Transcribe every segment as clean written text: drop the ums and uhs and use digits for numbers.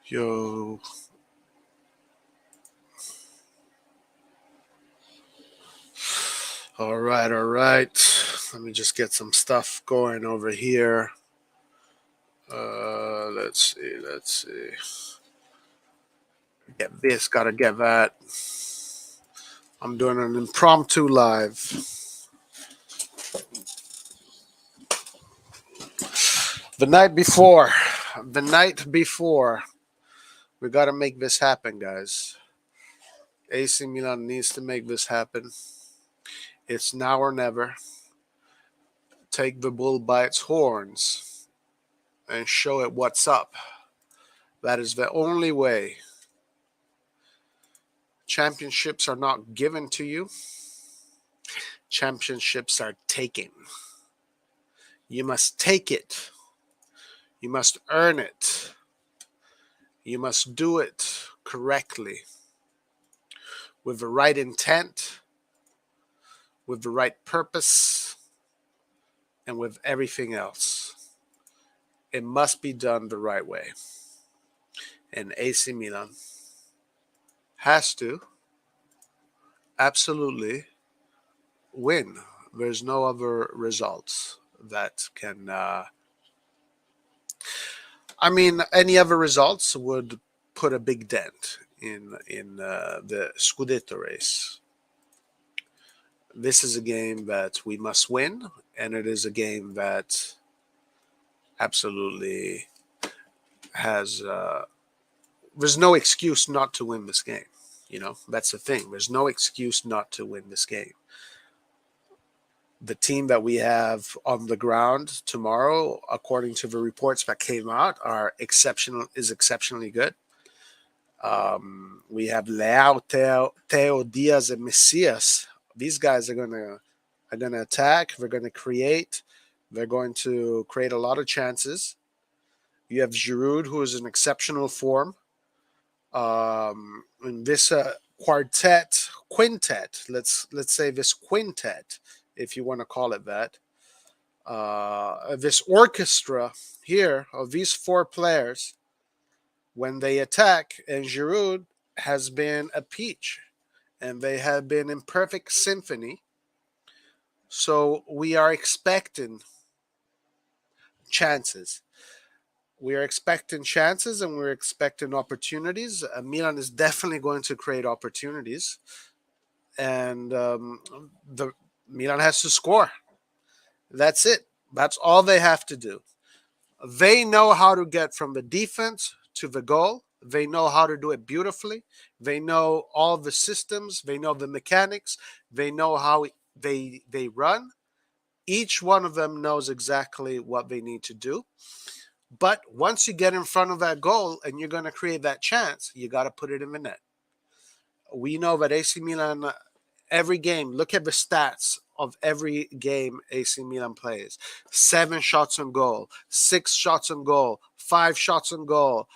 Yo. All right, all right. Let me just get some stuff going over here. Let's see. Get this, gotta get that. I'm doing an impromptu live. The night before, we gotta make this happen, guys. AC Milan needs to make this happen. It's now or never. Take the bull by its horns and show it what's up. That is the only way. Championships are not given to you. Championships are taken. You must take it. You must earn it. You must do it correctly, with the right intent, with the right purpose, and with everything else. It must be done the right way. And AC Milan has to absolutely win. There's no other results that can. Any other results would put a big dent in the Scudetto race. This is a game that we must win, and it is a game that absolutely has. There's no excuse not to win this game. That's the thing. There's no excuse not to win this game. The team that we have on the ground tomorrow, according to the reports that came out, is exceptionally good. We have Leao, Theo Diaz, and Messias. These guys are gonna attack. They're gonna create. They're going to create a lot of chances. You have Giroud, who is in exceptional form. In this quintet, let's say this quintet, if you want to call it that, this orchestra here of these four players, when they attack, and Giroud has been a peach, and they have been in perfect symphony. So we are expecting chances. We are expecting chances, and we're expecting opportunities. Milan is definitely going to create opportunities, and the Milan has to score. That's it. That's all they have to do. They know how to get from the defense to the goal. They know how to do it beautifully. They know all the systems. They know the mechanics. They know how they run. Each one of them knows exactly what they need to do. But once you get in front of that goal and you're going to create that chance, you got to put it in the net. We know that AC Milan, every game, look at the stats of every game AC Milan plays. 7 shots on goal, 6 shots on goal, 5 shots on goal,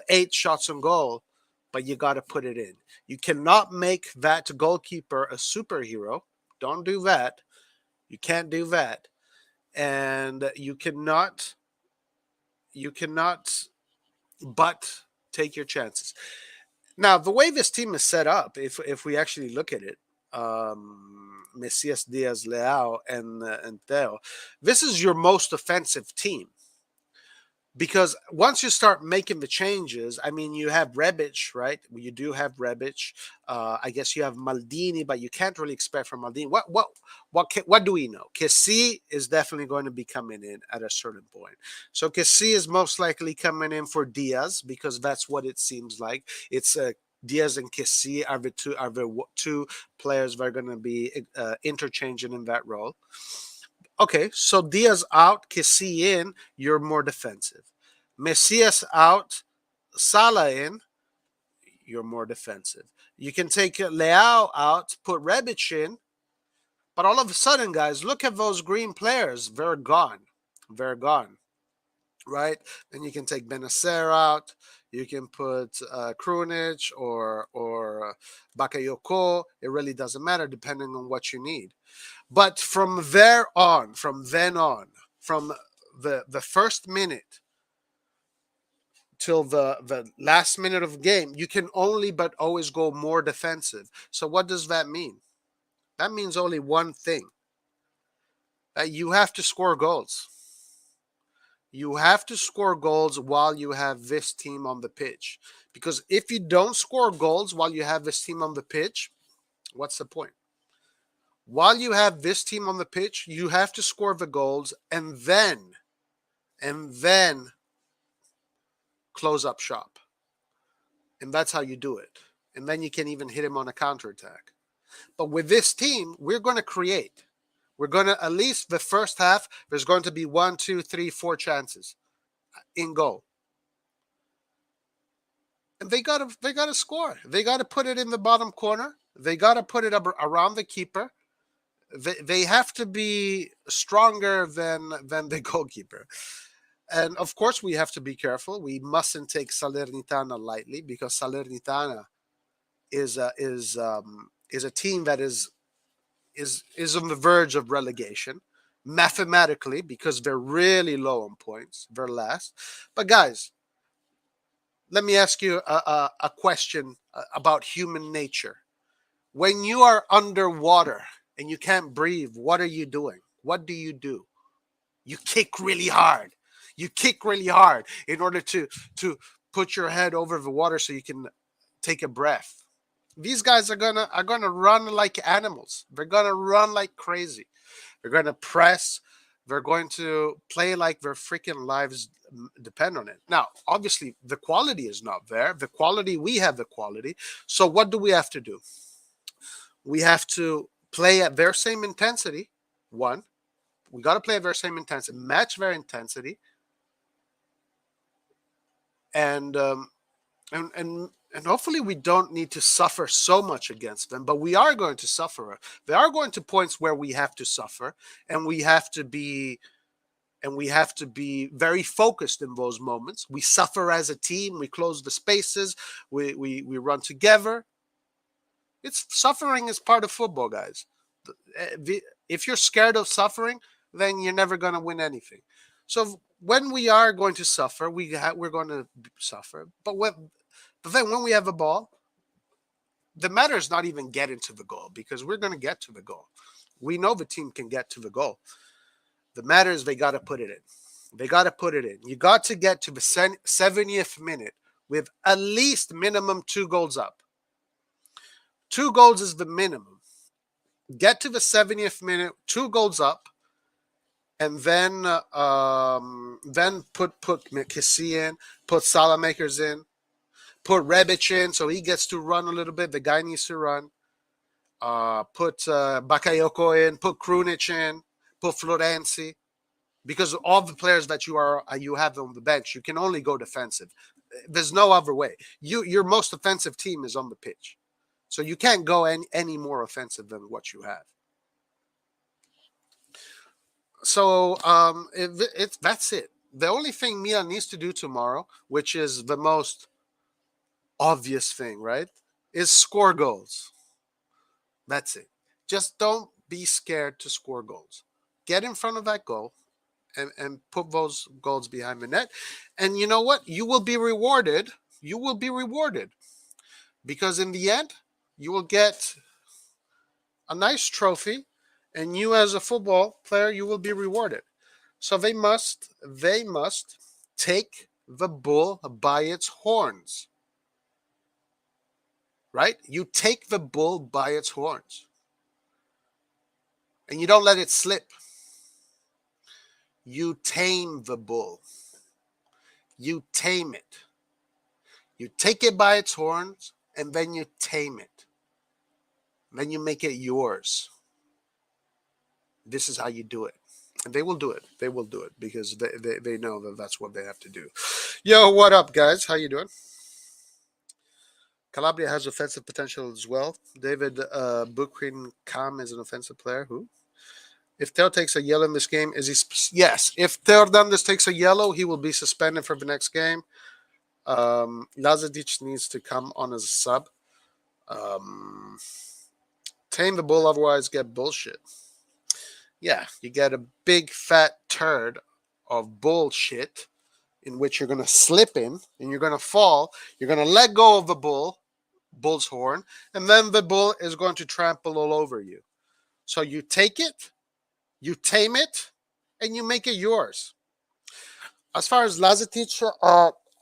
8 shots on goal, but you got to put it in. You cannot make that goalkeeper a superhero. Don't do that. You can't do that. And you cannot but take your chances. Now, the way this team is set up, if we actually look at it, Messias, Diaz, Leao, and Theo, this is your most offensive team. Because once you start making the changes, you have Rebic, right? You do have Rebic. I guess you have Maldini, but you can't really expect from Maldini. What do we know? Kessie is definitely going to be coming in at a certain point. So Kessie is most likely coming in for Diaz, because that's what it seems like. It's Diaz and Kessie are the two players that are going to be interchanging in that role. Okay, so Diaz out, Kessie in, you're more defensive. Messias out, Salah in, you're more defensive. You can take Leao out, put Rebic in, But all of a sudden, guys, look at those green players. They're gone. They're gone, right? Then you can take Benacer out. You can put Krunic or Bakayoko. It really doesn't matter depending on what you need. But from there on, from then on, from the first minute till the last minute of the game, you can only but always go more defensive. So what does that mean? That means only one thing. That you have to score goals. You have to score goals while you have this team on the pitch. Because if you don't score goals while you have this team on the pitch, what's the point? While you have this team on the pitch, you have to score the goals and then close up shop. And that's how you do it. And then you can even hit him on a counterattack. But with this team, we're going to create. We're going to, at least the first half, there's going to be 1, 2, 3, 4 chances in goal. And they gotta score. They gotta put it in the bottom corner. They gotta put it up around the keeper. They have to be stronger than the goalkeeper. And of course, we have to be careful. We mustn't take Salernitana lightly, because Salernitana is a team that is on the verge of relegation mathematically, because they're really low on points. They're last. But guys, let me ask you a question about human nature. When you are underwater and you can't breathe, what are you doing? What do? You kick really hard. You kick really hard in order to put your head over the water so you can take a breath. These guys are gonna run like animals. They're gonna run like crazy. They're gonna press. They're going to play like their freaking lives depend on it. Now, obviously, the quality is not there. We have the quality. So what do we have to do? We have to play at their same intensity. One, we got to play at their same intensity, match their intensity, and hopefully we don't need to suffer so much against them, but we are going to suffer. There are going to points where we have to suffer, and we have to be very focused in those moments. We suffer as a team. We close the spaces. We run together. It's suffering is part of football, guys. If you're scared of suffering, then you're never going to win anything. So when we are going to suffer, we're going to suffer. But then when we have a ball, the matter is not even getting to the goal, because we're going to get to the goal. We know the team can get to the goal. The matter is they got to put it in. They got to put it in. You got to get to the 70th minute with at least minimum 2 goals up. 2 goals is the minimum. Get to the 70th minute, 2 goals up, and then put Kessie in, put Salamakers in, put Rebic in, so he gets to run a little bit. The guy needs to run. Put Bakayoko in, put Krunic in, put Florenzi. Because all the players that you have on the bench, you can only go defensive. There's no other way. Your most offensive team is on the pitch, so you can't go any more offensive than what you have. So that's it. The only thing Milan needs to do tomorrow, which is the most obvious thing, right, is score goals. That's it. Just don't be scared to score goals. Get in front of that goal. And put those goals behind the net. And you know what? You will be rewarded. You will be rewarded. Because in the end, you will get a nice trophy. And you as a football player, you will be rewarded. So they must take the bull by its horns. Right? You take the bull by its horns. And you don't let it slip. You tame the bull. You tame it. You take it by its horns, and then you tame it. Then you make it yours. This is how you do it. And they will do it. They will do it because they know that that's what they have to do. Yo, what up, guys? How you doing? Calabria has offensive potential as well. David Bukrin Kam is an offensive player. Who? If Theo takes a yellow in this game, is he? Yes. If Theo Hernandez takes a yellow, he will be suspended for the next game. Lazatic needs to come on as a sub. Tame the bull, otherwise get bullshit. Yeah, you get a big fat turd of bullshit in which you're going to slip in and you're going to fall. You're going to let go of the bull's horn, and then the bull is going to trample all over you. So you take it, you tame it, and you make it yours. As far as Lazatic,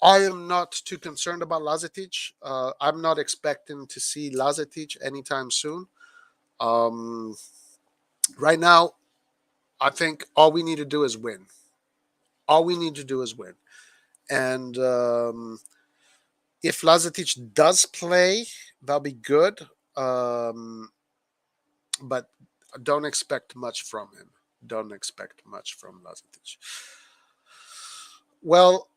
I am not too concerned about Lazatic. I'm not expecting to see Lazatic anytime soon. Right now, I think all we need to do is win. All we need to do is win. And if Lazatic does play, that'll be good. But don't expect much from him. Don't expect much from Lazatic. Well,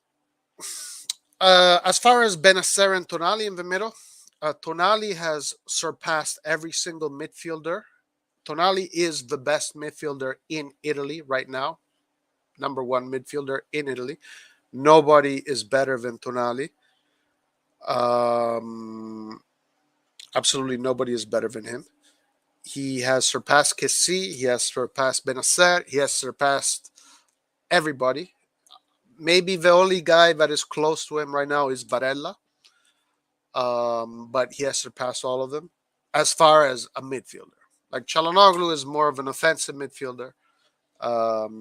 as far as Benacer and Tonali in the middle, Tonali has surpassed every single midfielder. Tonali is the best midfielder in Italy right now. Number one midfielder in Italy. Nobody is better than Tonali. Absolutely nobody is better than him. He has surpassed Kessie. He has surpassed Benacer. He has surpassed everybody. Maybe the only guy that is close to him right now is Varela. But he has surpassed all of them as far as a midfielder. Like Çalhanoğlu is more of an offensive midfielder.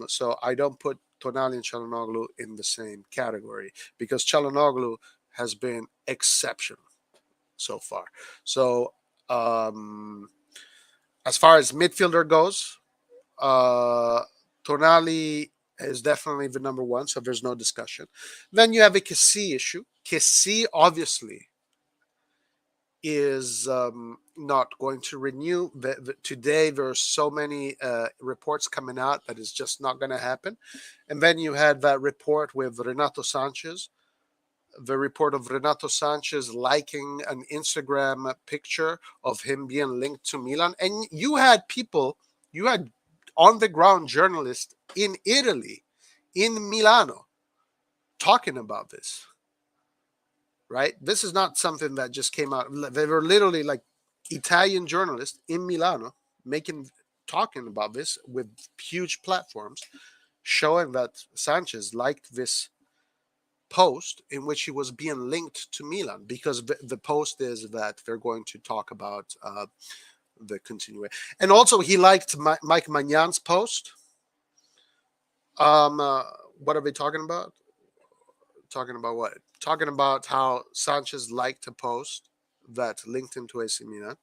So I don't put Tonali and Çalhanoğlu in the same category because Çalhanoğlu has been exceptional so far. So as far as midfielder goes, Tonali is definitely the number one, so there's no discussion. Then you have a Kessie issue. Kessie obviously is not going to renew. Today there are so many reports coming out that is just not going to happen. And then you had that report with Renato Sanchez, the report of Renato Sanchez liking an Instagram picture of him being linked to Milan. And you had on the ground journalists in Italy, in Milano, talking about this. Right? This is not something that just came out. They were literally like Italian journalists in Milano talking about this with huge platforms, showing that Sanchez liked this post in which he was being linked to Milan, because the post is that they're going to talk about the continuation. And also he liked Mike Magnan's post. What are they talking about? Talking about what? Talking about how Sanchez liked a post that linked him to AC Milan.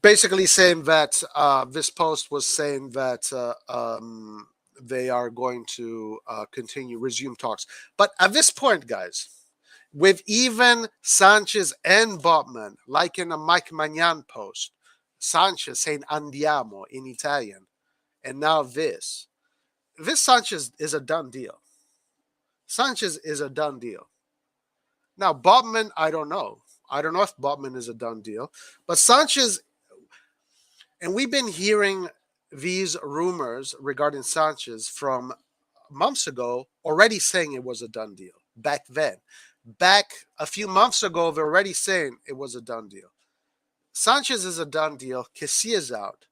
Basically saying that this post was saying that they are going to resume talks. But at this point, guys, with even Sanchez and Botman liking a Mike Magnan post, Sanchez saying andiamo in Italian, and now this Sanchez is a done deal. Sanchez is a done deal. Now, Botman, I don't know. I don't know if Botman is a done deal. But Sanchez, and we've been hearing these rumors regarding Sanchez from months ago, already saying it was a done deal. Back then. Back a few months ago, they're already saying it was a done deal. Sanchez is a done deal. Kessie is out.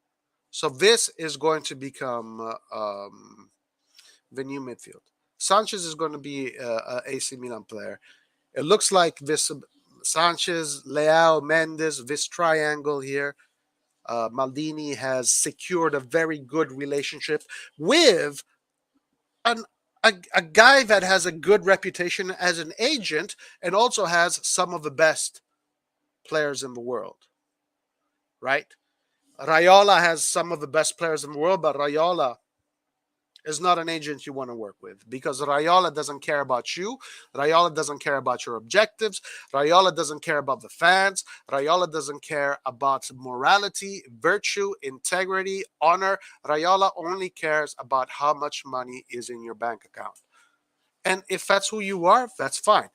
So this is going to become the new midfield. Sanchez is going to be an AC Milan player. It looks like this Sanchez, Leao, Mendes, this triangle here. Maldini has secured a very good relationship with a guy that has a good reputation as an agent and also has some of the best players in the world. Right? Raiola has some of the best players in the world, but Raiola is not an agent you want to work with, because Raiola doesn't care about you. Raiola doesn't care about your objectives. Raiola doesn't care about the fans. Raiola doesn't care about morality, virtue, integrity, honor. Raiola only cares about how much money is in your bank account. And if that's who you are, that's fine.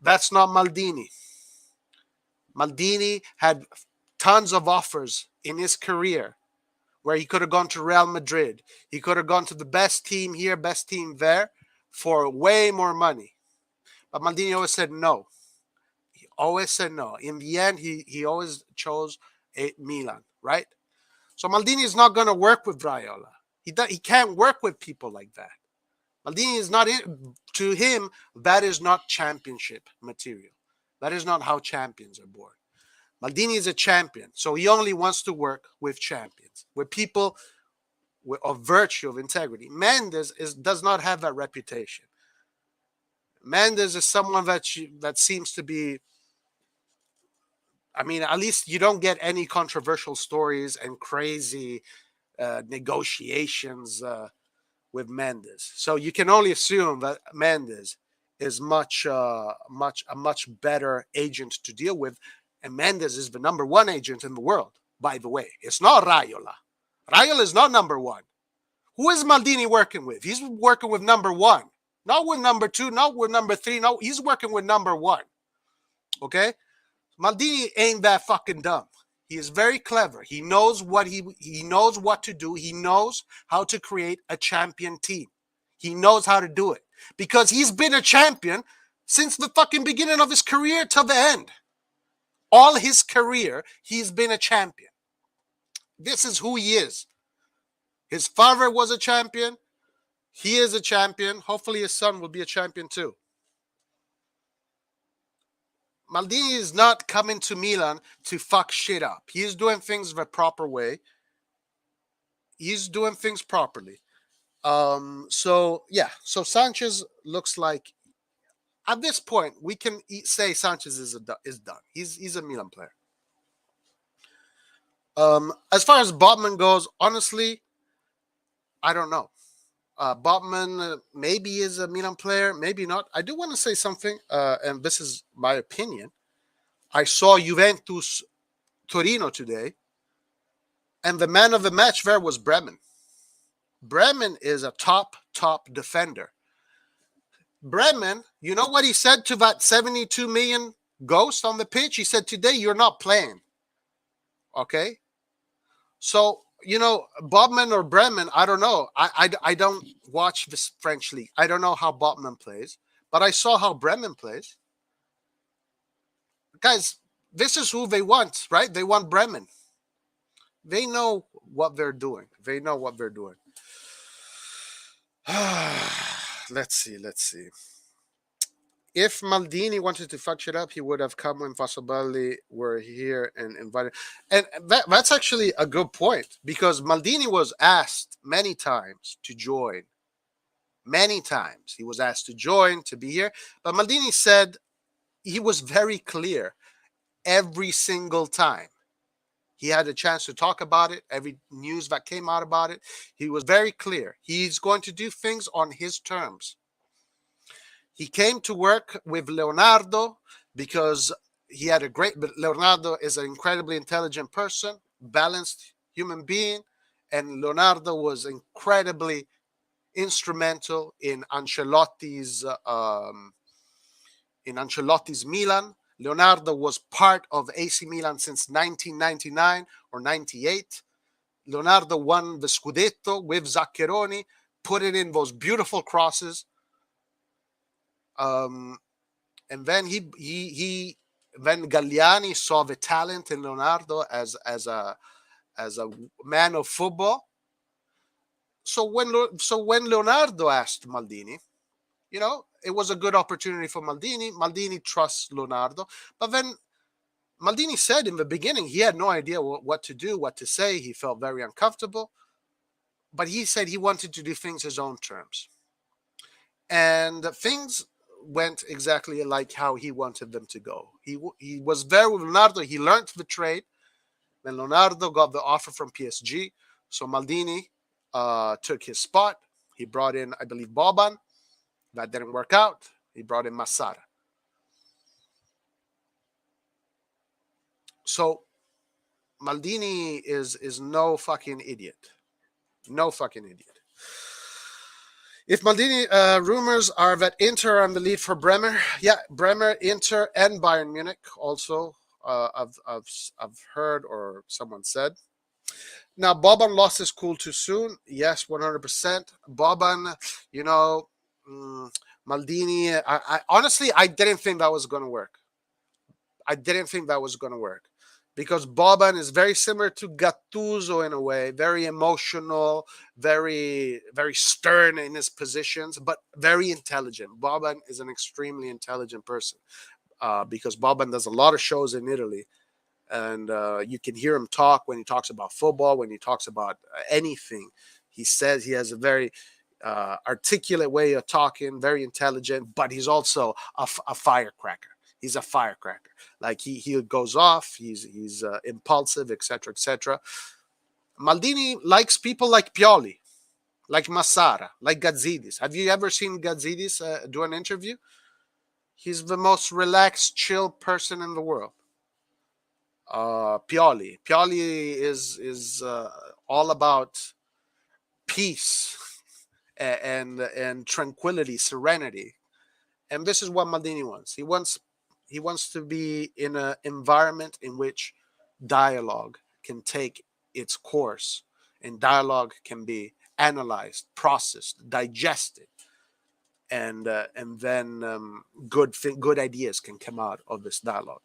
That's not Maldini. Maldini had tons of offers in his career where he could have gone to Real Madrid. He could have gone to the best team here, best team there for way more money. But Maldini always said no. He always said no. In the end, he always chose Milan, right? So Maldini is not going to work with Raiola. He can't work with people like that. Maldini is not to him. That is not championship material. That is not how champions are born. Maldini is a champion, so he only wants to work with champions, with people of virtue, of integrity. Mendes does not have that reputation. Mendes is someone that seems to be. I mean, at least you don't get any controversial stories and crazy negotiations with Mendes. So you can only assume that Mendes is a much better agent to deal with. And Mendes is the number one agent in the world, by the way. It's not Raiola. Raiola is not number one. Who is Maldini working with? He's working with number one. Not with number two, not with number three. No, he's working with number one. Okay? Maldini ain't that fucking dumb. He is very clever. He knows what he knows what to do. He knows how to create a champion team. He knows how to do it because he's been a champion since the fucking beginning of his career till the end. All his career, he's been a champion. This is who he is. His father was a champion. He is a champion. Hopefully his son will be a champion too. Maldini is not coming to Milan to fuck shit up. He's doing things the proper way. He's doing things properly. So Sanchez looks like at this point we can say Sanchez is done. He's a Milan player. As far as Botman goes, honestly, I don't know. Botman maybe is a Milan player, maybe not. I do want to say something, and this is my opinion. I saw Juventus Torino today, and the man of the match there was Bremen. Bremen is a top defender. Bremen, you know what he said to that 72 million ghost on the pitch? He said, today you're not playing. Okay? So, Botman or Bremen, I don't know. I don't watch this French league. I don't know how Botman plays, but I saw how Bremen plays. Guys, this is who they want, right? They want Bremen. They know what they're doing. They know what they're doing. Let's see. If Maldini wanted to fuck shit up, he would have come when Fassobelli were here and invited. And that's actually a good point because Maldini was asked many times to join. Many times he was asked to join, to be here. But Maldini said he was very clear every single time. He had a chance to talk about it. Every news that came out about it, he was very clear. He's going to do things on his terms. He came to work with Leonardo because he had Leonardo is an incredibly intelligent person, balanced human being, and Leonardo was incredibly instrumental in Ancelotti's Milan. Leonardo was part of AC Milan since 1999 or 98. Leonardo won the Scudetto with Zaccheroni, put it in those beautiful crosses. And then then Galliani saw the talent in Leonardo as a man of football. So when Leonardo asked Maldini, it was a good opportunity for Maldini. Maldini trusts Leonardo, but then Maldini said in the beginning he had no idea what to do, what to say. He felt very uncomfortable, but he said he wanted to do things his own terms, and things went exactly like how he wanted them to go. He was there with Leonardo. He learned the trade. Then Leonardo got the offer from PSG. So Maldini took his spot. He brought in, I believe, Boban. That didn't work out. He brought in Massara. So Maldini is no fucking idiot. No fucking idiot. If Maldini, rumors are that Inter are on the lead for Bremer. Yeah, Bremer, Inter, and Bayern Munich also. I've heard or someone said. Now Boban lost his cool too soon. Yes, 100%. Boban, you know, mm, Maldini. I honestly I didn't think that was going to work. I didn't think that was going to work because Boban is very similar to Gattuso in a way, very emotional, very stern in his positions, but very intelligent. Boban is an extremely intelligent person because Boban does a lot of shows in Italy, and you can hear him talk when he talks about football, when he talks about anything. He says he has a very articulate way of talking, very intelligent, but he's also a firecracker. He's a firecracker. Like he goes off. He's impulsive, etc., etc. Maldini likes people like Pioli, like Massara, like Gazidis. Have you ever seen Gazidis do an interview? He's the most relaxed, chill person in the world. Pioli. Pioli is all about peace and tranquility, serenity, and this is what Maldini wants. He wants to be in an environment in which dialogue can take its course, and dialogue can be analyzed, processed, digested, and then good ideas can come out of this dialogue.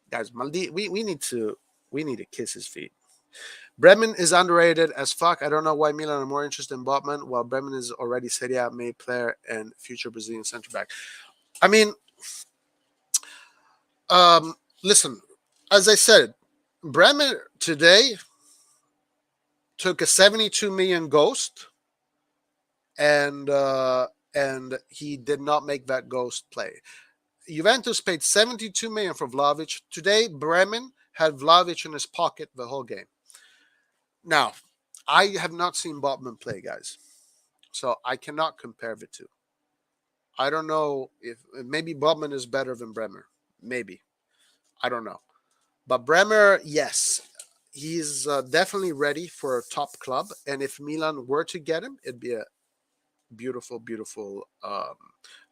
Guys, Maldini, we need to kiss his feet. Bremen is underrated as fuck. I don't know why Milan are more interested in Botman, while Bremen is already Serie A made player and future Brazilian center back. I mean, listen, as I said, Bremen today took a 72 million ghost, and he did not make that ghost play. Juventus paid 72 million for Vlahovic. Today, Bremen had Vlahovic in his pocket the whole game. Now, I have not seen Botman play, guys, so I cannot compare the two. I don't know if maybe Botman is better than Bremer. Maybe. I don't know. But Bremer, yes, he's definitely ready for a top club. And if Milan were to get him, it'd be a beautiful, beautiful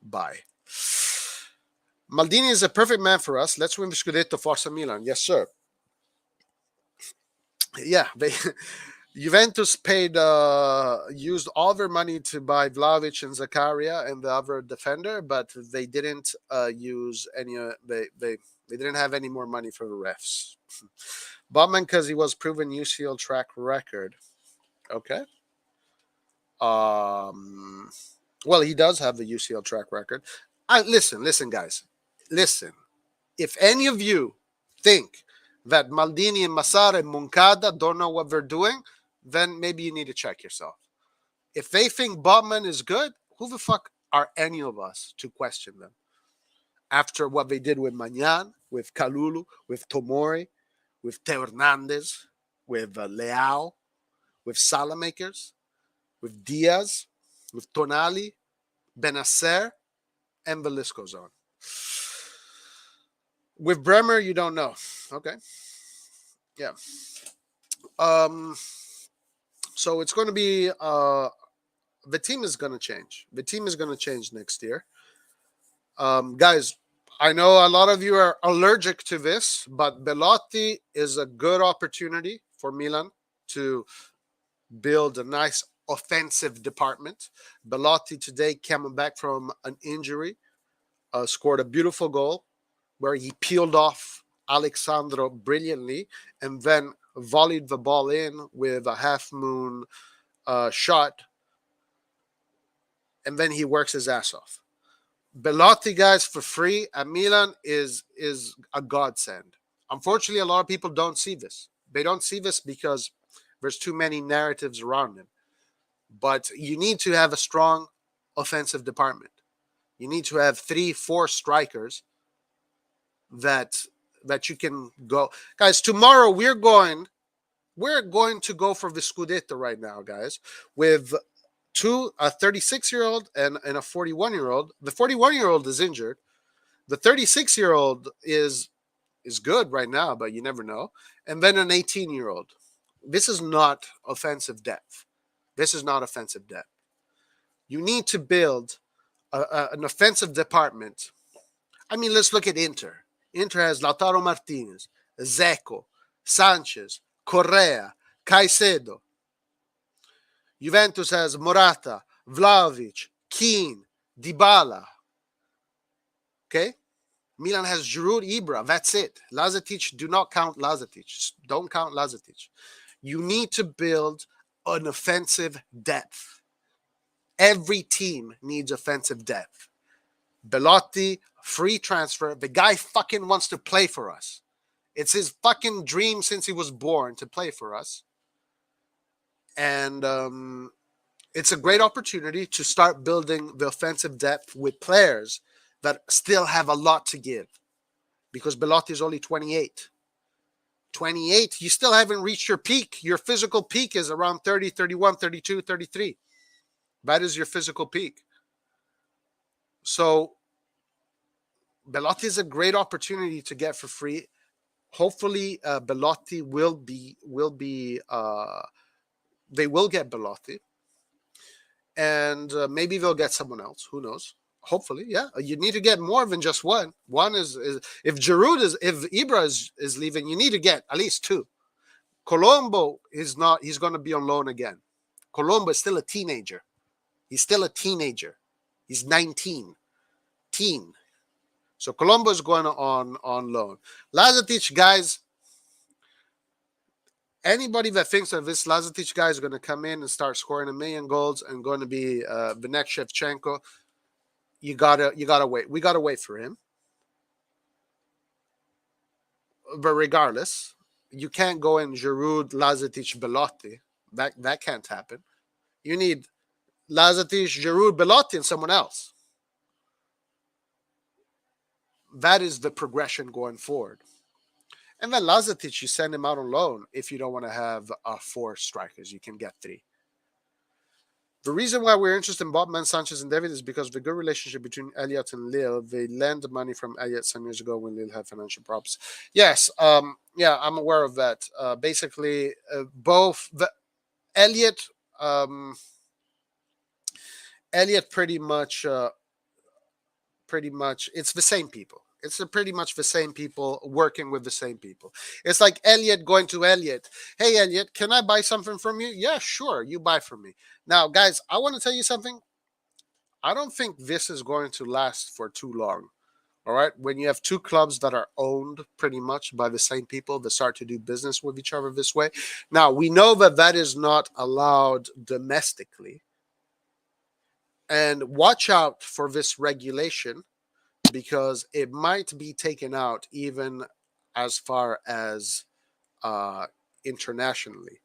buy. Maldini is a perfect man for us. Let's win the Scudetto, Forza Milan. Yes, sir. Yeah, they Juventus paid used all their money to buy Vlahovic and Zakaria and the other defender, but they didn't use any. They didn't have any more money for the refs. Botman because he was proven UCL track record. Okay. Um. Well, he does have the UCL track record. Listen, guys, listen. If any of you think that Maldini and Massara and Moncada don't know what they're doing, then maybe you need to check yourself. If they think Botman is good, who the fuck are any of us to question them? After what they did with Magnan, with Kalulu, with Tomori, with Teo Hernandez, with Leao, with Salamakers, with Diaz, with Tonali, Benacer, and the list goes on. With Bremer, you don't know. Okay. Yeah. Um. So it's going to be the team is going to change. The team is going to change next year. Guys, I know a lot of you are allergic to this, but Belotti is a good opportunity for Milan to build a nice offensive department. Belotti today coming back from an injury, scored a beautiful goal where he peeled off Alexandro brilliantly and then volleyed the ball in with a half moon shot, and then he works his ass off. Belotti, guys, for free at Milan is a godsend. Unfortunately, a lot of people don't see this. They don't see this because there's too many narratives around him. But you need to have a strong offensive department. You need to have 3-4 strikers that you can go. Guys, tomorrow we're going to go for the Scudetto right now, guys, with a 36-year-old and a 41-year-old. The 41-year-old is injured. The 36-year-old is good right now, but you never know. And then an 18-year-old. This is not offensive depth. This is not offensive depth. You need to build an offensive department. I mean, let's look at Inter. Inter has Lautaro Martinez, Zeko, Sanchez, Correa, Caicedo. Juventus has Morata, Vlahovic, Keane, Dybala. Okay? Milan has Giroud, Ibra. That's it. Lazetic, do not count Lazetic. Don't count Lazetic. You need to build an offensive depth. Every team needs offensive depth. Belotti, free transfer. The guy fucking wants to play for us. It's his fucking dream since he was born to play for us. And it's a great opportunity to start building the offensive depth with players that still have a lot to give. Because Belotti is only 28. 28, you still haven't reached your peak. Your physical peak is around 30, 31, 32, 33. That is your physical peak. So Belotti is a great opportunity to get for free. Hopefully, Belotti they will get Belotti, and maybe they'll get someone else. Who knows? Hopefully, yeah. You need to get more than just one. One is if Ibra is leaving, you need to get at least two. Colombo is not. He's going to be on loan again. Colombo is still a teenager. He's still a teenager. He's 19. Teen. So Colombo is going on loan. Lazetic, guys, anybody that thinks that this Lazetic guy is going to come in and start scoring 1 million goals and going to be the next Shevchenko, you gotta wait. We gotta wait for him. But regardless, you can't go in Giroud, Lazetic, Belotti. That can't happen. You need Lazetic, Giroud, Belotti, and someone else. That is the progression going forward. And then Lazetic, you send him out on loan if you don't want to have 4 strikers. You can get 3. The reason why we're interested in Botman, Sanchez, and David is because of the good relationship between Elliott and Lille. They lent money from Elliott some years ago when Lille had financial problems. Yes, yeah, I'm aware of that. Basically, both the Elliott pretty much, it's the same people. It's pretty much the same people working with the same people. It's like Elliott going to Elliott. Hey, Elliott, can I buy something from you? Yeah, sure. You buy from me. Now, guys, I want to tell you something. I don't think this is going to last for too long. All right. When you have 2 clubs that are owned pretty much by the same people that start to do business with each other this way. Now, we know that is not allowed domestically. And watch out for this regulation, because it might be taken out even as far as internationally.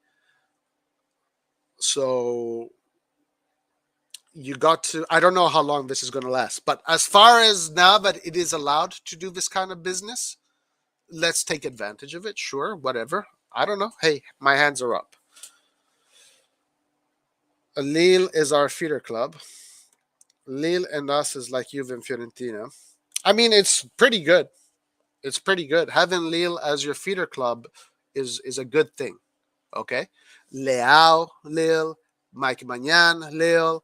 So you got to, I don't know how long this is going to last, but as far as now that it is allowed to do this kind of business, let's take advantage of it. Sure, whatever. I don't know. Hey, my hands are up. Lille is our feeder club. Lille and us is like Juve and Fiorentina. I mean, it's pretty good. It's pretty good. Having Lille as your feeder club is a good thing. Okay? Leao, Lille, Mike Maignan, Lille.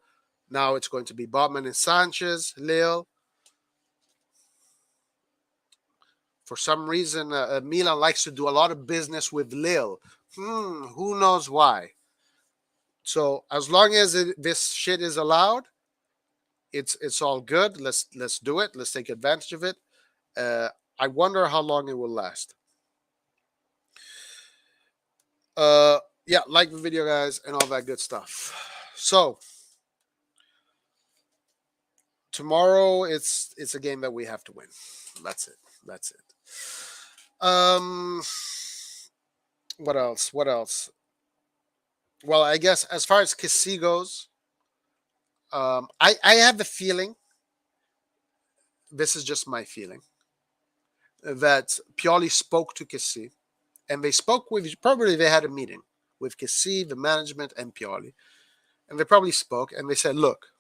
Now it's going to be Botman and Sanchez, Lille. For some reason, Milan likes to do a lot of business with Lille. Who knows why? So as long as this shit is allowed, it's all good. Let's do it. Let's take advantage of it. I wonder how long it will last. Yeah, like the video, guys, and all that good stuff. So tomorrow, it's a game that we have to win. That's it. What else? Well, I guess as far as Kessie goes, I have a feeling, this is just my feeling, that Pioli spoke to Kessie, and they spoke with, probably they had a meeting with Kessie, the management, and Pioli, and they probably spoke, and they said, look,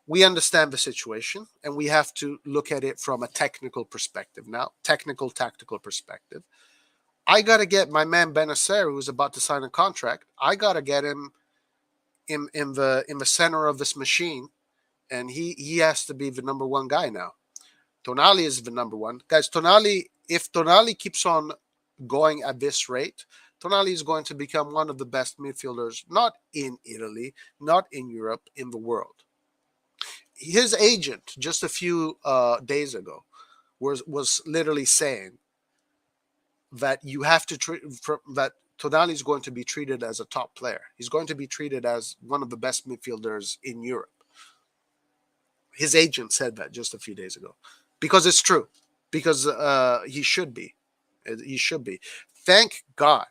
we understand the situation, and we have to look at it from a technical perspective now, tactical perspective. I got to get my man Benacer, who's about to sign a contract, I got to get him in the center of this machine, and he has to be the number one guy now. Tonali is the number one. Guys, if Tonali keeps on going at this rate, Tonali is going to become one of the best midfielders, not in Italy, not in Europe, in the world. His agent, just a few days ago, was literally saying that you have to treat that Tonali is going to be treated as a top player. He's going to be treated as one of the best midfielders in Europe. His agent said that just a few days ago, because it's true. Because he should be. He should be. Thank God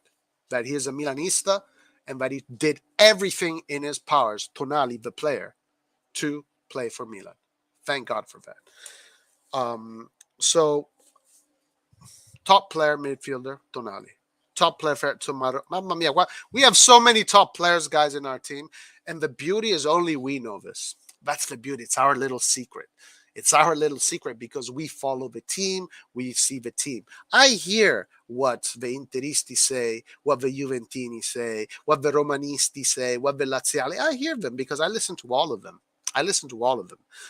that he is a Milanista and that he did everything in his powers, Tonali, the player, to play for Milan. Thank God for that. So, top player midfielder, Tonali. Top player for Tommaso. Mamma mia, we have so many top players, guys, in our team. And the beauty is only we know this. That's the beauty. It's our little secret. It's our little secret because we follow the team, we see the team. I hear what the Interisti say, what the Juventini say, what the Romanisti say, what the Laziali. I hear them because I listen to all of them.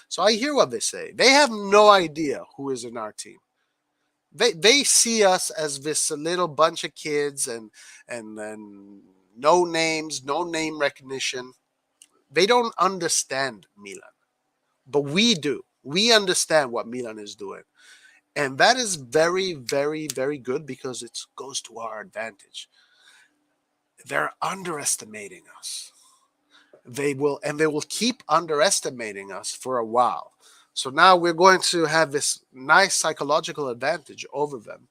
So I hear what they say. They have no idea who is in our team. They see us as this little bunch of kids and no names, no name recognition. They don't understand Milan, but we do. We understand what Milan is doing, and that is very, very, very good because it goes to our advantage. They're underestimating us. They will keep underestimating us for a while. So now we're going to have this nice psychological advantage over them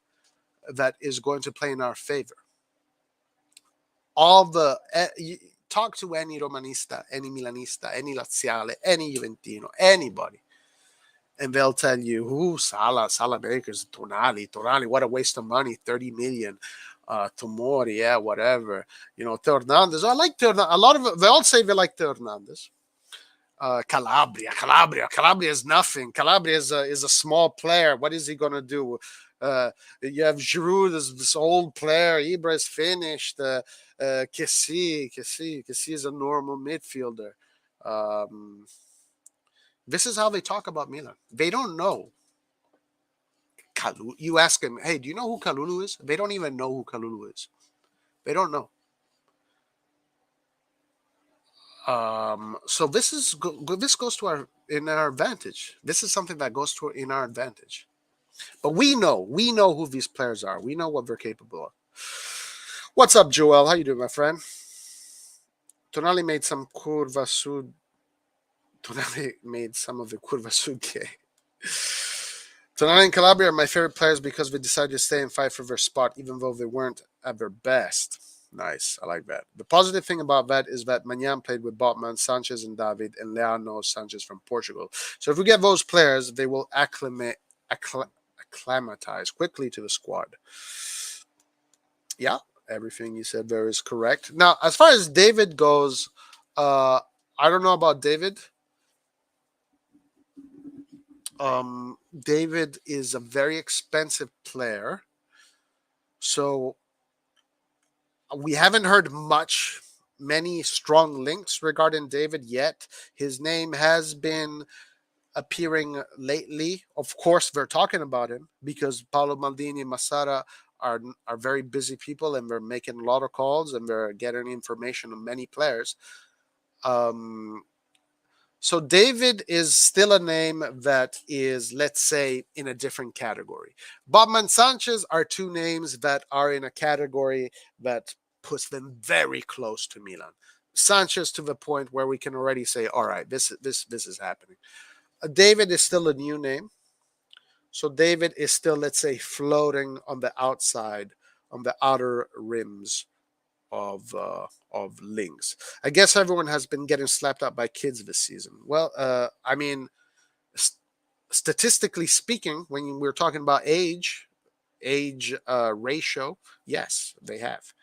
that is going to play in our favor. Talk to any Romanista, any Milanista, any Laziale, any Juventino, anybody, and they'll tell you, Salah makers, Tonali, what a waste of money, 30 million. Tomori, yeah, whatever. Theo Hernandez. I like Theo Hernandez. A lot of they all say they like Theo Hernandez. Calabria is nothing. Calabria is a small player. What is he gonna do? You have Giroud, this old player. Ibra is finished. Kessie is a normal midfielder. This is how they talk about Milan. They don't know. You ask them, hey, do you know who Kalulu is? They don't even know who Kalulu is. They don't know. So this goes to our advantage. This is something that goes to in our advantage. But we know who these players are. We know what they're capable of. What's up, Joel? How you doing, my friend? Tonali made some curva sud. Tonali made some of the curva sud gay. Tonali and Calabria are my favorite players because they decided to stay and fight for their spot, even though they weren't at their best. Nice. I like that. The positive thing about that is that Magnan played with Botman, Sanchez, and David, and Leao knows Sanchez from Portugal. So if we get those players, they will acclimatize quickly to the squad. Yeah, everything you said there is correct. Now, as far as David goes, I don't know about David. David is a very expensive player. So we haven't heard many strong links regarding David yet. His name has been appearing lately. Of course, they're talking about him because Paolo Maldini and Massara are very busy people and they're making a lot of calls and they're getting information on many players. So David is still a name that is, let's say, in a different category. Botman, Sanchez are two names that are in a category that puts them very close to Milan. Sanchez to the point where we can already say, all right, this is happening. David is still a new name. So David is still, let's say, floating on the outside, on the outer rims of links. I guess everyone has been getting slapped up by kids this season. Well, I mean, statistically speaking, when we're talking about age ratio, yes, they have.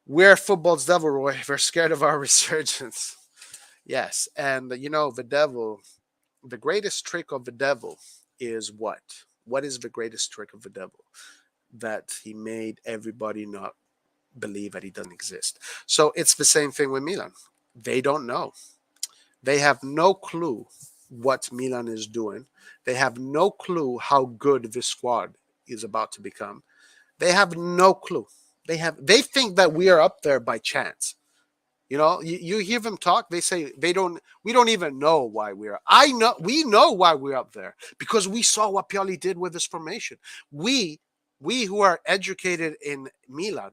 We're football's devil, Roy. We're scared of our resurgence. Yes, and the devil, the greatest trick of the devil is what? What is the greatest trick of the devil? That he made everybody not believe that he doesn't exist. So it's the same thing with Milan. They don't know. They have no clue what Milan is doing. They have no clue how good this squad is about to become. They have no clue. They think that we are up there by chance. You hear them talk. They say they don't. We don't even know why we are. I know. We know why we're up there because we saw what Pioli did with this formation. We we who are educated in Milan,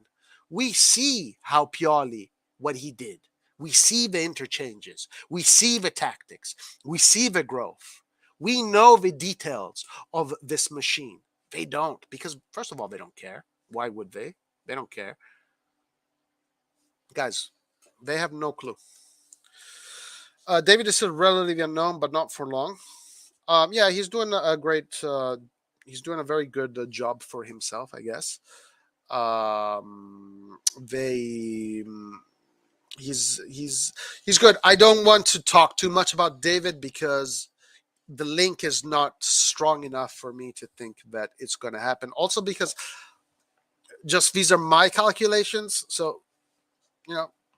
we see how Pioli what he did. We see the interchanges. We see the tactics. We see the growth. We know the details of this machine. They don't because first of all they don't care. Why would they? They don't care, guys. They have no clue. David is still relatively unknown, but not for long. Yeah, he's doing a great. He's doing a very good job for himself, I guess. They. He's good. I don't want to talk too much about David because the link is not strong enough for me to think that it's going to happen. Also, because just these are my calculations, so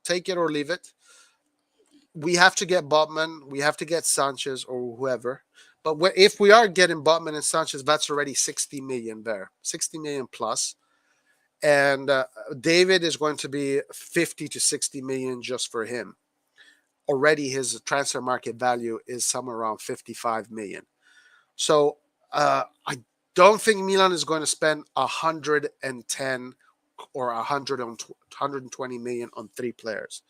take it or leave it. We have to get Botman, we have to get Sanchez or whoever. But if we are getting Botman and Sanchez, that's already 60 million there, 60 million plus. And David is going to be 50 to 60 million just for him. Already his transfer market value is somewhere around 55 million. So I don't think Milan is going to spend 110 or 120 million on three players.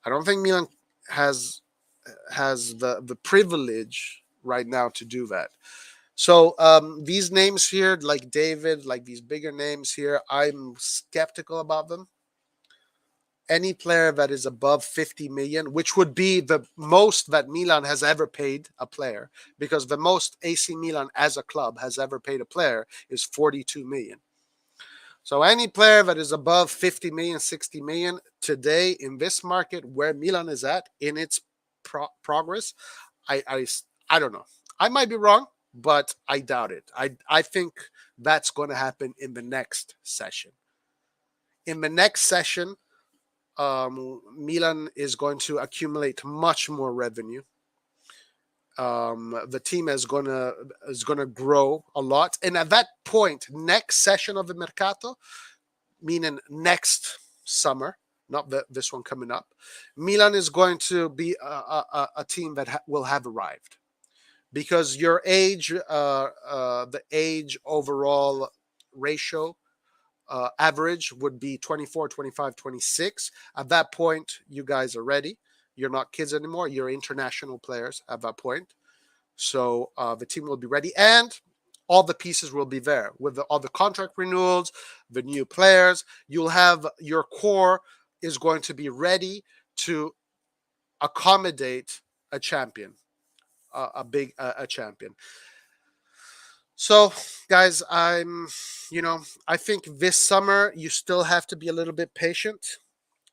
I don't think Milan has the privilege right now to do that. So these names here, like David, like these bigger names here, I'm skeptical about them. Any player that is above 50 million, which would be the most that Milan has ever paid a player, because the most AC Milan as a club has ever paid a player is 42 million. So any player that is above 50 million, 60 million today in this market where Milan is at in its progress, I, I don't know. I might be wrong, but I doubt it. I think that's going to happen in the next session. In the next session, Milan is going to accumulate much more revenue. The team is gonna grow a lot, and at that point, next session of the mercato, meaning next summer, not this one coming up, Milan is going to be a team that will have arrived, because your age, the age overall ratio average would be 24, 25, 26. At that point, you guys are ready. You're not kids anymore. You're international players at that point. So the team will be ready, and all the pieces will be there with all the contract renewals, the new players. You'll have your core is going to be ready to accommodate a champion, a champion. So, guys, I think this summer you still have to be a little bit patient,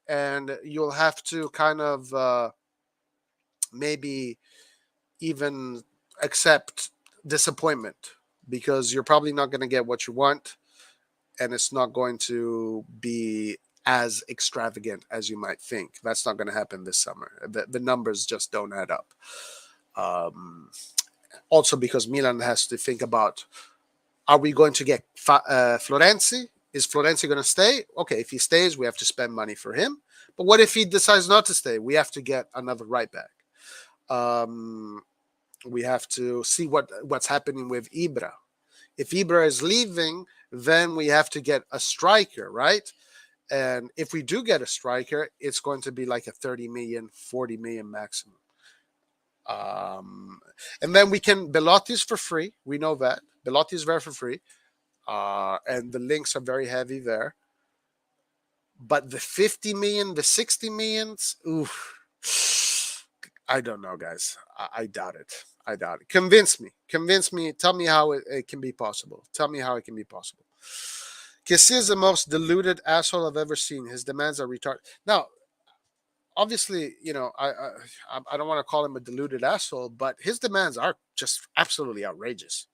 and you'll have to kind of maybe even accept disappointment, because you're probably not going to get what you want, and it's not going to be as extravagant as you might think. That's not going to happen this summer. The numbers just don't add up. Also, because Milan has to think about, are we going to get Florenzi? Is Florenzi going to stay? Okay, if he stays, we have to spend money for him. But what if he decides not to stay? We have to get another right back. We have to see what's happening with Ibra. If Ibra is leaving, then we have to get a striker, right? And if we do get a striker, it's going to be like a 30 million, 40 million maximum. And then we can Belotti's for free. We know that Belotti is there for free, and the links are very heavy there. But the 50 million, the 60 millions, ooh, I don't know, guys. I doubt it. I doubt it. Convince me. Convince me. Tell me how it can be possible. Tell me how it can be possible. Kessie is the most deluded asshole I've ever seen. His demands are retarded. Now, obviously, I don't want to call him a deluded asshole, but his demands are just absolutely outrageous.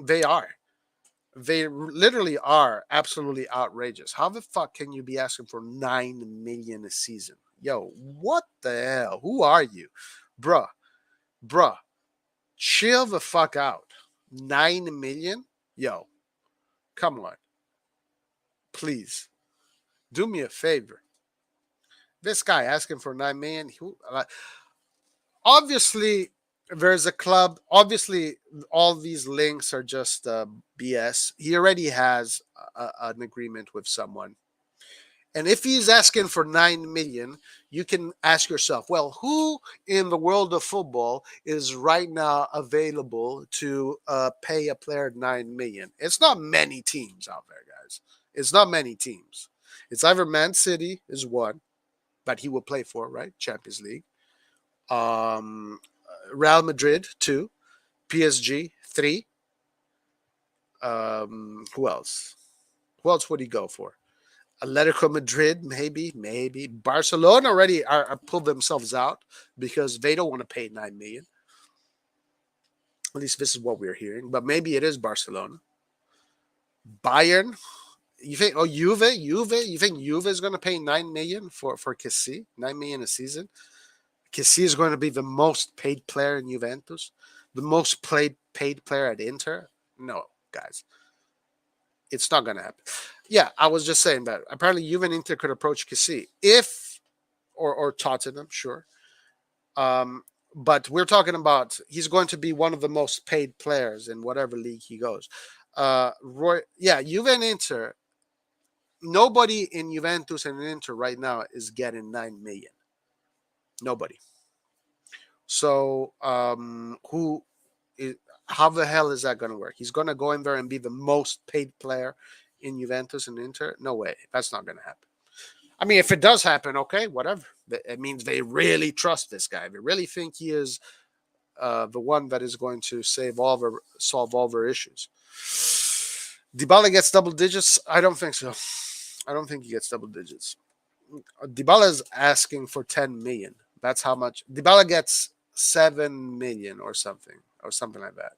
They are. They literally are absolutely outrageous. How the fuck can you be asking for 9 million a season? Yo, what the hell? Who are you? Bruh, bruh, chill the fuck out. 9 million? Yo, come on. Please, do me a favor. This guy asking for 9 million. Obviously, there's a club. Obviously, all these links are just BS. He already has an agreement with someone. And if he's asking for 9 million, you can ask yourself, well, who in the world of football is right now available to pay a player 9 million? It's not many teams out there, guys. It's not many teams. It's either Man City is one that he will play for, right? Champions League. Real Madrid 2, PSG 3. Who else? Who else would he go for? Atletico Madrid, maybe. Barcelona already are pulled themselves out because they don't want to pay 9 million. At least this is what we're hearing. But maybe it is Barcelona. Bayern. You think? Oh, Juve. You think Juve is going to pay 9 million for Kessie? 9 million a season. Kessie is going to be the most paid player in Juventus, the most paid player at Inter. No, guys, it's not going to happen. Yeah, I was just saying that. Apparently, Juve and Inter could approach Kessie if, or Tottenham, sure. But we're talking about he's going to be one of the most paid players in whatever league he goes. Juve and Inter. Nobody in Juventus and Inter right now is getting 9 million. Nobody. So who is, how the hell is that going to work? He's going to go in there and be the most paid player in Juventus and Inter? No way. That's not going to happen. I mean, if it does happen, okay, whatever. It means they really trust this guy. They really think he is the one that is going to solve all their issues. Dybala gets double digits? I don't think so. I don't think he gets double digits. Dybala is asking for 10 million. That's how much. Dybala gets 7 million or something like that.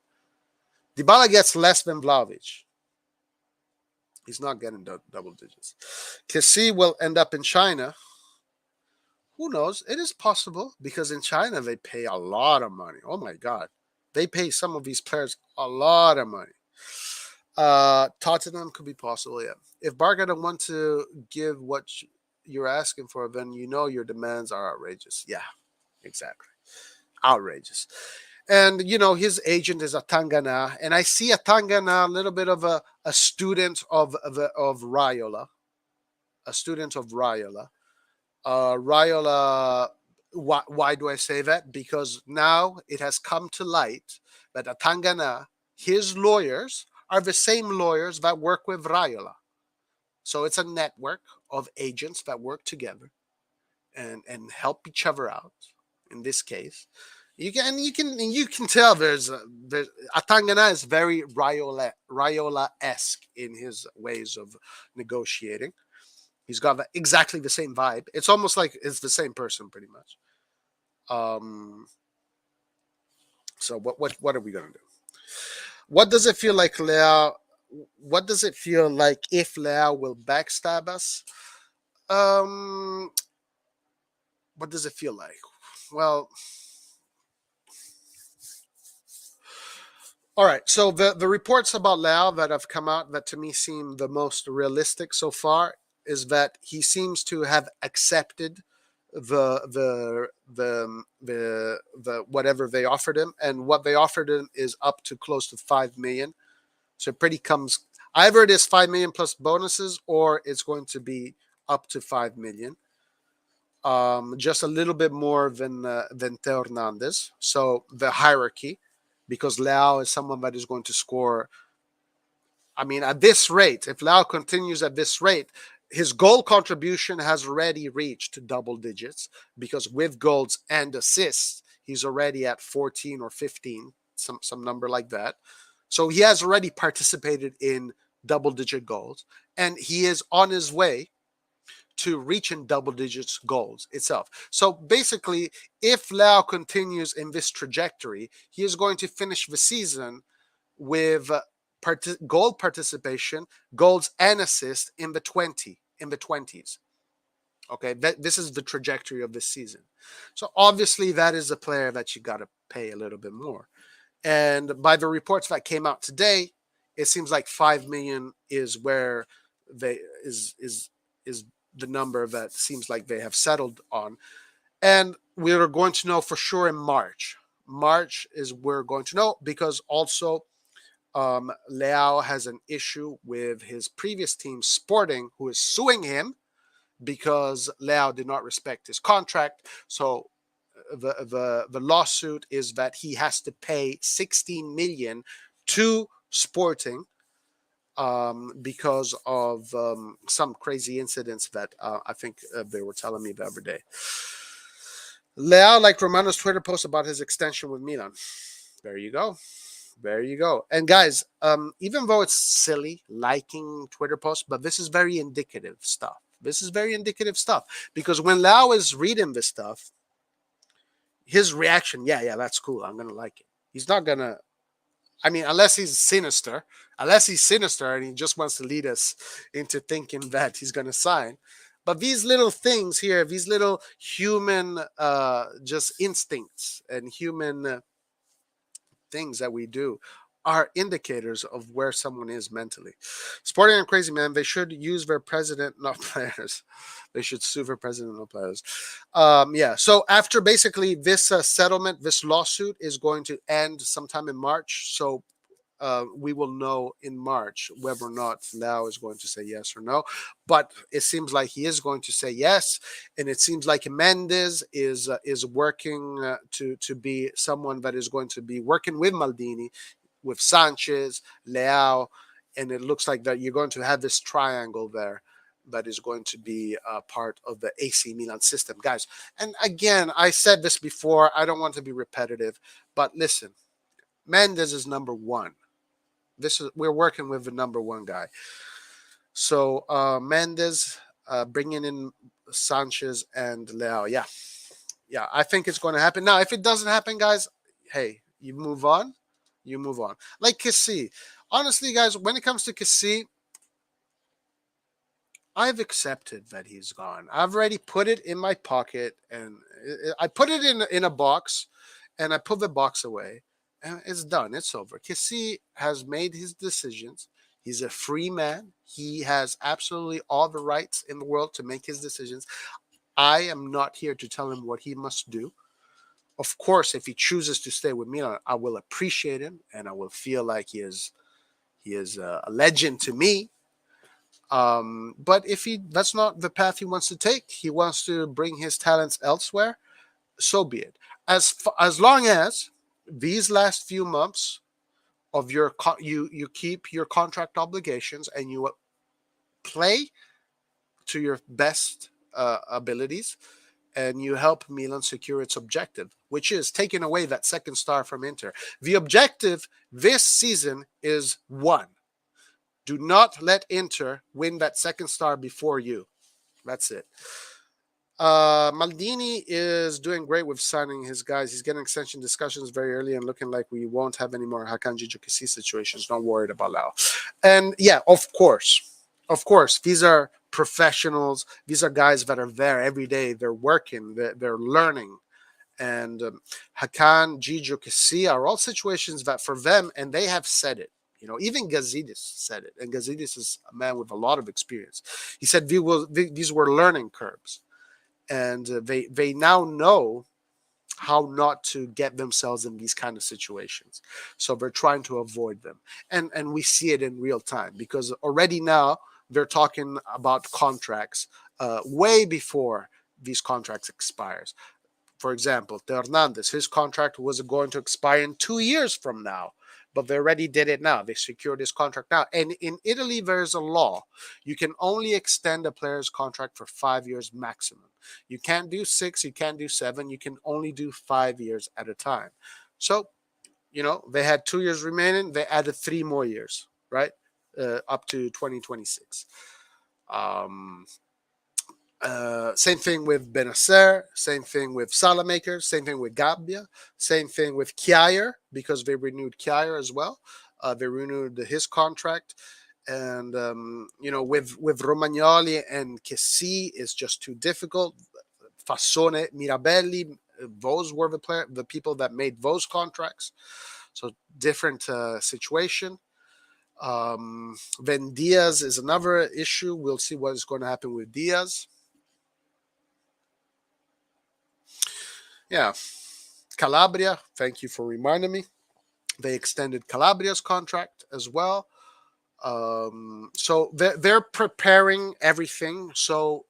Dybala gets less than Vlahovic. He's not getting double digits. Kessie will end up in China. Who knows? It is possible because in China they pay a lot of money. Oh my God. They pay some of these players a lot of money. Tottenham could be possible, yeah. If Barca don't want to give what you're asking for, then you know your demands are outrageous. Yeah, exactly. Outrageous. And, you know, his agent is Atangana. And I see Atangana a little bit of a student of Raiola. A student of Raiola. Raiola, why do I say that? Because now it has come to light that Atangana, his lawyers, are the same lawyers that work with Raiola. So it's a network of agents that work together and help each other out. In this case, you can tell there's Atangana is very Raiola-esque in his ways of negotiating. He's got exactly the same vibe. It's almost like it's the same person, pretty much. So what are we gonna do? What does it feel like, Leao? What does it feel like if Leao will backstab us? What does it feel like? Well, all right. So the reports about Leao that have come out that to me seem the most realistic so far is that he seems to have accepted the whatever they offered him, and what they offered him is up to close to 5 million. So it pretty comes either it is 5 million plus bonuses or it's going to be up to 5 million. Just a little bit more than Theo Hernandez. So the hierarchy, because Leao is someone that is going to score. I mean, at this rate, if Leao continues at this rate, his goal contribution has already reached double digits because with goals and assists, he's already at 14 or 15, some number like that. So he has already participated in double-digit goals, and he is on his way to reaching double digits goals itself. So basically, if Leao continues in this trajectory, he is going to finish the season with goal participation, goals and assists in the 20s. Okay, this is the trajectory of this season. So obviously that is a player that you got to pay a little bit more. And by the reports that came out today, it seems like 5 million is where they is the number that seems like they have settled on. And we're going to know for sure in March. March is we're going to know, because also Leao has an issue with his previous team, Sporting, who is suing him because Leao did not respect his contract. So the lawsuit is that he has to pay 16 million to Sporting because of some crazy incidents that I think they were telling me the other day. Leao liked Romano's Twitter post about his extension with Milan. There you go. There you go. And guys, even though it's silly liking Twitter posts, but this is very indicative stuff. This is very indicative stuff, because when Leao is reading this stuff, his reaction, yeah, that's cool. I'm gonna like it. He's not gonna. I mean, unless he's sinister, and he just wants to lead us into thinking that he's gonna sign. But these little things here, these little human, just instincts and human things that we do are indicators of where someone is mentally. Sporting and Crazy Man, they should use their president, not players. They should sue their president, not players. Yeah, so after basically this settlement, this lawsuit is going to end sometime in March. So we will know in March whether or not Leao is going to say yes or no. But it seems like he is going to say yes, and it seems like Mendes is working to be someone that is going to be working with Maldini, with Sanchez, Leao, and it looks like that you're going to have this triangle there that is going to be part of the AC Milan system, guys. And again, I said this before. I don't want to be repetitive, but listen, Mendes is number one. We're working with the number one guy. So Mendes bringing in Sanchez and Leao. Yeah, I think it's going to happen. Now, if it doesn't happen, guys, hey, you move on. You move on. Like Kessie. Honestly, guys, when it comes to Kessie, I've accepted that he's gone. I've already put it in my pocket, and I put it in a box, and I put the box away. And it's done. It's over. Kessie has made his decisions. He's a free man. He has absolutely all the rights in the world to make his decisions. I am not here to tell him what he must do. Of course, if he chooses to stay with Milan, I will appreciate him, and I will feel like he is a legend to me. But if that's not the path he wants to take, he wants to bring his talents elsewhere, so be it. As long as these last few months of you keep your contract obligations and you play to your best abilities, and you help Milan secure its objective, which is taking away that second star from Inter. The objective this season is one. Do not let Inter win that second star before you. That's it. Maldini is doing great with signing his guys. He's getting extension discussions very early and looking like we won't have any more Hakan Gigio Kessie situations. Not worried about Leao. And yeah, of course, these are professionals. These are guys that are there every day. They're working. They're learning. And Hakan, Gigio Kessie are all situations that for them, and they have said it. Even Gazidis said it, and Gazidis is a man with a lot of experience. He said these were learning curves, and they now know how not to get themselves in these kind of situations. So they're trying to avoid them, and we see it in real time, because already now they're talking about contracts way before these contracts expires. For example, Hernandez, his contract was going to expire in 2 years from now, but they already did it now. They secured his contract now. And in Italy, there's a law. You can only extend a player's contract for 5 years maximum. You can't do 6, you can't do 7. You can only do 5 years at a time. So, they had 2 years remaining. They added 3 more years, right? Up to 2026. Same thing with Benacer, same thing with Salamaker, same thing with Gabbia, same thing with Kjaer, because they renewed Kjaer as well. They renewed his contract. And with Romagnoli and Kessi is just too difficult. Fassone, Mirabelli, those were the people that made those contracts. So different situation. Then Diaz is another issue. We'll see what is going to happen with Diaz. Yeah, Calabria. Thank you for reminding me. They extended Calabria's contract as well. So they're preparing everything. So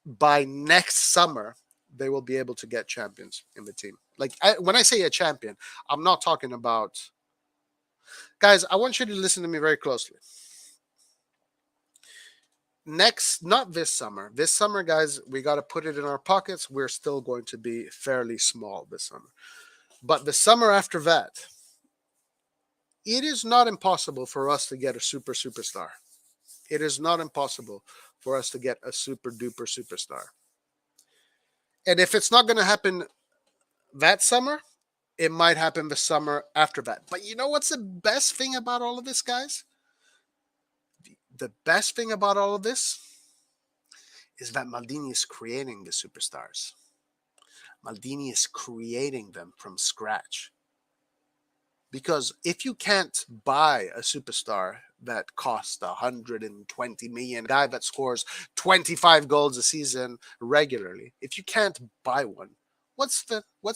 by next summer, they will be able to get champions in the team. Like when I say a champion, I'm not talking about guys. I want you to listen to me very closely. Next, not this summer. This summer, guys, we got to put it in our pockets. We're still going to be fairly small this summer. But the summer after that, it is not impossible for us to get a superstar. It is not impossible for us to get a super duper superstar. And if it's not going to happen that summer, it might happen the summer after that. But you know what's the best thing about all of this, guys? The best thing about all of this is that Maldini is creating the superstars. Maldini is creating them from scratch. Because if you can't buy a superstar that costs 120 million, a guy that scores 25 goals a season regularly, if you can't buy one, what's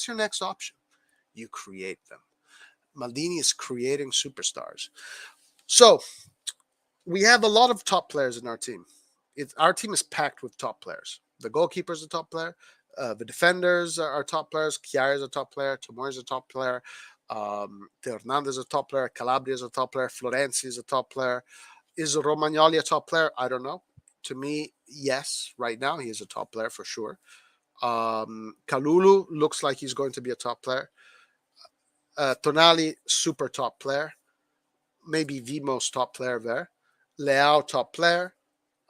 your next option? You create them. Maldini is creating superstars. So we have a lot of top players in our team. Our team is packed with top players. The goalkeeper is a top player. The defenders are top players. Chiari is a top player. Tomori is a top player. Hernandez is a top player. Calabria is a top player. Florenzi is a top player. Is Romagnoli a top player? I don't know. To me, yes. Right now, he is a top player for sure. Kalulu looks like he's going to be a top player. Tonali, super top player. Maybe the most top player there. Leao, top player.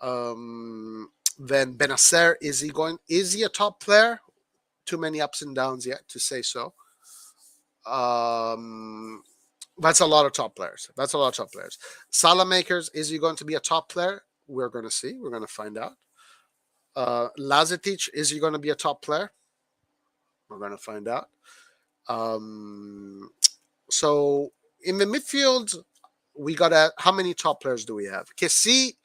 Then Benacer, is he a top player? Too many ups and downs yet to say so. That's a lot of top players. Salamakers, is he going to be a top player? We're going to see. We're going to find out. Lazetic, is he going to be a top player? We're going to find out. So in the midfield, we got how many top players do we have? Kessi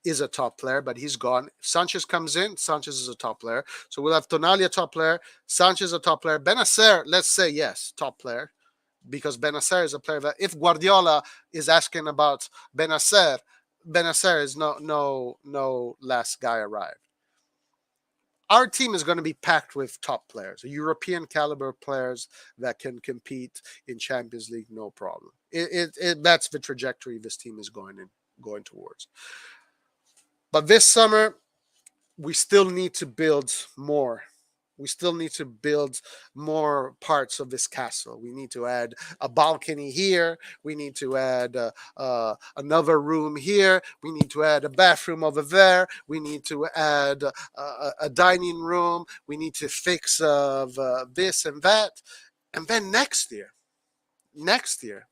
is a top player, but he's gone. If Sanchez comes in, Sanchez is a top player. So we'll have Tonali a top player, Sanchez a top player. Benacer, let's say yes, top player, because Benacer is a player that if Guardiola is asking about Benacer is no last guy arrived. Our team is going to be packed with top players, European caliber players that can compete in Champions League, no problem. That's the trajectory this team is going towards. But this summer, we still need to build more. We still need to build more parts of this castle. We need to add a balcony here. We need to add another room here. We need to add a bathroom over there. We need to add a dining room. We need to fix this and that. And then next year,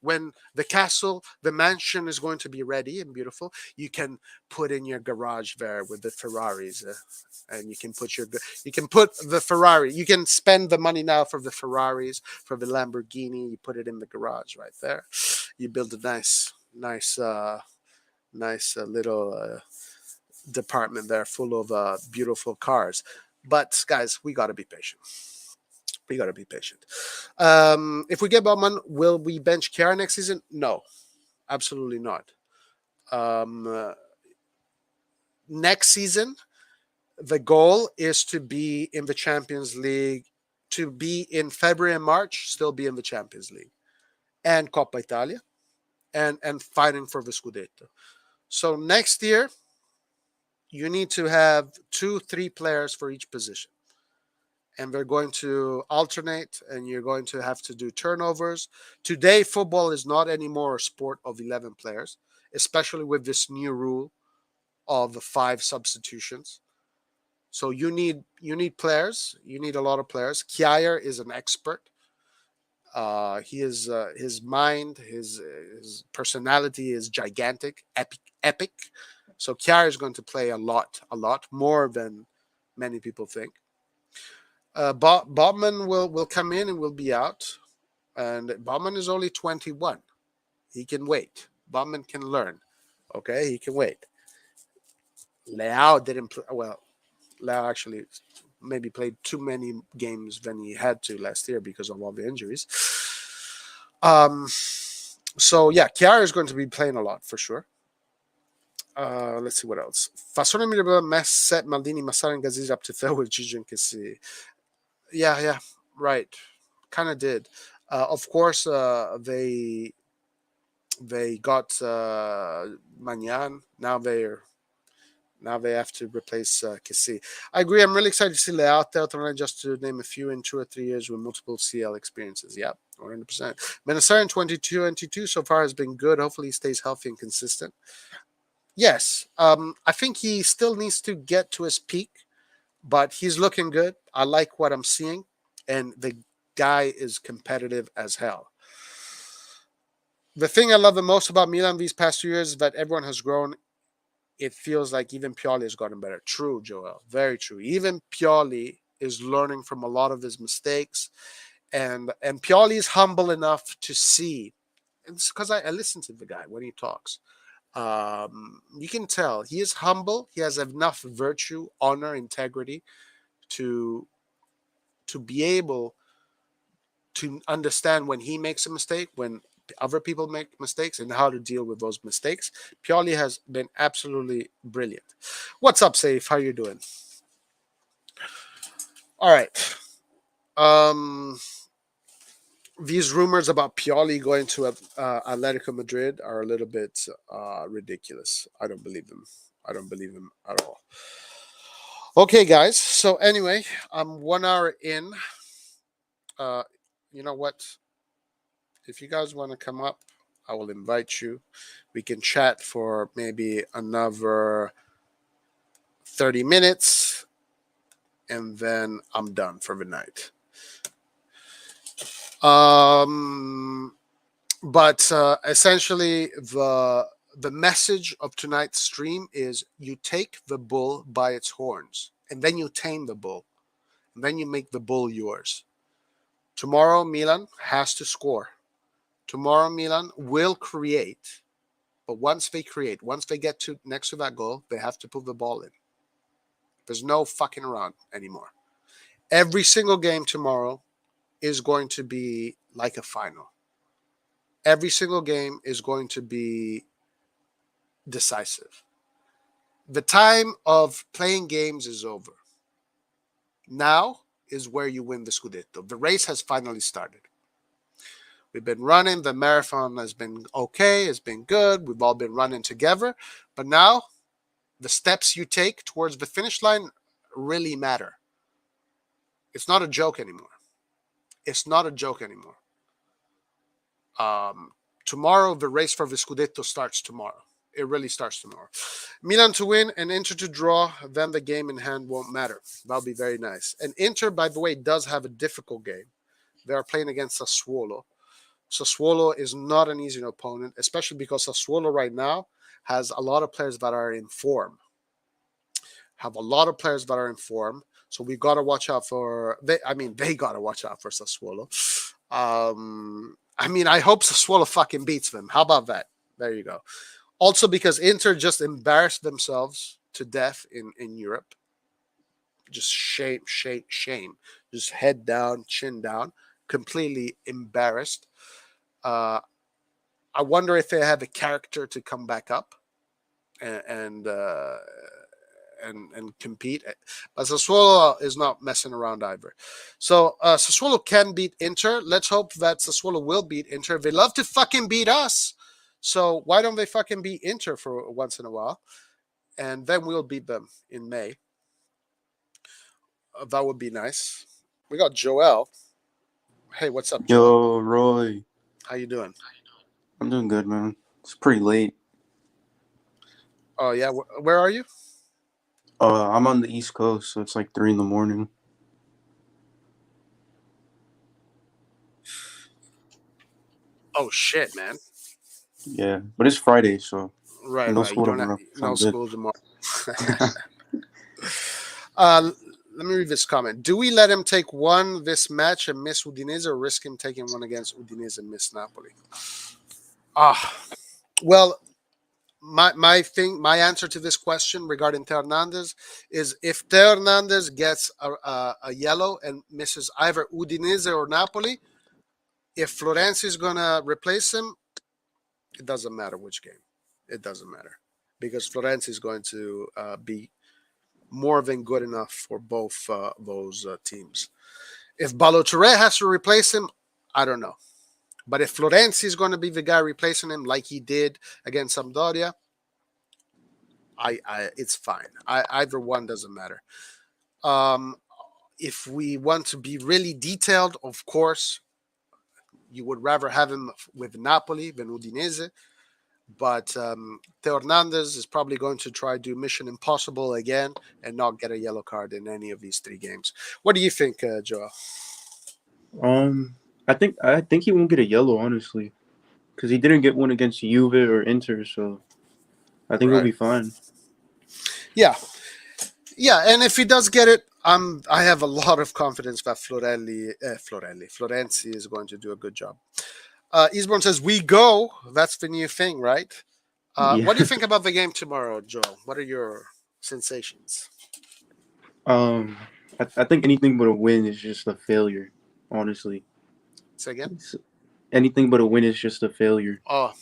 when the mansion is going to be ready and beautiful, you can put in your garage there with the Ferraris, and you can put the Ferrari. You can spend the money now for the Ferraris, for the Lamborghini. You put it in the garage right there. You build a nice little department there full of beautiful cars. But guys, we got to be patient. We got to be patient. If we get Bauman, will we bench Chiari next season? No, absolutely not. Next season, the goal is to be in the Champions League, to be in February and March, still be in the Champions League and Coppa Italia and fighting for the Scudetto. So next year, you need to have 2-3 players for each position. And they're going to alternate, and you're going to have to do turnovers. Today, football is not anymore a sport of 11 players, especially with this new rule of the 5 substitutions. So you need players. You need a lot of players. Kjaer is an expert. He is his mind, his personality is gigantic, epic. So Kjaer is going to play a lot more than many people think. Bobman will come in and will be out, and Bobman is only 21. He can wait. Bobman can learn. Okay, he can wait. Leao didn't play well. Leao actually maybe played too many games than he had to last year because of all the injuries. So yeah, Kjaer is going to be playing a lot for sure. Let's see what else. Fassone Mirabella, Messet, Maldini, Massaro, and Gaziz up to third with Gigi and Kessi. Yeah, right. Kind of did. Of course, they got Magnan. Now they have to replace Kessi. I agree. I'm really excited to see Leao, Teotoran, just to name a few in 2 or 3 years with multiple CL experiences. Yep, 100%. Benacer in 22 so far has been good. Hopefully, he stays healthy and consistent. Yes, I think he still needs to get to his peak, but he's looking good. I like what I'm seeing, and the guy is competitive as hell. The thing I love the most about Milan these past 2 years is that everyone has grown. It feels like even Pioli has gotten better. True, Joel. Very true. Even Pioli is learning from a lot of his mistakes, and Pioli is humble enough to see. It's because I listen to the guy when he talks. You can tell he is humble. He has enough virtue, honor, integrity to be able to understand when he makes a mistake, when other people make mistakes, and how to deal with those mistakes. Pioli has been absolutely brilliant. What's up, Safe? How you doing? All right. Um, these rumors about Pioli going to Atletico Madrid are a little bit ridiculous. I don't believe them. I don't believe them at all. Okay, guys. So anyway, I'm 1 hour in. Uh, you know what? If you guys want to come up, I will invite you. We can chat for maybe another 30 minutes, and then I'm done for the night. But essentially, the message of tonight's stream is you take the bull by its horns, and then you tame the bull, and then you make the bull yours. Tomorrow, Milan has to score. Tomorrow, Milan will create, but once they get to next to that goal, they have to put the ball in. There's no fucking around anymore. Every single game tomorrow is going to be like a final. Every single game is going to be decisive. The time of playing games is over. Now is where you win the Scudetto. The race has finally started. We've been running. The marathon has been okay. It's been good. We've all been running together. But now, the steps you take towards the finish line really matter. It's not a joke anymore. It's not a joke anymore. Tomorrow, the race for the Scudetto starts tomorrow. It really starts tomorrow. Milan to win and Inter to draw, then the game in hand won't matter. That'll be very nice. And Inter, by the way, does have a difficult game. They are playing against Sassuolo. Sassuolo is not an easy opponent, especially because Sassuolo right now has a lot of players that are in form. So we got to watch out for. They got to watch out for Sassuolo. I hope Sassuolo fucking beats them. How about that? There you go. Also, because Inter just embarrassed themselves to death in Europe. Just shame. Just head down, chin down, completely embarrassed. I wonder if they have the character to come back up and compete. But Sassuolo is not messing around either. So Sassuolo can beat Inter. Let's hope that Sassuolo will beat Inter. They love to fucking beat us. So why don't they fucking beat Inter for once in a while? And then we'll beat them in May. That would be nice. We got Joel. Hey, what's up, Joel? Yo, Roy. How you doing? I'm doing good, man. It's pretty late. Oh, yeah. Where are you? I'm on the East Coast, so it's like 3 in the morning. Oh shit, man! Yeah, but it's Friday, so Right, no right. You school don't have tomorrow. So no I'm good. school tomorrow. Let me read this comment. Do we let him take one this match and miss Udinese, or risk him taking one against Udinese and miss Napoli? Well, my answer to this question regarding Teo Hernandez is if Teo Hernandez gets a yellow and misses either Udinese or Napoli, if Florenzi is gonna replace him, it doesn't matter which game. It doesn't matter because Florenzi is going to be more than good enough for both those teams. If Balotelli has to replace him, I don't know. But if Florenzi is going to be the guy replacing him, like he did against Sampdoria, it's fine. Either one doesn't matter. Um, if we want to be really detailed, of course, you would rather have him with Napoli than Udinese. But Teo Hernandez is probably going to try to do Mission Impossible again and not get a yellow card in any of these three games. What do you think, Joel? Um, I think he won't get a yellow, honestly, because he didn't get one against Juve or Inter, so I think he'll Right. be fine. Yeah. Yeah. And if he does get it, I have a lot of confidence that Florenzi is going to do a good job. Eastbourne says, we go. That's the new thing, right? Yeah. What do you think about the game tomorrow, Joel? What are your sensations? um, I think anything but a win is just a failure, honestly. Say again? Anything but a win is just a failure. Oh,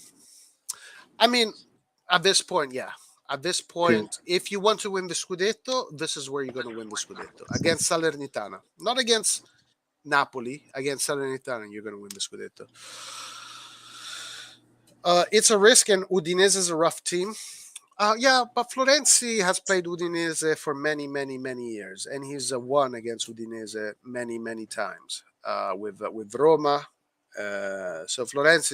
I mean, at this point, yeah. At this point, if you want to win the Scudetto, this is where you're going to win the Scudetto against Salernitana, not against Napoli. Against Salernitana, you're going to win the Scudetto. It's a risk, and Udinese is a rough team. Yeah, but Florenzi has played Udinese for many, many, many years, and he's won against Udinese many, many times with Roma. So Florenzi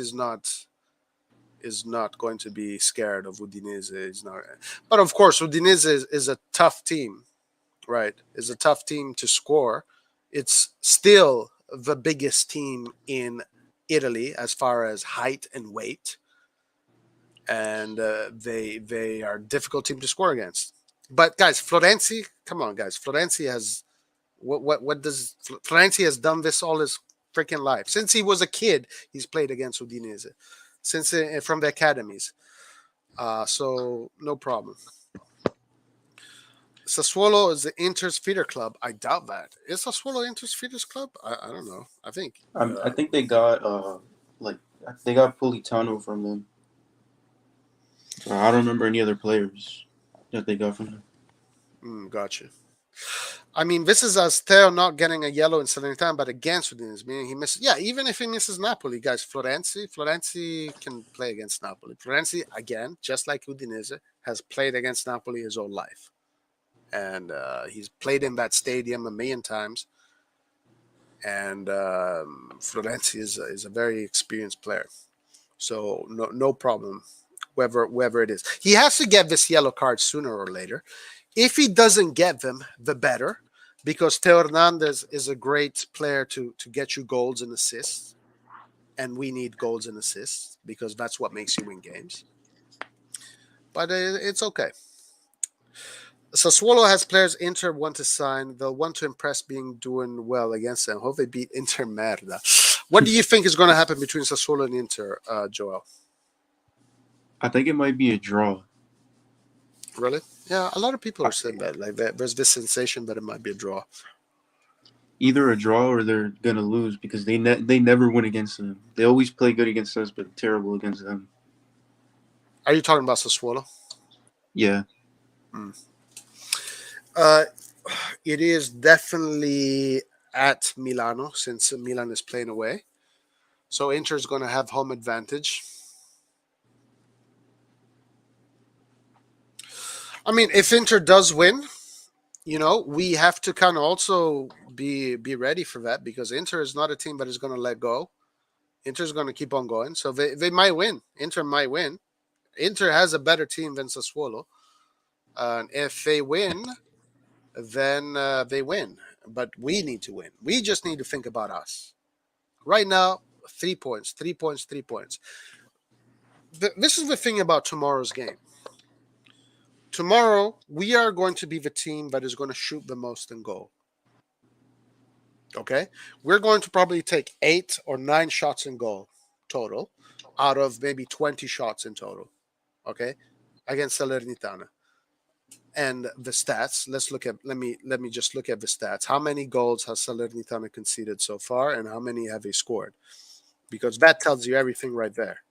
is not going to be scared of Udinese. Is not, but of course, Udinese is a tough team, right? Is a tough team to score. It's still the biggest team in Italy as far as height and weight, and they are a difficult team to score against. But guys, Florenzi, come on, guys, Florenzi has what does Florenzi has done this all his freaking life since he was a kid. He's played against Udinese since from the academies. So no problem. Sassuolo is the Inter's feeder club. I doubt that. Is Sassuolo Inter's feeders club? I don't know. I think. I think they got like they got Politano from them. I don't remember any other players that they got from them. Gotcha. I mean, this is as Teo not getting a yellow in Salernitana, but against Udinese, meaning he misses. Yeah, even if he misses Napoli, guys, Florenzi can play against Napoli. Florenzi, again, just like Udinese, has played against Napoli his whole life. And he's played in that stadium a million times. And Florenzi is a very experienced player. So no problem, whoever it is. He has to get this yellow card sooner or later. If he doesn't get them, the better, because Teo Hernandez is a great player to get you goals and assists, and we need goals and assists because that's what makes you win games. But it's okay. Sassuolo has players Inter want to sign. They'll want to impress being doing well against them. Hope they beat Inter merda. What do you think is going to happen between Sassuolo and Inter, Joel? I think it might be a draw. Really? Yeah, a lot of people are saying that. Like there's this sensation that it might be a draw. Either a draw or they're gonna lose because they never win against them. They always play good against us, but terrible against them. Are you talking about Sassuolo? Yeah. It is definitely at Milano since Milan is playing away. So Inter is going to have home advantage. I mean, if Inter does win, we have to kind of also be ready for that because Inter is not a team that is going to let go. Inter is going to keep on going. So they might win. Inter might win. Inter has a better team than Sassuolo. And if they win, then they win. But we need to win. We just need to think about us. Right now, 3 points, 3 points, 3 points. This is the thing about tomorrow's game. Tomorrow, we are going to be the team that is going to shoot the most in goal. Okay? We're going to probably take 8 or 9 shots in goal total out of maybe 20 shots in total. Okay? Against Salernitana. And the stats, let me just look at the stats. How many goals has Salernitana conceded so far, and how many have they scored? Because that tells you everything right there.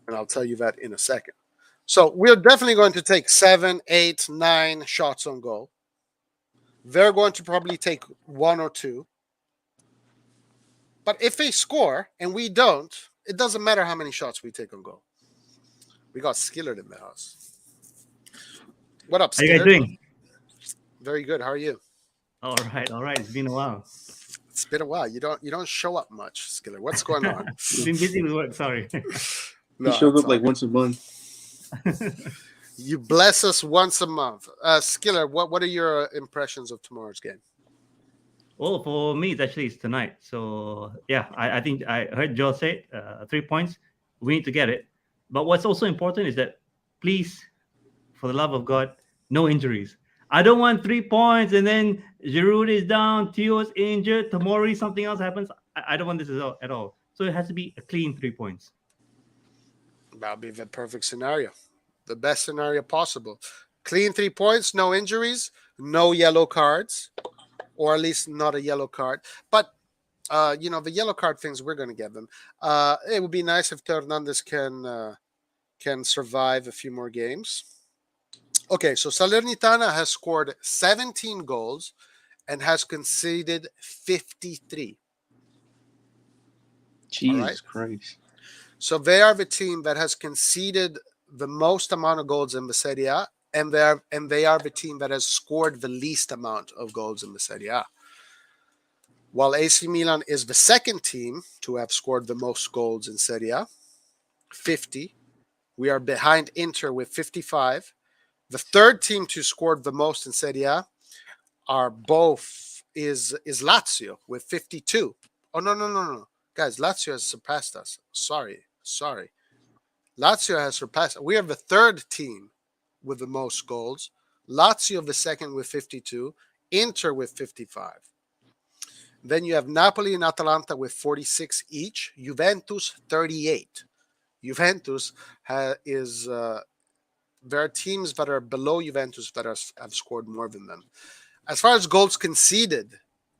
And I'll tell you that in a second. So we're definitely going to take 7, 8, 9 shots on goal. They're going to probably take 1 or 2. But if they score and we don't, it doesn't matter how many shots we take on goal. We got Skillard in the house. What up, How you guys Skillard? doing? Very good. How are you? All right. It's been a while. It's been a while. You don't show up much, Skillard. What's going on? Been busy with work. Sorry. He shows up like once a month. You bless us once a month. Skiller, what are your impressions of tomorrow's game? Well, for me, it's tonight. So yeah, I think I heard Joe say 3 points. We need to get it. But what's also important is that, please, for the love of God, no injuries. I don't want 3 points and then Giroud is down, Theo's injured, Tomori, something else happens. I don't want this at all. So it has to be a clean 3 points. That'll be the perfect scenario. The best scenario possible. Clean 3 points, no injuries, no yellow cards, or at least not a yellow card. But, the yellow card things, we're going to get them. It would be nice if Hernandez can survive a few more games. Okay, so Salernitana has scored 17 goals and has conceded 53. Jesus Christ. So they are the team that has conceded the most amount of goals in the Serie A, and they are the team that has scored the least amount of goals in the Serie A. While AC Milan is the second team to have scored the most goals in Serie A, 50. We are behind Inter with 55. The third team to score the most in Serie A is Lazio with 52. Oh, no. Guys, Lazio has surpassed us. Sorry. Lazio has surpassed. We are the third team with the most goals. Lazio the second with 52. Inter with 55. Then you have Napoli and Atalanta with 46 each. Juventus 38. Juventus is there are teams that are below Juventus that have scored more than them. As far as goals conceded,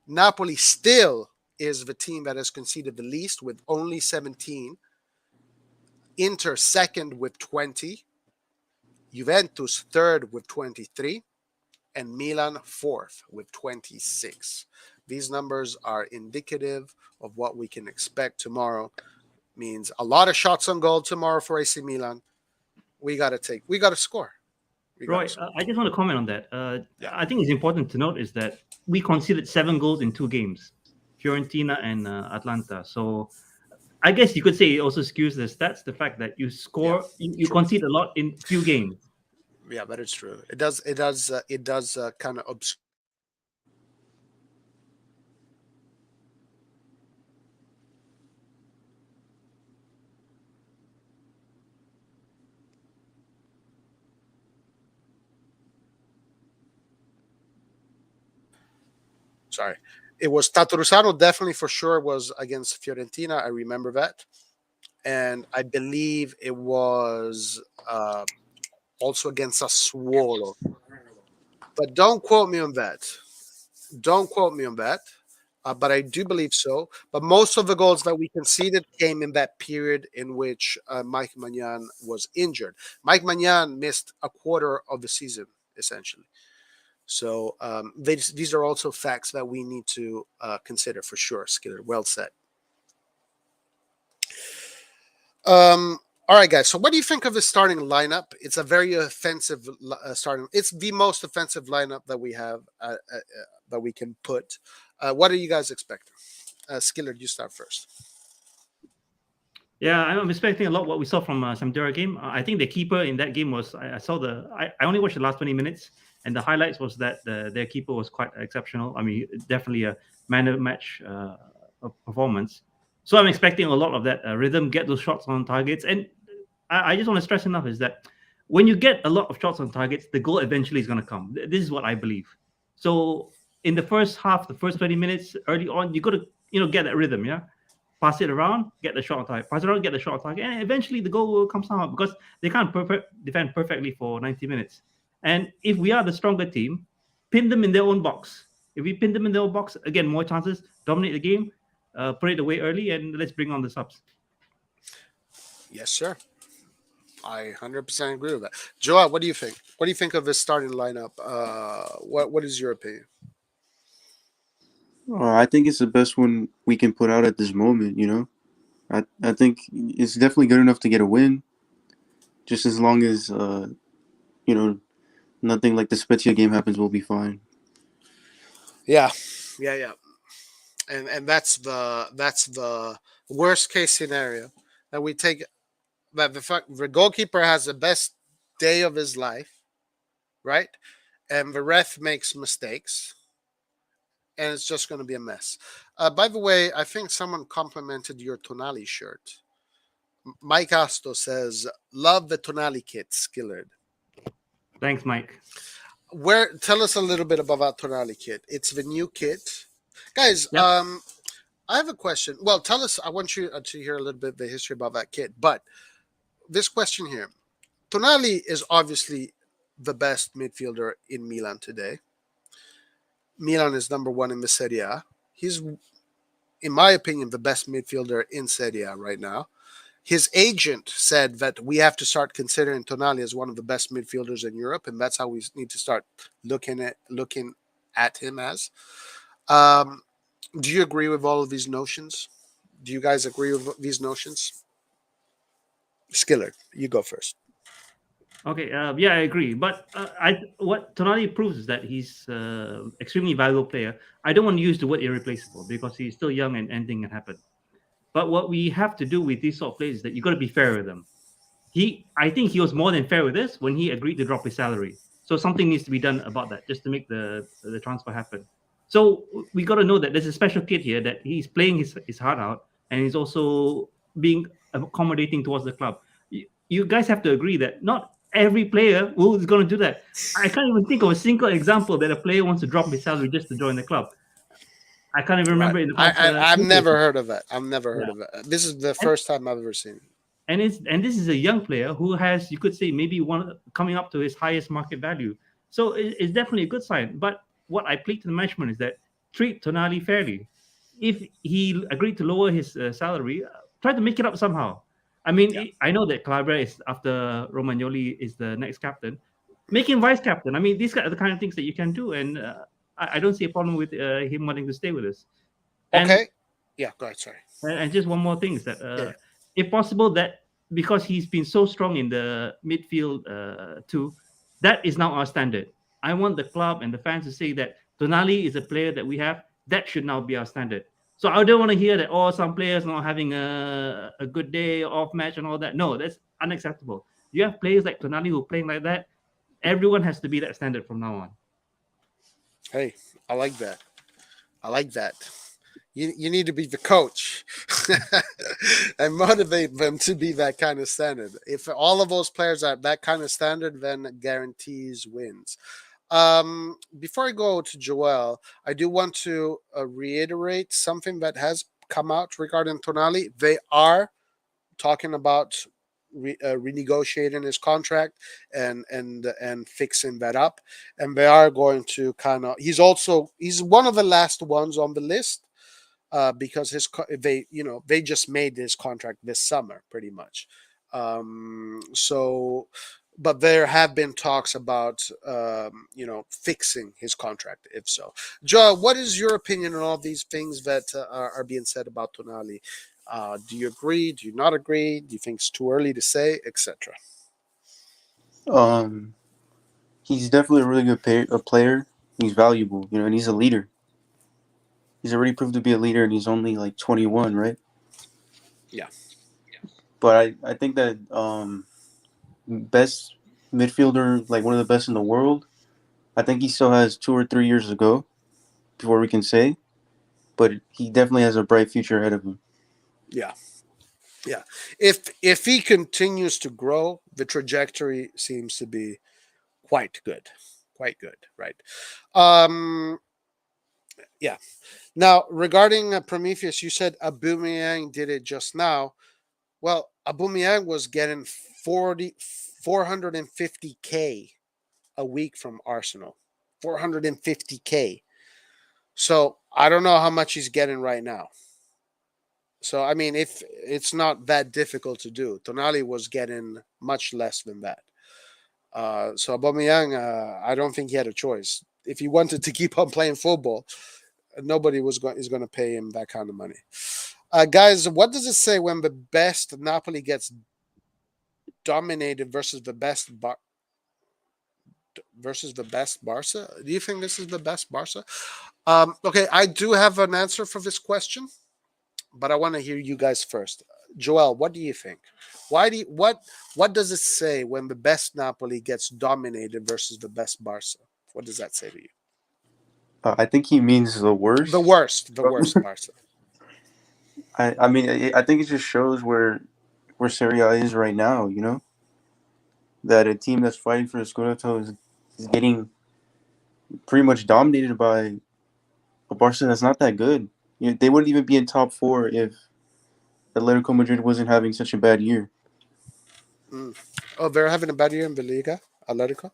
Napoli still is the team that has conceded the least with only 17. Inter second with 20. Juventus third with 23. And Milan fourth with 26. These numbers are indicative of what we can expect tomorrow. Means a lot of shots on goal tomorrow for AC Milan. We got to score. Roy, I just want to comment on that. I think it's important to note is that we conceded 7 goals in 2 games, Fiorentina and Atlanta. So I guess you could say it also skews the stats, the fact that you score, you concede a lot in few games. Yeah, but it's true. It does kind of obscure. Sorry. It was Tatarusano, definitely for sure was against Fiorentina. I remember that. And I believe it was also against Sassuolo. But don't quote me on that. But I do believe so. But most of the goals that we conceded came in that period in which Mike Maignan was injured. Mike Maignan missed a quarter of the season, essentially. So these are also facts that we need to consider for sure. Skiller, well said. All right, guys. So what do you think of the starting lineup? It's a very offensive starting. It's the most offensive lineup that we have that we can put. What are you guys expecting? Skiller, you start first. Yeah, I'm expecting a lot what we saw from Sampdoria game. I think the keeper in that game was, I only watched the last 20 minutes, and the highlights was that their keeper was quite exceptional. I mean, definitely a man of match performance. So I'm expecting a lot of that rhythm, get those shots on targets. And I just want to stress enough is that when you get a lot of shots on targets, the goal eventually is going to come. This is what I believe. So in the first half, the first 20 minutes early on, you got to get that rhythm, yeah. Pass it around, get the shot on target. Pass it around, get the shot on target, and eventually the goal will come somehow because they can't defend perfectly for 90 minutes. And if we are the stronger team, pin them in their own box. If we pin them in their own box, again, more chances, dominate the game, put it away early, and let's bring on the subs. Yes, sir. I 100% agree with that. Joel, what do you think? What do you think of this starting lineup? What is your opinion? I think it's the best one we can put out at this moment. I think it's definitely good enough to get a win. Just as long as nothing like the Spezia game happens, we'll be fine. Yeah. And that's the worst case scenario that we take. That the goalkeeper has the best day of his life, right? And the ref makes mistakes, and it's just going to be a mess. By the way, I think someone complimented your Tonali shirt. Mike Asto says, "Love the Tonali kit, Skillard." Thanks, Mike. Tell us a little bit about that Tonali kit. It's the new kit, guys. Yep. I have a question. Well, tell us. I want you to hear a little bit of the history about that kit, but this question here: Tonali is obviously the best midfielder in Milan today. Milan is number one in the Serie A. He's, in my opinion, the best midfielder in Serie A right now. His agent said that we have to start considering Tonali as one of the best midfielders in Europe, and that's how we need to start looking at him as. Do you agree with all of these notions? Do you guys agree with these notions? Skillard, you go first. Okay, yeah, I agree. But what Tonali proves is that he's extremely valuable player. I don't want to use the word irreplaceable because he's still young and anything can happen. But what we have to do with these sort of players is that you got to be fair with them. I think he was more than fair with this when he agreed to drop his salary. So something needs to be done about that just to make the transfer happen. So we got to know that there's a special kid here that he's playing his heart out and he's also being accommodating towards the club. You guys have to agree that not every player is going to do that. I can't even think of a single example that a player wants to drop his salary just to join the club. I can't even remember in the past. I've never heard of that. I've never heard of it. This is the first time I've ever seen it. And this is a young player who has, you could say, maybe one coming up to his highest market value. So it's definitely a good sign. But what I plead to the management is that treat Tonali fairly. If he agreed to lower his salary, try to make it up somehow. I mean, I know that Calabria is, after Romagnoli is the next captain, make him vice captain. I mean, these are the kind of things that you can do, and I don't see a problem with him wanting to stay with us. And, okay. Yeah, go ahead. Sorry. And just one more thing is that, if possible, that because he's been so strong in the midfield too, that is now our standard. I want the club and the fans to say that Tonali is a player that we have. That should now be our standard. So I don't want to hear that, some players not having a good day, off match and all that. No, that's unacceptable. You have players like Tonali who are playing like that. Everyone has to be that standard from now on. Hey, I like that. You need to be the coach and motivate them to be that kind of standard. If all of those players are that kind of standard, then it guarantees wins. Before I go to Joel, I do want to reiterate something that has come out regarding Tonali. They are talking about renegotiating his contract and fixing that up, and they are going to he's one of the last ones on the list, because they just made his contract this summer pretty much. But there have been talks about fixing his contract if so. Joe, what is your opinion on all these things that are being said about Tonali? Do you agree? Do you not agree? Do you think it's too early to say, etc.? He's definitely a really good player. He's valuable, and he's a leader. He's already proved to be a leader, and he's only like 21, right? Yeah. But I think that best midfielder, like one of the best in the world, I think he still has 2 or 3 years to go before we can say. But he definitely has a bright future ahead of him. Yeah. Yeah. If he continues to grow, the trajectory seems to be quite good. Quite good, right? Um yeah. Now, regarding Prometheus, you said Aubameyang did it just now. Well, Aubameyang was getting 450K a week from Arsenal. 450K. So, I don't know how much he's getting right now. So, I mean, if it's not that difficult to do, Tonali was getting much less than that. So Aubameyang, I don't think he had a choice. If he wanted to keep on playing football, nobody is going to pay him that kind of money. Guys, what does it say when the best Napoli gets dominated versus the best Barca? Do you think this is the best Barca? Okay, I do have an answer for this question, but I want to hear you guys first. Joel, what do you think? What does it say when the best Napoli gets dominated versus the best Barca? What does that say to you? I think he means the worst. The worst Barca. I mean, I think it just shows where Serie A is right now. You know, that a team that's fighting for the Scudetto is getting pretty much dominated by a Barca that's not that good. You know, they wouldn't even be in top four if Atletico Madrid wasn't having such a bad year. Mm. Oh, they're having a bad year in the Liga, Atletico.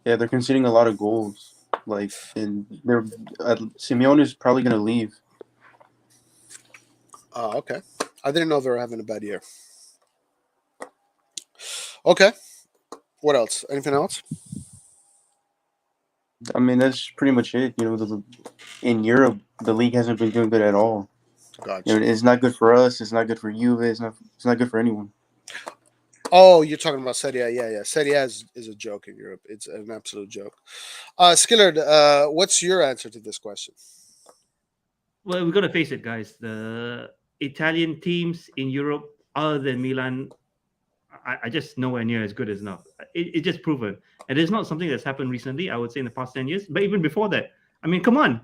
Yeah, they're conceding a lot of goals. Like, and Simeone is probably going to leave. Oh, okay. I didn't know they were having a bad year. Okay. What else? Anything else? I mean, that's pretty much it. You know, in Europe, the league hasn't been doing good at all. Gotcha. You know, it's not good for us. It's not good for Juve. It's not good for anyone. Oh, you're talking about Serie A. Yeah. Serie A is a joke in Europe. It's an absolute joke. Skillard, what's your answer to this question? Well, we're gonna face it, guys. The Italian teams in Europe, other than Milan, I just nowhere near as good as now. It's just proven, and it's not something that's happened recently. I would say in the past 10 years, but even before that. I mean, come on,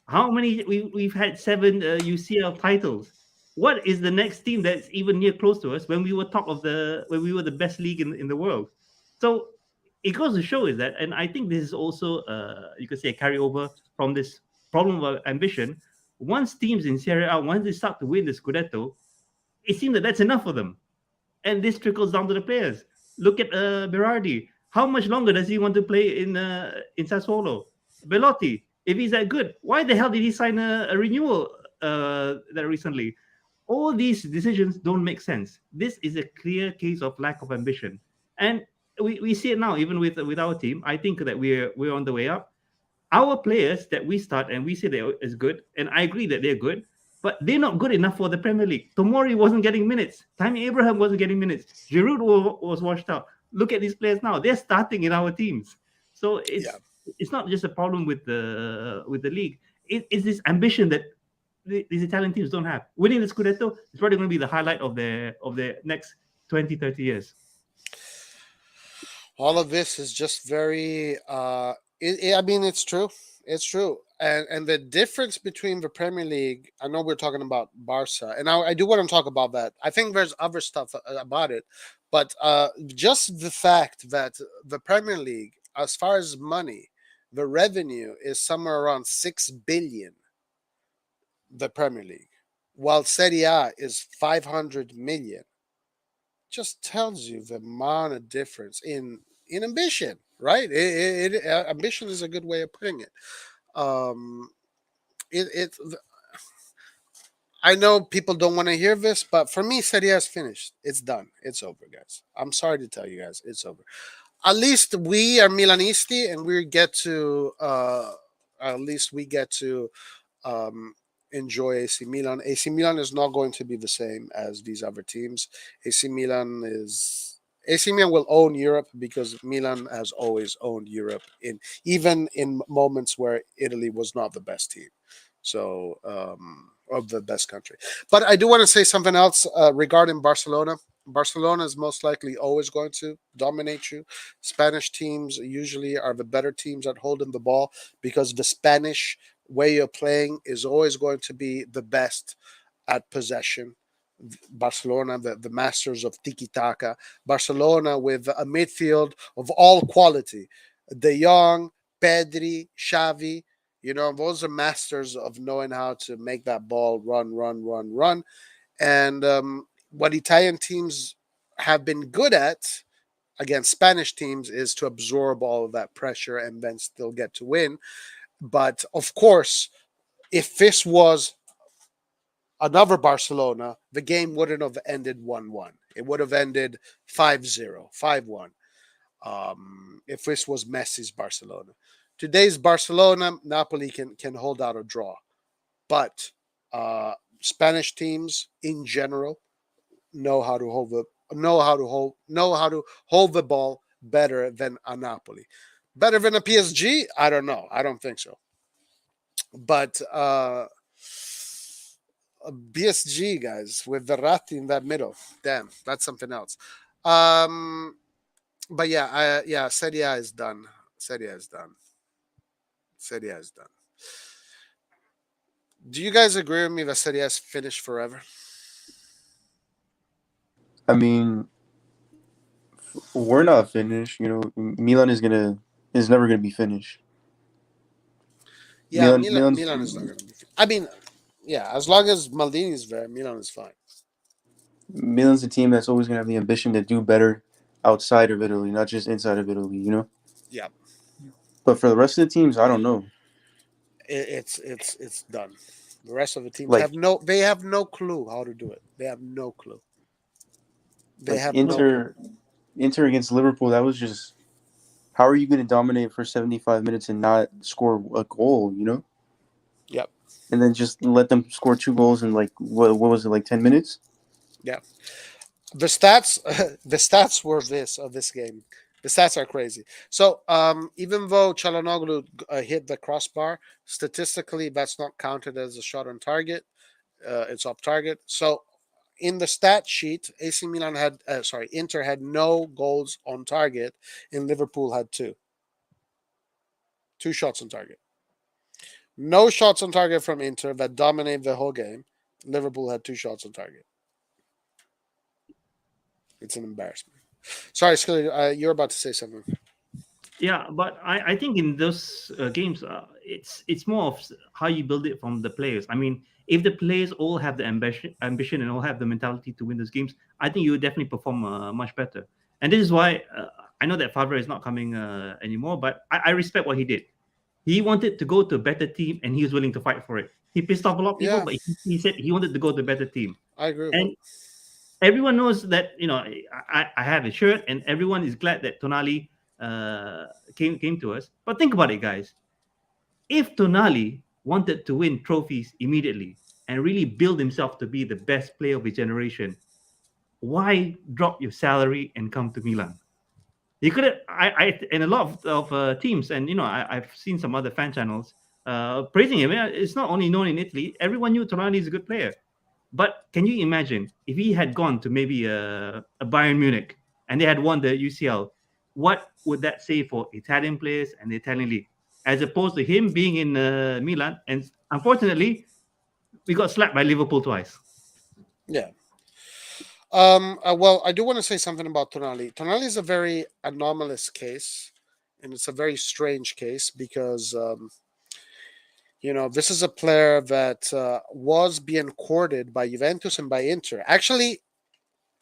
how many we've had 7 UCL titles. What is the next team that's even near close to us when we were when we were the best league in the world? So it goes to show is that, and I think this is also you could say a carryover from this problem of ambition. Once teams in Serie A, once they start to win the Scudetto, it seems that that's enough for them, and this trickles down to the players. Look at Berardi. How much longer does he want to play in Sassuolo? Belotti, if he's that good, why the hell did he sign a renewal that recently? All these decisions don't make sense. This is a clear case of lack of ambition, and we see it now even with our team. I think that we're on the way up. Our players that we start and we say they're is good, and I agree that they're good, but they're not good enough for the Premier League. Tomori wasn't getting minutes. Tammy Abraham wasn't getting minutes. Giroud was washed out. Look at these players now; they're starting in our teams. So it's not just a problem with the league. It's this ambition that these Italian teams don't have. Winning the Scudetto is probably going to be the highlight of their next 20, 30 years. All of this is just very I mean, it's true. It's true. And the difference between the Premier League, I know we're talking about Barca, and I do want to talk about that. I think there's other stuff about it, but just the fact that the Premier League, as far as money, the revenue is somewhere around 6 billion, the Premier League, while Serie A is 500 million. Just tells you the amount of difference in ambition, right? Ambition is a good way of putting it. It I know people don't want to hear this, but for me, Serie A is finished. It's done. It's over, guys. I'm sorry to tell you guys, it's over. At least we are Milanisti, and we get to at least we get to enjoy AC Milan. AC Milan is not going to be the same as these other teams. AC Milan will own Europe because Milan has always owned Europe even in moments where Italy was not the best team. So of the best country. But I do want to say something else regarding Barcelona. Barcelona is most likely always going to dominate you. Spanish teams usually are the better teams at holding the ball because the Spanish way of playing is always going to be the best at possession. Barcelona, the masters of tiki taka. Barcelona with a midfield of all quality. De Jong, Pedri, Xavi. Those are masters of knowing how to make that ball run, run, run, run. And what Italian teams have been good at against Spanish teams is to absorb all of that pressure and then still get to win. But of course, if this was another Barcelona, the game wouldn't have ended 1-1. It would have ended 5-0, 5-1. If this was Messi's Barcelona. Today's Barcelona, Napoli can hold out a draw. But Spanish teams in general know how to hold the ball better than a Napoli. Better than a PSG? I don't know. I don't think so. But PSG guys with Verratti in that middle, damn, that's something else. But yeah, Serie A is done. Serie A is done. Serie A is done. Do you guys agree with me that Serie A is finished forever? I mean, we're not finished. Milan is never gonna be finished. Yeah, Milan's Milan is not going to be. I mean, yeah, as long as Maldini is there, Milan is fine. Milan's a team that's always gonna have the ambition to do better outside of Italy, not just inside of Italy. Yeah, But for the rest of the teams, I don't know. it's done. The rest of the teams Like they have no clue how to do it. They have no clue. They like have no clue. Inter against Liverpool, that was just how are you going to dominate for 75 minutes and not score a goal, Yep. And then just let them score 2 goals in like what was it, like 10 minutes? Yeah. The stats were this game. The stats are crazy. So even though Çalhanoğlu hit the crossbar, statistically that's not counted as a shot on target. It's off target. So in the stat sheet, AC Milan Inter had no goals on target, and Liverpool had two shots on target. No shots on target from Inter that dominated the whole game. Liverpool had 2 shots on target. It's an embarrassment. Sorry, Scully, you're about to say something. Yeah, but I think in those games, it's more of how you build it from the players. I mean, if the players all have the ambition and all have the mentality to win those games, I think you would definitely perform much better. And this is why I know that Favre is not coming anymore, but I respect what he did. He wanted to go to a better team, and he was willing to fight for it. He pissed off a lot of people, Yeah, but he said he wanted to go to a better team. I agree with And that. everyone knows that I have a shirt, and everyone is glad that Tonali came to us. But think about it, guys. If Tonali wanted to win trophies immediately and really build himself to be the best player of his generation, why drop your salary and come to Milan? He could have. And a lot of teams, and I've seen some other fan channels praising him. It's not only known in Italy. Everyone knew Tonali is a good player. But can you imagine if he had gone to maybe a Bayern Munich and they had won the UCL? What would that say for Italian players and the Italian league, as opposed to him being in Milan? And unfortunately, we got slapped by Liverpool twice. Yeah. Well, I do want to say something about Tonali. Tonali is a very anomalous case, and it's a very strange case because this is a player that was being courted by Juventus and by Inter. Actually,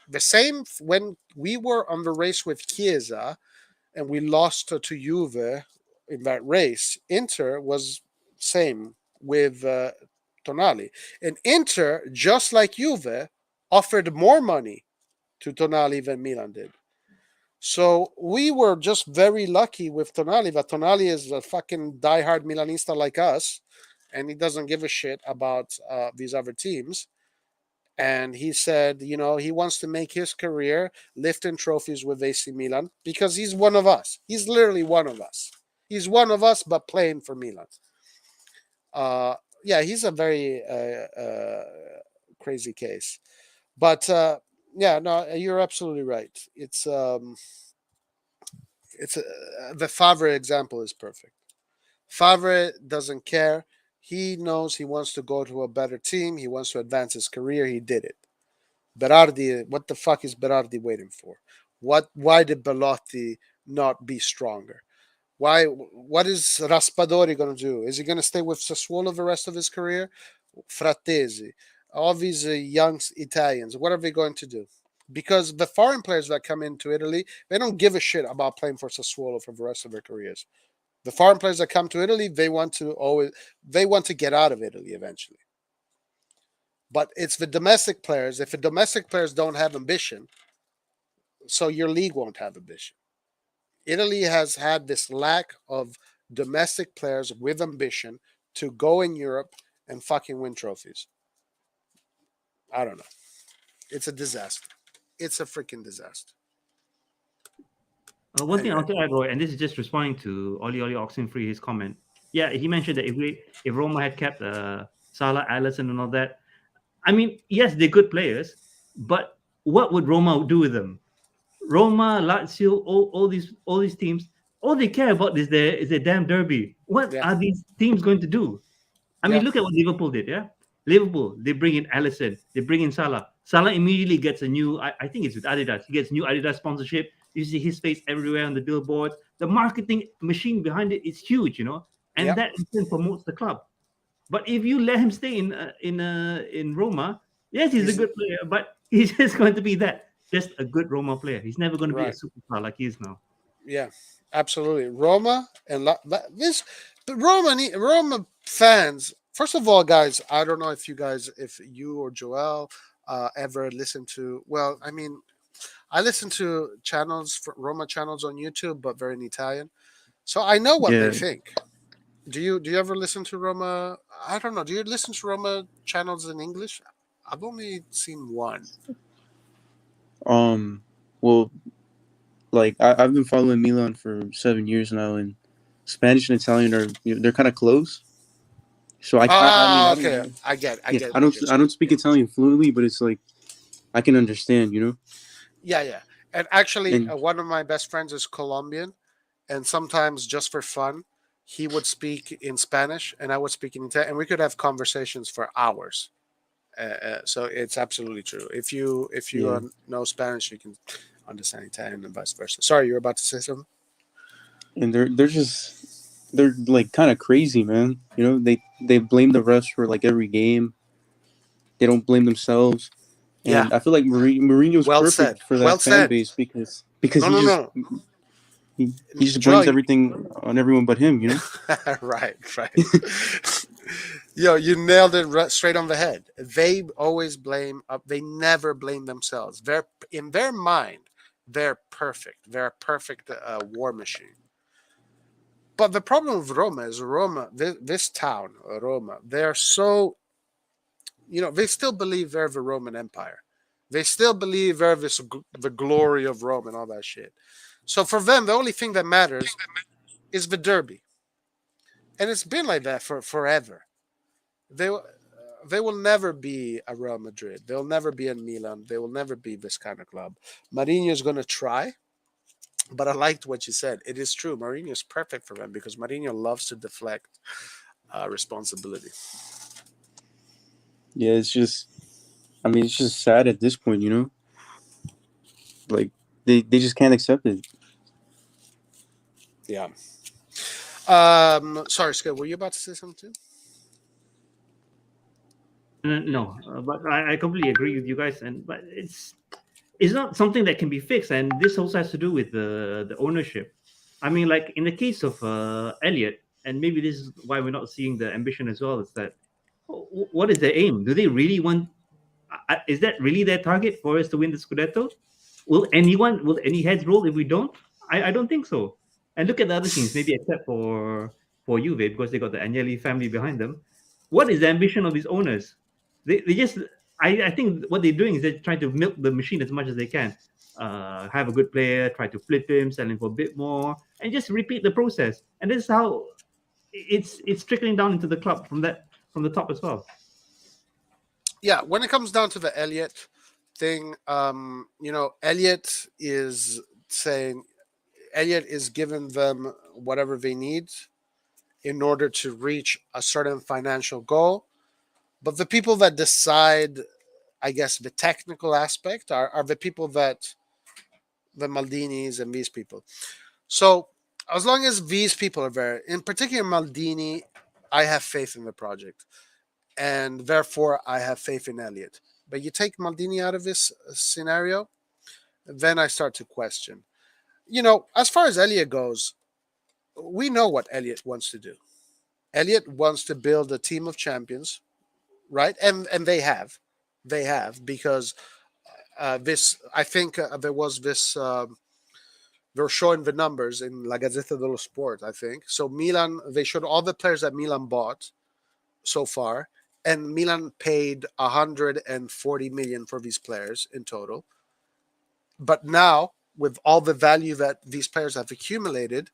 the same when we were on the race with Chiesa and we lost to Juve in that race. Inter was same with Tonali, and Inter, just like Juve, offered more money to Tonali than Milan did. So we were just very lucky with Tonali that Tonali is a fucking diehard Milanista like us, and he doesn't give a shit about these other teams. And he said, he wants to make his career lifting trophies with AC Milan because he's one of us. He's literally one of us. He's one of us, but playing for Milan. Yeah, he's a very crazy case. But yeah, no, you're absolutely right. The Favre example is perfect. Favre doesn't care. He knows he wants to go to a better team. He wants to advance his career. He did it. Berardi, what the fuck is Berardi waiting for? Why did Belotti not be stronger? Why? What is Raspadori going to do? Is he going to stay with Sassuolo the rest of his career? Frattesi, all these young Italians, what are they going to do? Because the foreign players that come into Italy, they don't give a shit about playing for Sassuolo for the rest of their careers. The foreign players that come to Italy, they want to get out of Italy eventually. But it's the domestic players. If the domestic players don't have ambition, so your league won't have ambition. Italy has had this lack of domestic players with ambition to go in Europe and fucking win trophies. I don't know. It's a disaster. It's a freaking disaster. One thing I Anyway. want to add, Roy, and this is just responding to Oli Oxenfree, his comment. Yeah, he mentioned that if Roma had kept Salah, Alisson, and all that, I mean, yes, they're good players, but what would Roma do with them? Roma, Lazio, all these teams, all they care about is their damn derby. What Yeah. are these teams going to do? I mean, Yeah. look at what Liverpool did. Yeah, Liverpool, they bring in Alisson, they bring in Salah. Salah immediately gets a new. I think it's with Adidas. He gets new Adidas sponsorship. You see his face everywhere on the billboards. The marketing machine behind it is huge, and Yep. that in turn promotes the club. But if you let him stay in Roma, yes, he's a good player, but he's just going to be just a good Roma player. He's never going to be a Right. superstar like he is now. Yeah, absolutely. Roma and Roma fans. First of all, guys, I don't know if you or Joel ever listen to. Well, I mean, I listen to Roma channels on YouTube, but they're in Italian, so I know what they Yeah. think. Do you ever listen to Roma? I don't know. Do you listen to Roma channels in English? I've only seen one. Well, like I've been following Milan for 7 years now, and Spanish and Italian are they're kind of close. So I mean, I don't, Okay. I get. I don't speak Italian fluently, but it's like I can understand, Yeah. And actually, And- one of my best friends is Colombian, and sometimes just for fun, he would speak in Spanish and I would speak in Italian, and we could have conversations for hours. So it's absolutely true. If you Yeah. know Spanish, you can understand Italian and vice versa. Sorry, you were about to say something. And they're like kind of crazy, man. They blame the refs for like every game. They don't blame themselves. And Yeah. I feel like Mourinho's Well perfect said. for that Well fan said. base because No. he just Joel, blames everything on everyone but him, right. Yo, you nailed it straight on the head. They always blame. They never blame themselves. They're in their mind. They're perfect. They're a perfect war machine. But the problem with Roma is this town, Roma. They're so, they still believe they're the Roman Empire. They still believe they're the glory of Rome and all that shit. So for them, the only thing that matters is the derby, and it's been like that for forever. They will never be a Real Madrid. They'll never be in Milan. They will never be this kind of club. Mourinho is going to try, but I liked what you said. It is true. Mourinho is perfect for them because Mourinho loves to deflect responsibility. Yeah, it's just sad at this point, Like they just can't accept it. Yeah. Sorry, Scott, were you about to say something? No, but I completely agree with you guys, but it's not something that can be fixed, and this also has to do with the ownership. I mean, like in the case of Elliot, and maybe this is why we're not seeing the ambition as well. Is that what is their aim? Do they really want? Is that really their target for us to win the Scudetto? Will any heads roll if we don't? I don't think so. And look at the other teams, maybe except for Juve because they got the Agnelli family behind them. What is the ambition of these owners? They just I think what they're doing is they're trying to milk the machine as much as they can. Have a good player, try to flip him, sell him for a bit more, and just repeat the process. And this is how it's trickling down into the club from the top as well. Yeah, when it comes down to the Elliot thing, Elliot is giving them whatever they need in order to reach a certain financial goal. But the people that decide I guess, the technical aspect are the people that the Maldinis and these people. So as long as these people are there, in particular Maldini, I have faith in the project, and therefore I have faith in Elliot. But you take Maldini out of this scenario, then I start to question. As far as Elliot goes, we know what Elliot wants to do. Elliot wants to build a team of champions, right? And they have because this. I think there was this. They're showing the numbers in La Gazzetta dello Sport. I think so. Milan. They showed all the players that Milan bought so far, and Milan paid 140 million for these players in total. But now, with all the value that these players have accumulated,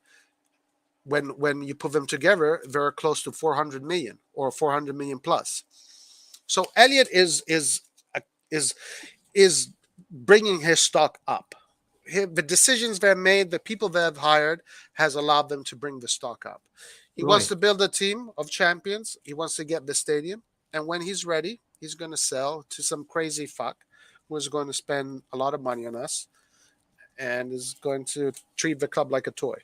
when you put them together, they're close to 400 million or 400 million plus. So Elliot is bringing his stock up. The decisions they've made, the people they've hired, has allowed them to bring the stock up. He wants Right. to build a team of champions. He wants to get the stadium, and when he's ready, he's going to sell to some crazy fuck who's going to spend a lot of money on us and is going to treat the club like a toy.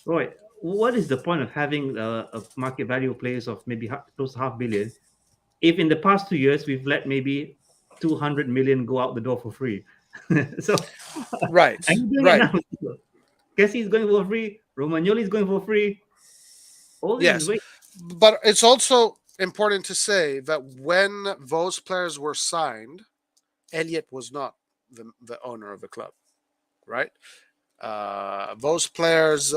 Roy, what is the point of having a market value of players of maybe close to half billion if in the past 2 years we've let maybe 200 million go out the door for free? So Right, are you doing right. it now? Kessie is going for free. Romagnoli is going for free. All this is Yes, wait. but it's also important to say that when those players were signed, Elliot was not the owner of the club, right? Those players,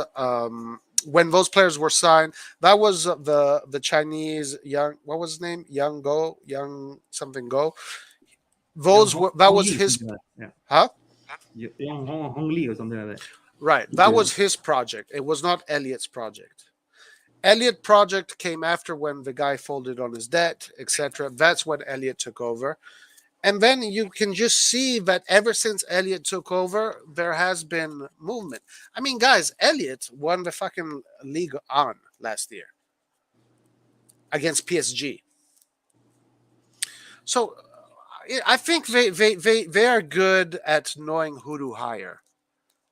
when those players were signed, that was the Chinese young. What was his name? Young something Go. Young Those Hong, were that Hong was Lee, his. something like that. Huh? Yeah. Young Hong Lee or something like that. Right. That Yeah. was his project. It was not Elliot's project. Elliot project came after when the guy folded on his debt, etc. That's when Elliot took over. And then you can just see that ever since Elliot took over, there has been movement. I mean, guys, Elliot won the fucking league on last year against PSG. So I think they are good at knowing who to hire.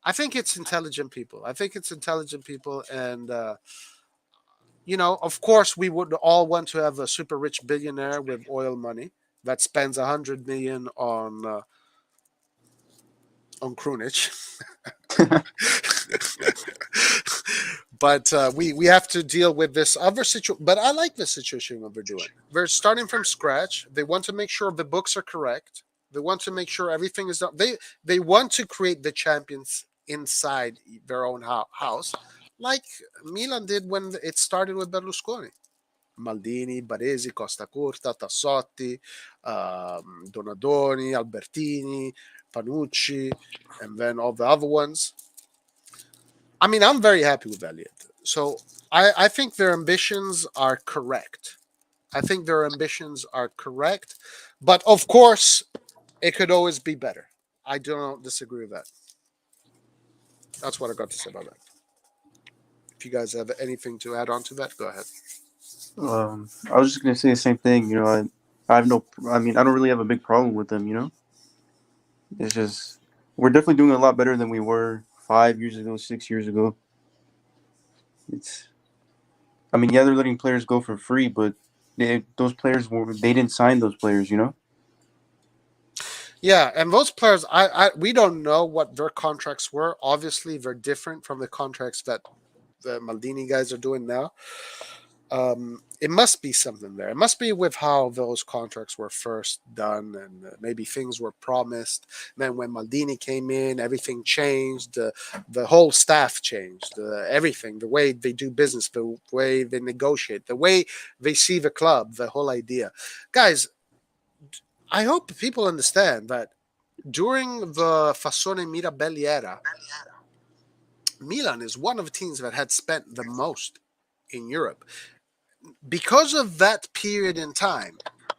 I think it's intelligent people. And of course, we would all want to have a super rich billionaire with oil money that spends 100 million on Krunic. But we have to deal with this other situation. But I like the situation what they're doing. They're starting from scratch. They want to make sure the books are correct. They want to make sure everything is done. They want to create the champions inside their own house, like Milan did when it started with Berlusconi. Maldini, Baresi, Costa Curta, Tassotti, Donadoni, Albertini, Panucci, and then all the other ones. I mean, I'm very happy with Elliot. So I think their ambitions are correct. But of course, it could always be better. I don't disagree with that. That's what I got to say about that. If you guys have anything to add on to that, go ahead. I was just gonna say the same thing. I have no. I mean, I don't really have a big problem with them. It's just we're definitely doing a lot better than we were 5 years ago, 6 years ago. I mean, yeah, they're letting players go for free, but those players they didn't sign those players. Yeah, and those players, we don't know what their contracts were. Obviously, they're different from the contracts that the Maldini guys are doing now. It must be something there. It must be with how those contracts were first done, and maybe things were promised. Then when Maldini came in, everything changed. The whole staff changed. Everything, the way they do business, the way they negotiate, the way they see the club, the whole idea. Guys, I hope people understand that during the Fassone Mirabelli era, Milan is one of the teams that had spent the most in Europe. Because of that period in time,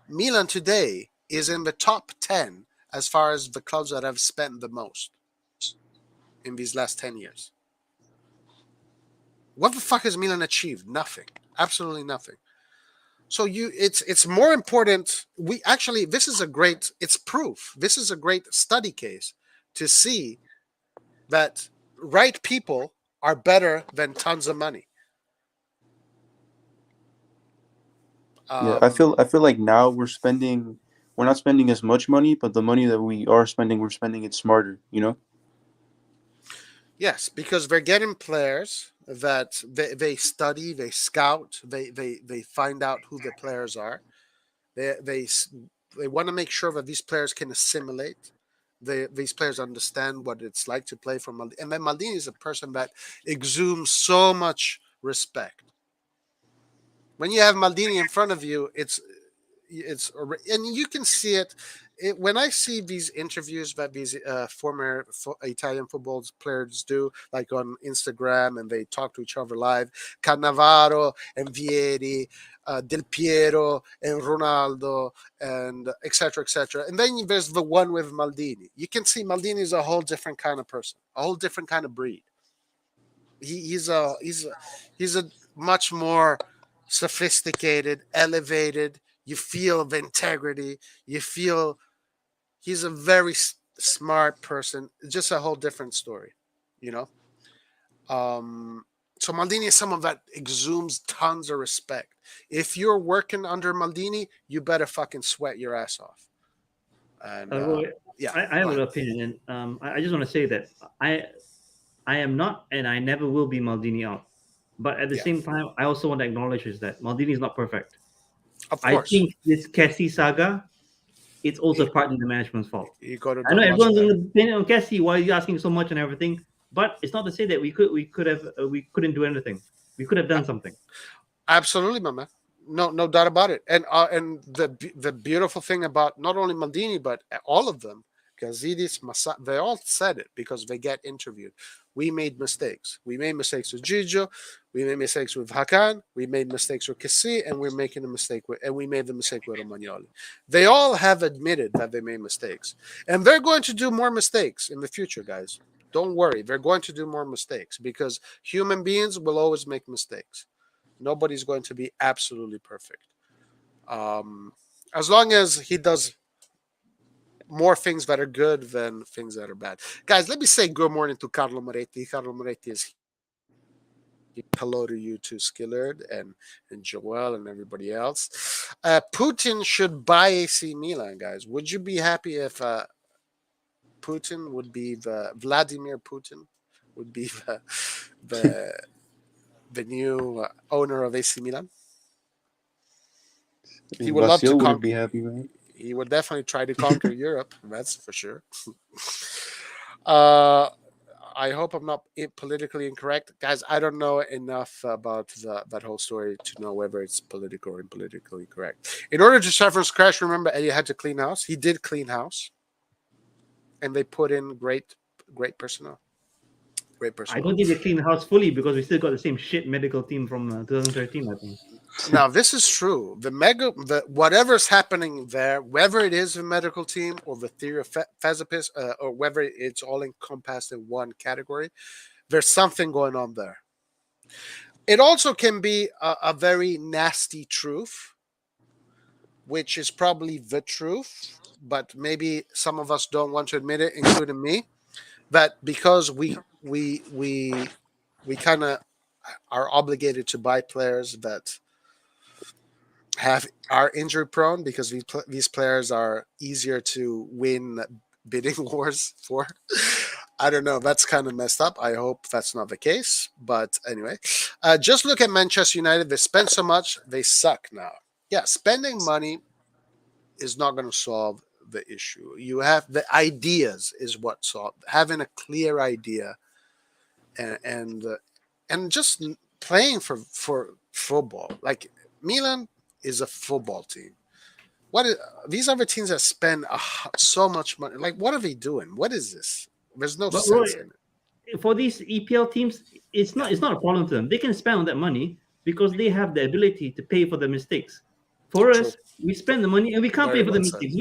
Milan today is in the top 10 as far as the clubs that have spent the most in these last 10 years. What the fuck has Milan achieved? Nothing. Absolutely nothing. So it's more important. We actually, this is a great, it's proof. This is a great study case to see that right people are better than tons of money. Yeah, Um, I feel like now we're not spending as much money, but the money that we are spending, we're spending it smarter. You know? yes, because they're getting players that they study, they scout, they find out who the players are. They want to make sure that these players can assimilate. These players understand what it's like to play for Maldini. And then Maldini is a person that exudes so much respect. When you have Maldini in front of you, and you can see it when I see these interviews that these former Italian football players do, like on Instagram, and they talk to each other live. Cannavaro and Vieri, Del Piero and Ronaldo, and etc. etc. And then there's the one with Maldini. You can see Maldini is a whole different kind of person, a whole different kind of breed. He's a much more sophisticated, elevated. You feel the integrity. You feel he's a very smart person. Just a whole different story, you know. Um, so Maldini is someone that exudes tons of respect. If you're working under Maldini, you better fucking sweat your ass off. And Roy, yeah, I go have an ahead. opinion, and I just want to say that I am not, and I never will be Maldini out. But at the Yeah, same time, I also want to acknowledge is that Maldini is not perfect. of I course. think this Cassie saga, it's also He, partly the management's fault. he could have I know done much everyone's better. going to pin it on Cassie. Why are you asking so much and everything? But it's not to say that we couldn't do anything. We could have done something. Absolutely, my man. No doubt about it. And the beautiful thing about not only Maldini but all of them, Gazidis, they all said it because they get interviewed. We made mistakes. We made mistakes with Gigio. We made mistakes with Hakan. We made mistakes with Kessi, and we're making a mistake with, and we made the mistake with Romagnoli. They all have admitted that they made mistakes, and they're going to do more mistakes in the future, guys. Don't worry, they're going to do more mistakes because human beings will always make mistakes. Nobody's going to be absolutely perfect. Um, as long as he does more things that are good than things that are bad. Guys, let me say good morning to Carlo Moretti. Carlo Moretti is hello to you too, Skillard and Joel and everybody else. Putin should buy AC Milan, guys. Would you be happy if Putin would be the Vladimir Putin would be the the new owner of AC Milan? He would love to Vasil wouldn't conquer. be happy, man. He would definitely try to conquer Europe. That's for sure. uh, I hope I'm not politically incorrect, guys. I don't know enough about that whole story to know whether it's political or impolitically correct. In order to start from scratch, remember Eddie had to clean house. He did clean house, and they put in great personnel. Great I personnel. don't think they cleaned the house fully because we still got the same shit medical team from 2013, I think. Now this is true. The whatever's happening there, whether it is the medical team or the theory of Fezipis, or whether it's all encompassed in one category, there's something going on there. It also can be a very nasty truth, which is probably the truth, but maybe some of us don't want to admit it, including me. That because we kind of are obligated to buy players that are injury prone because these players are easier to win bidding wars for. I don't know. That's kind of messed up. I hope that's not the case. But anyway, just look at Manchester United. They spend so much, they suck now. Yeah, spending money is not going to solve the issue. You have the ideas is what solve having a clear idea and just playing for football. Like Milan is a football team. What is these other teams that spend so much money? Like, what are they doing? What is this? There's no But Roy, sense in it. for these EPL teams, it's not a problem to them. They can spend on that money because they have the ability to pay for the mistakes. For True. us, we spend the money and we can't Very pay for the well said. mistakes.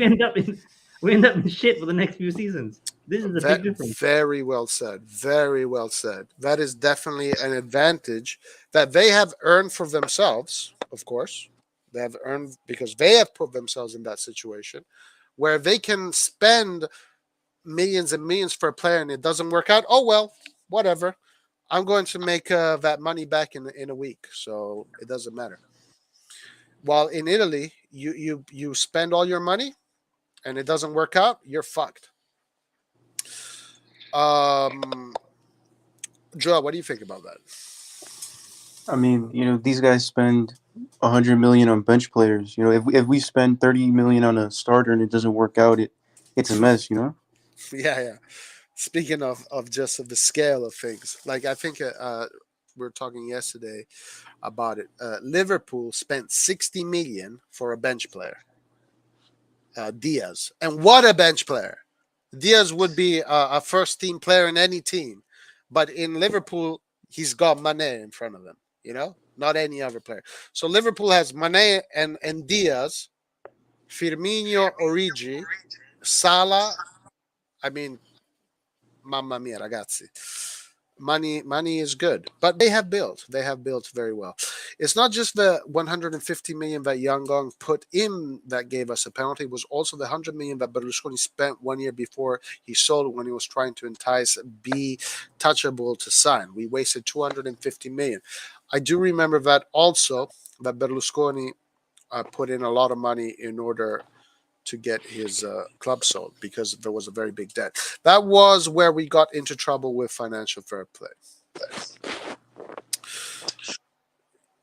We end up in shit for the next few seasons. This is a big difference. Very well said. Very well said. That is definitely an advantage that they have earned for themselves, of course. They have earned because they have put themselves in that situation where they can spend millions and millions for a player and it doesn't work out. Oh well, whatever. I'm going to make that money back in a week, so it doesn't matter. While in Italy, you spend all your money and it doesn't work out, you're fucked. Joe, what do you think about that? I mean, these guys spend 100 million on bench players. If we spend 30 million on a starter and it doesn't work out, it's a mess. Yeah. Speaking of just the scale of things, like I think we were talking yesterday about it. Liverpool spent 60 million for a bench player, Diaz, and what a bench player! Diaz would be a first team player in any team, but in Liverpool, he's got Mane in front of him. Not any other player. So Liverpool has Mane and Diaz, Firmino, Origi, Salah. I mean, mamma mia, ragazzi. Money is good, but they have built very well. It's not just the 150 million that Yangon put in that gave us a penalty. It was also the 100 million that Berlusconi spent 1 year before he sold when he was trying to entice Be Touchable to sign. We wasted 250 million. I do remember that also that Berlusconi put in a lot of money in order to get his club sold because there was a very big debt. That was where we got into trouble with financial fair play.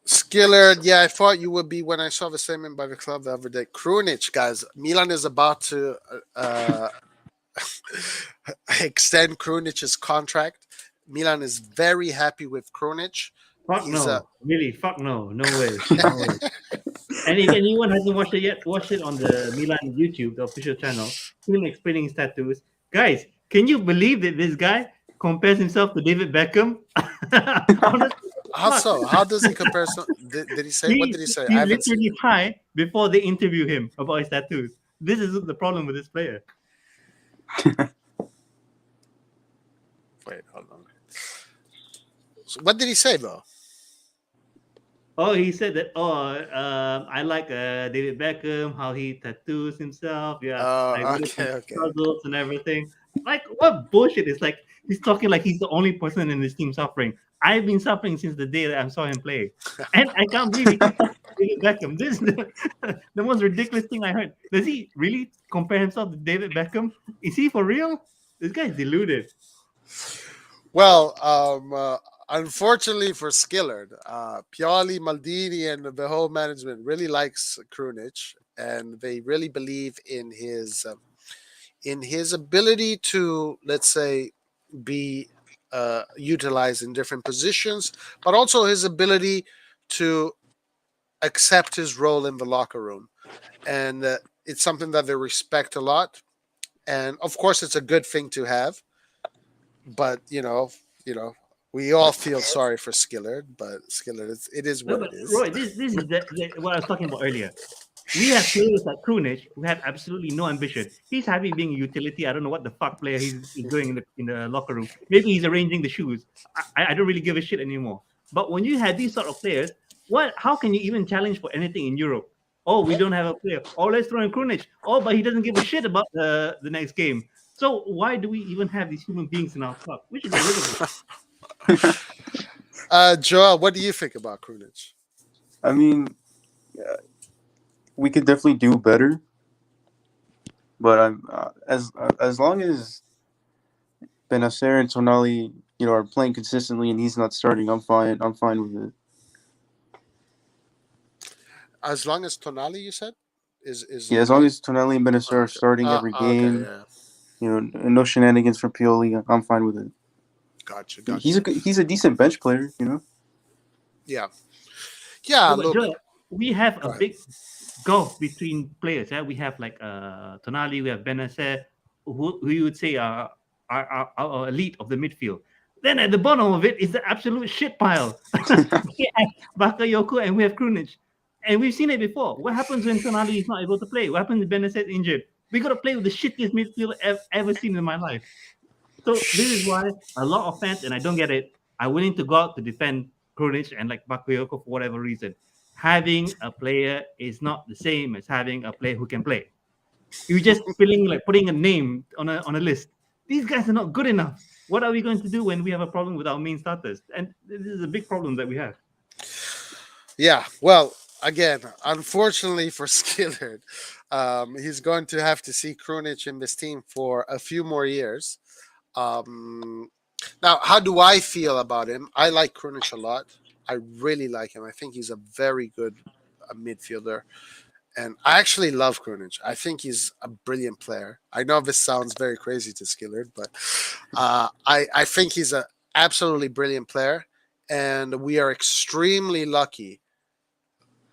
Skillerd, yeah, I thought you would be when I saw the statement by the club the other day. Krunic, guys, Milan is about to extend Krunic's contract. Milan is very happy with Krunic. Fuck no. Really, fuck no. No way. No way. And if anyone hasn't watched it yet, watch it on the Milan YouTube, the official channel. Him explaining his tattoos. Guys, can you believe that this guy compares himself to David Beckham? How so? How does he compare? Did he say? What did he say? He's literally high before they interview him about his tattoos. This is the problem with this player. Wait, hold on. So what did he say though? Oh, he said that. I like David Beckham, how he tattoos himself. Yeah, okay. Struggles and everything. Like, what bullshit? It's like he's talking like he's the only person in this team suffering. I've been suffering since the day that I saw him play, and I can't believe he keeps David Beckham. This is the most ridiculous thing I heard. Does he really compare himself to David Beckham? Is he for real? This guy's deluded. Well, unfortunately for Skillerd, Pioli, Maldini, and the whole management really likes Krunic, and they really believe in his ability to, let's say, be utilized in different positions, but also his ability to accept his role in the locker room, and it's something that they respect a lot. And of course, it's a good thing to have, but we all feel sorry for Skillerd, but Skillerd, it is what it is. Roy, this is what I was talking about earlier. We have players like Krunic who have absolutely no ambition. He's happy being a utility. I don't know what the fuck player he's doing in the locker room. Maybe he's arranging the shoes. I don't really give a shit anymore. But when you have these sort of players, how can you even challenge for anything in Europe? Oh, we don't have a player. Oh, let's throw in Krunic. Oh, but he doesn't give a shit about the next game. So why do we even have these human beings in our club? Which is irrelevant. Joel, what do you think about Krunic? I mean, we could definitely do better, but as long as Benacer and Tonali, are playing consistently and he's not starting, I'm fine. I'm fine with it. As long as Tonali, you said, is yeah. As long as Tonali and Benacer are starting every game, no shenanigans from Pioli, I'm fine with it. Gotcha. He's a decent bench player, Yeah. Look, Joe, we have a big gulf between players. Yeah? We have like Tonali, we have Benacer, who you would say are elite of the midfield. Then at the bottom of it is the absolute shit pile. We have Bakayoko and we have Krunic. And we've seen it before. What happens when Tonali is not able to play? What happens when Benacer is injured? We got to play with the shittiest midfield I've ever seen in my life. So this is why a lot of fans, and I don't get it, are willing to go out to defend Krunic and like Bakayoko for whatever reason. having a player is not the same as having a player who can play. You're just feeling like putting a name on a list. These guys are not good enough. What are we going to do when we have a problem with our main starters? And this is a big problem that we have. Yeah, well, again, unfortunately for Skillard, he's going to have to see Krunic in this team for a few more years. Now, how do I feel about him? I like Krunic a lot. I really like him. I think he's a very good midfielder. And I actually love Krunic. I think he's a brilliant player. I know this sounds very crazy to Skillard, but I think he's an absolutely brilliant player. And we are extremely lucky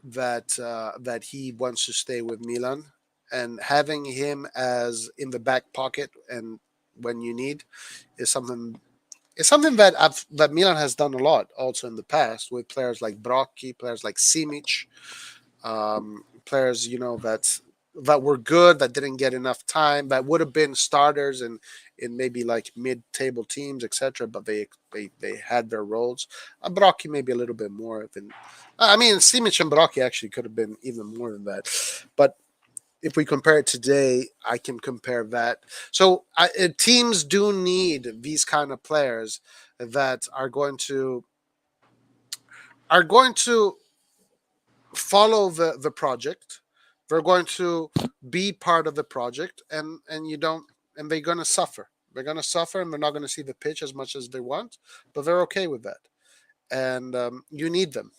that he wants to stay with Milan, and having him as in the back pocket and when you need is something that Milan has done a lot also in the past with players like Brocchi, players like Simic, players that were good that didn't get enough time that would have been starters in maybe like mid-table teams, etc. But they had their roles. Brocchi maybe a little bit more than. I mean, Simic and Brocchi actually could have been even more than that, but if we compare it today, I can compare that. So teams do need these kind of players that are going to follow the project. They're going to be part of the project, and they're going to suffer. They're going to suffer, and they're not going to see the pitch as much as they want, but they're okay with that. And you need them.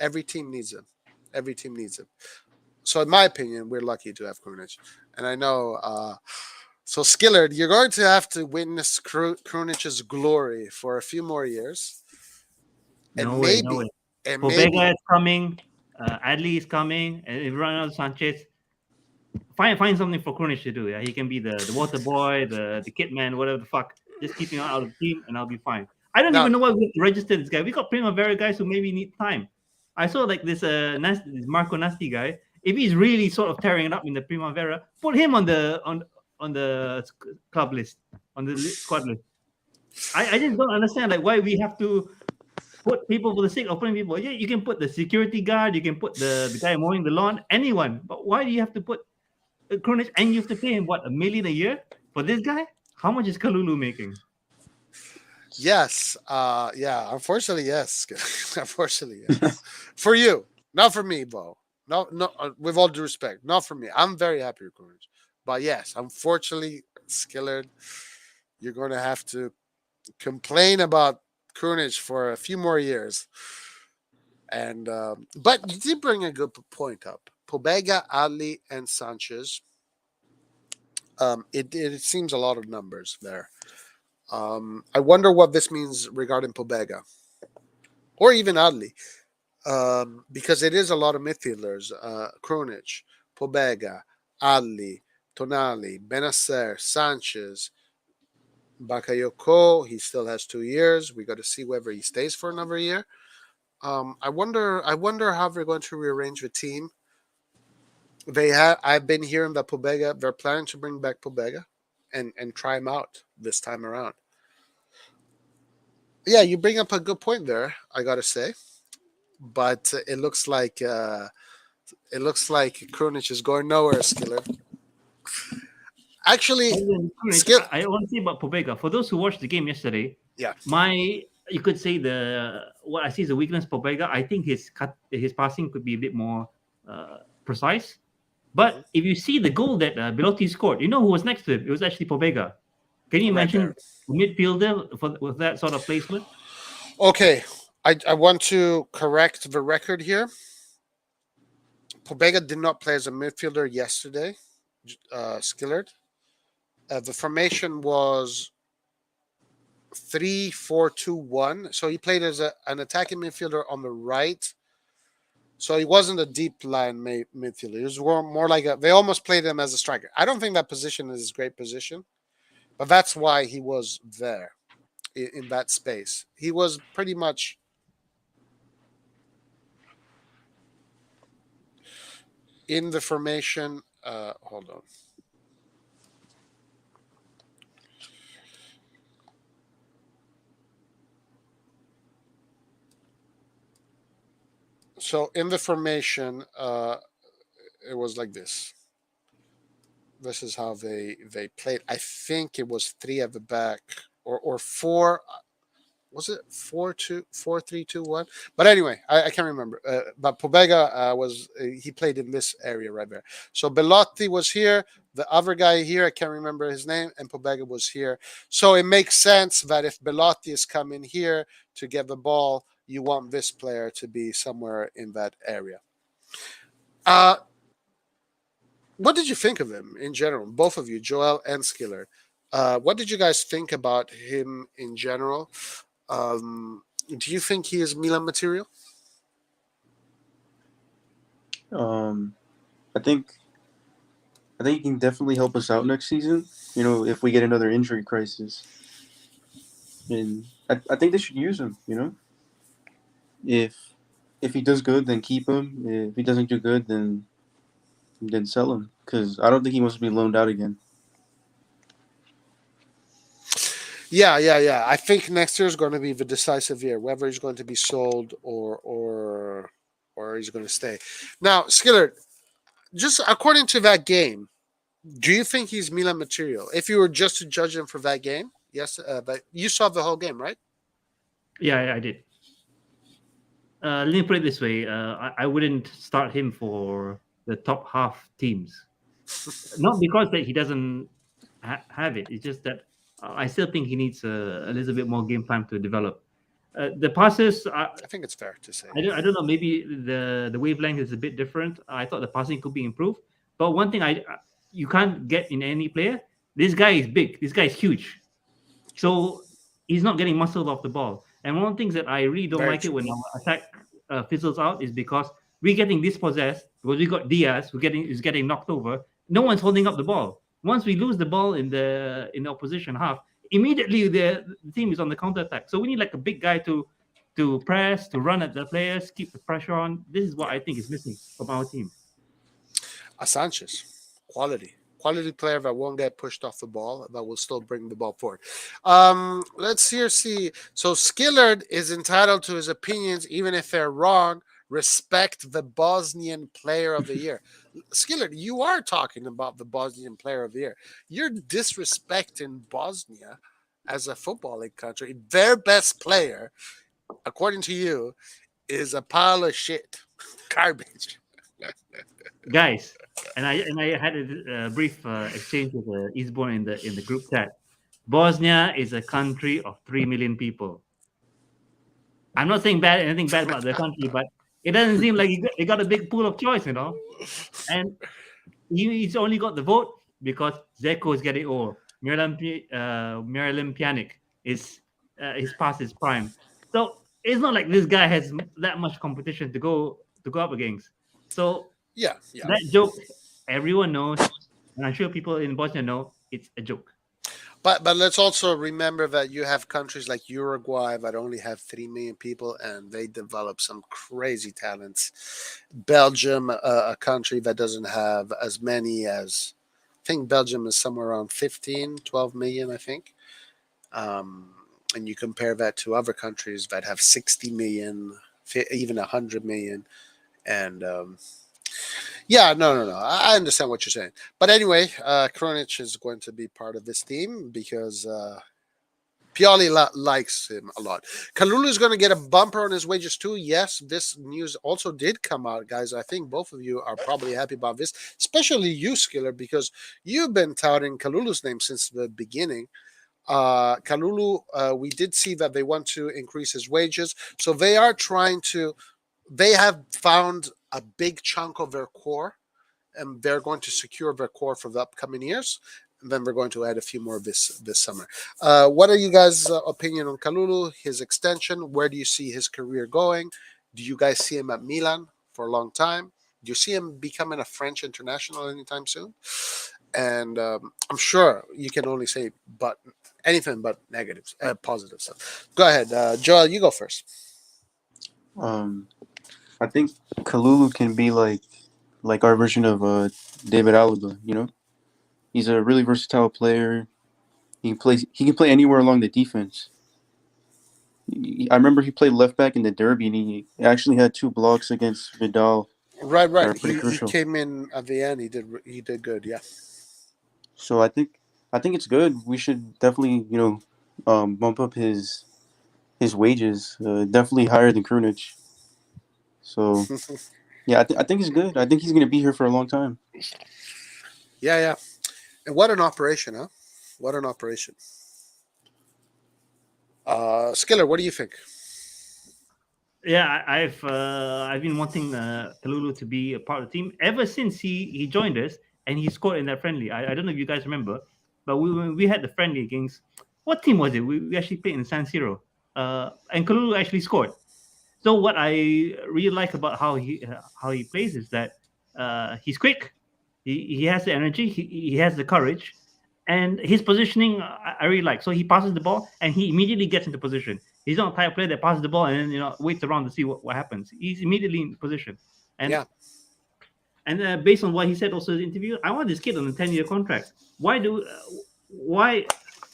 Every team needs them. Every team needs them. So, in my opinion, we're lucky to have Krunic. And I know. So, Skillard, you're going to have to witness Krunic's glory for a few more years, and No way, no way. Pobega is coming, Adli is coming, and Ronaldo Sanchez. Find something for Krunic to do. Yeah, he can be the water boy, the kid man, whatever the fuck. Just keep him out of the team, and I'll be fine. I don't even know why we have to register this guy. We got Primavera guys who maybe need time. I saw like this this Marco Nasti guy. If he's really sort of tearing it up in the Primavera, put him on the club list, on the squad list. I just don't understand like why we have to put people for the sake of putting people. Yeah, you can put the security guard, you can put the guy mowing the lawn, anyone. But why do you have to put Krunic and you have to pay him what, $1 million a year for this guy? How much is Kalulu making? Yes. Yeah. Unfortunately, yes. Unfortunately, yes. For you, not for me, Bo. No. With all due respect, not for me. I'm very happy with Krunic, but yes, unfortunately, Skillard, you're going to have to complain about Krunic for a few more years. And but you did bring a good point up. Pobega, Adli, and Sanchez. It seems a lot of numbers there. I wonder what this means regarding Pobega or even Adli, because it is a lot of midfielders. Krunic, Pobega, Adli, Tonali, Benacer, Sanchez, Bakayoko. He still has 2 years. We got to see whether he stays for another year. I wonder how they're going to rearrange the team. I've been hearing that Pobega, they're planning to bring back Pobega and try him out this time around. Yeah, you bring up a good point there, I gotta say. But it looks like Krunic is going nowhere, Skiller. Actually, Krunic, I want to say about Pobega. For those who watched the game yesterday, yeah, you could say what I see is a weakness Pobega. I think his passing could be a bit more precise. But if you see the goal that Belotti scored, you know who was next to him? It was actually Pobega. Can you imagine a midfielder with that sort of placement? Okay, I want to correct the record here. Pobega did not play as a midfielder yesterday, Skillard. The formation was 3-4-2-1. So he played as an attacking midfielder on the right. So he wasn't a deep line midfielder. He was more like they almost played him as a striker. I don't think that position is his great position, but that's why he was there in that space. He was pretty much in the formation. Hold on. So in the formation, it was like this. This is how they played. I think it was three at the back or four. Was it 4-2, 4-3-2-1? But anyway, I can't remember. But Pobega he played in this area right there. So Belotti was here, the other guy here, I can't remember his name, and Pobega was here. So it makes sense that if Belotti is coming here to get the ball, you want this player to be somewhere in that area. What did you think of him in general? Both of you, Joel and Skiller. What did you guys think about him in general? Do you think he is Milan material? I think he can definitely help us out next season. You know, if we get another injury crisis, and I think they should use him. You know, if he does good, then keep him. If he doesn't do good, then sell him, because I don't think he wants to be loaned out again. Yeah. I think next year is going to be the decisive year, whether he's going to be sold or he's going to stay. Now, Skiller, just according to that game, do you think he's Milan material? If you were just to judge him for that game, yes, but you saw the whole game, right? Yeah, I did. Let me put it this way: I wouldn't start him for the top half teams, not because that he doesn't have it. It's just that I still think he needs a little bit more game time to develop. The passes, I think it's fair to say. I don't know. Maybe the wavelength is a bit different. I thought the passing could be improved, but one thing you can't get in any player. This guy is big. This guy is huge, so he's not getting muscled off the ball. And one of the things that I really don't Very like it true. when our attack fizzles out is because we're getting dispossessed because we got Diaz who's getting knocked over. No one's holding up the ball. Once we lose the ball in the opposition half, immediately the team is on the counter attack. So we need like a big guy to press, to run at the players, keep the pressure on. This is what I think is missing from our team. Sanchez, quality player that won't get pushed off the ball, that will still bring the ball forward. Let's here see. So Skillard is entitled to his opinions, even if they're wrong. Respect the Bosnian Player of the Year. Skillard, you are talking about the Bosnian Player of the Year. You're disrespecting Bosnia as a footballing country. Their best player, according to you, is a pile of shit, garbage. Guys, and I had a brief exchange with Eastbourne in the group chat. Bosnia is a country of 3 million people. I'm not saying anything bad about the country, but it doesn't seem like he got a big pool of choice, you know. And he's only got the vote because Zeko is getting old. Miralem Pjanic is he's past his prime. So it's not like this guy has that much competition to go up against. So Yeah. that joke, everyone knows, and I'm sure people in Bosnia know it's a joke. But let's also remember that you have countries like Uruguay that only have 3 million people, and they develop some crazy talents. Belgium, a country that doesn't have as many as, I think Belgium is somewhere around 15, 12 million, I think. And you compare that to other countries that have 60 million, even 100 million. And yeah, no. I understand what you're saying. But anyway, Kronic is going to be part of this team because Pioli likes him a lot. Kalulu is going to get a bumper on his wages too. Yes, this news also did come out, guys. I think both of you are probably happy about this, especially you, Skiller, because you've been touting Kalulu's name since the beginning. Kalulu, we did see that they want to increase his wages. So they are trying to, they have found a big chunk of their core, and they're going to secure their core for the upcoming years. And then we're going to add a few more this summer. What are you guys' opinion on Kalulu, his extension? Where do you see his career going? Do you guys see him at Milan for a long time? Do you see him becoming a French international anytime soon? And I'm sure you can only say anything but negatives, positive stuff. Go ahead, Joel. You go first. I think Kalulu can be like our version of David Alaba. You know, he's a really versatile player. He can play anywhere along the defense. I remember he played left back in the derby, and he actually had 2 blocks against Vidal Right, that are right. pretty He crucial. came in at the end. He did good. Yeah. So I think it's good. We should definitely bump up his wages, definitely higher than Krunic. So yeah, I think he's good. I think he's gonna be here for a long time. Yeah, yeah. And what an operation, huh? What an operation. Skiller, what do you think? Yeah, I've been wanting Kalulu to be a part of the team ever since he joined us and he scored in that friendly. I don't know if you guys remember, but when we had the friendly against what team was it? We actually played in San Siro, and Kalulu actually scored. So what I really like about how he plays is that he's quick, he has the energy, he has the courage, and his positioning I really like. So he passes the ball and he immediately gets into position. He's not a type of player that passes the ball and then waits around to see what happens. He's immediately in position, and Yeah. based on what he said also in the interview, I want this kid on a 10-year contract. Why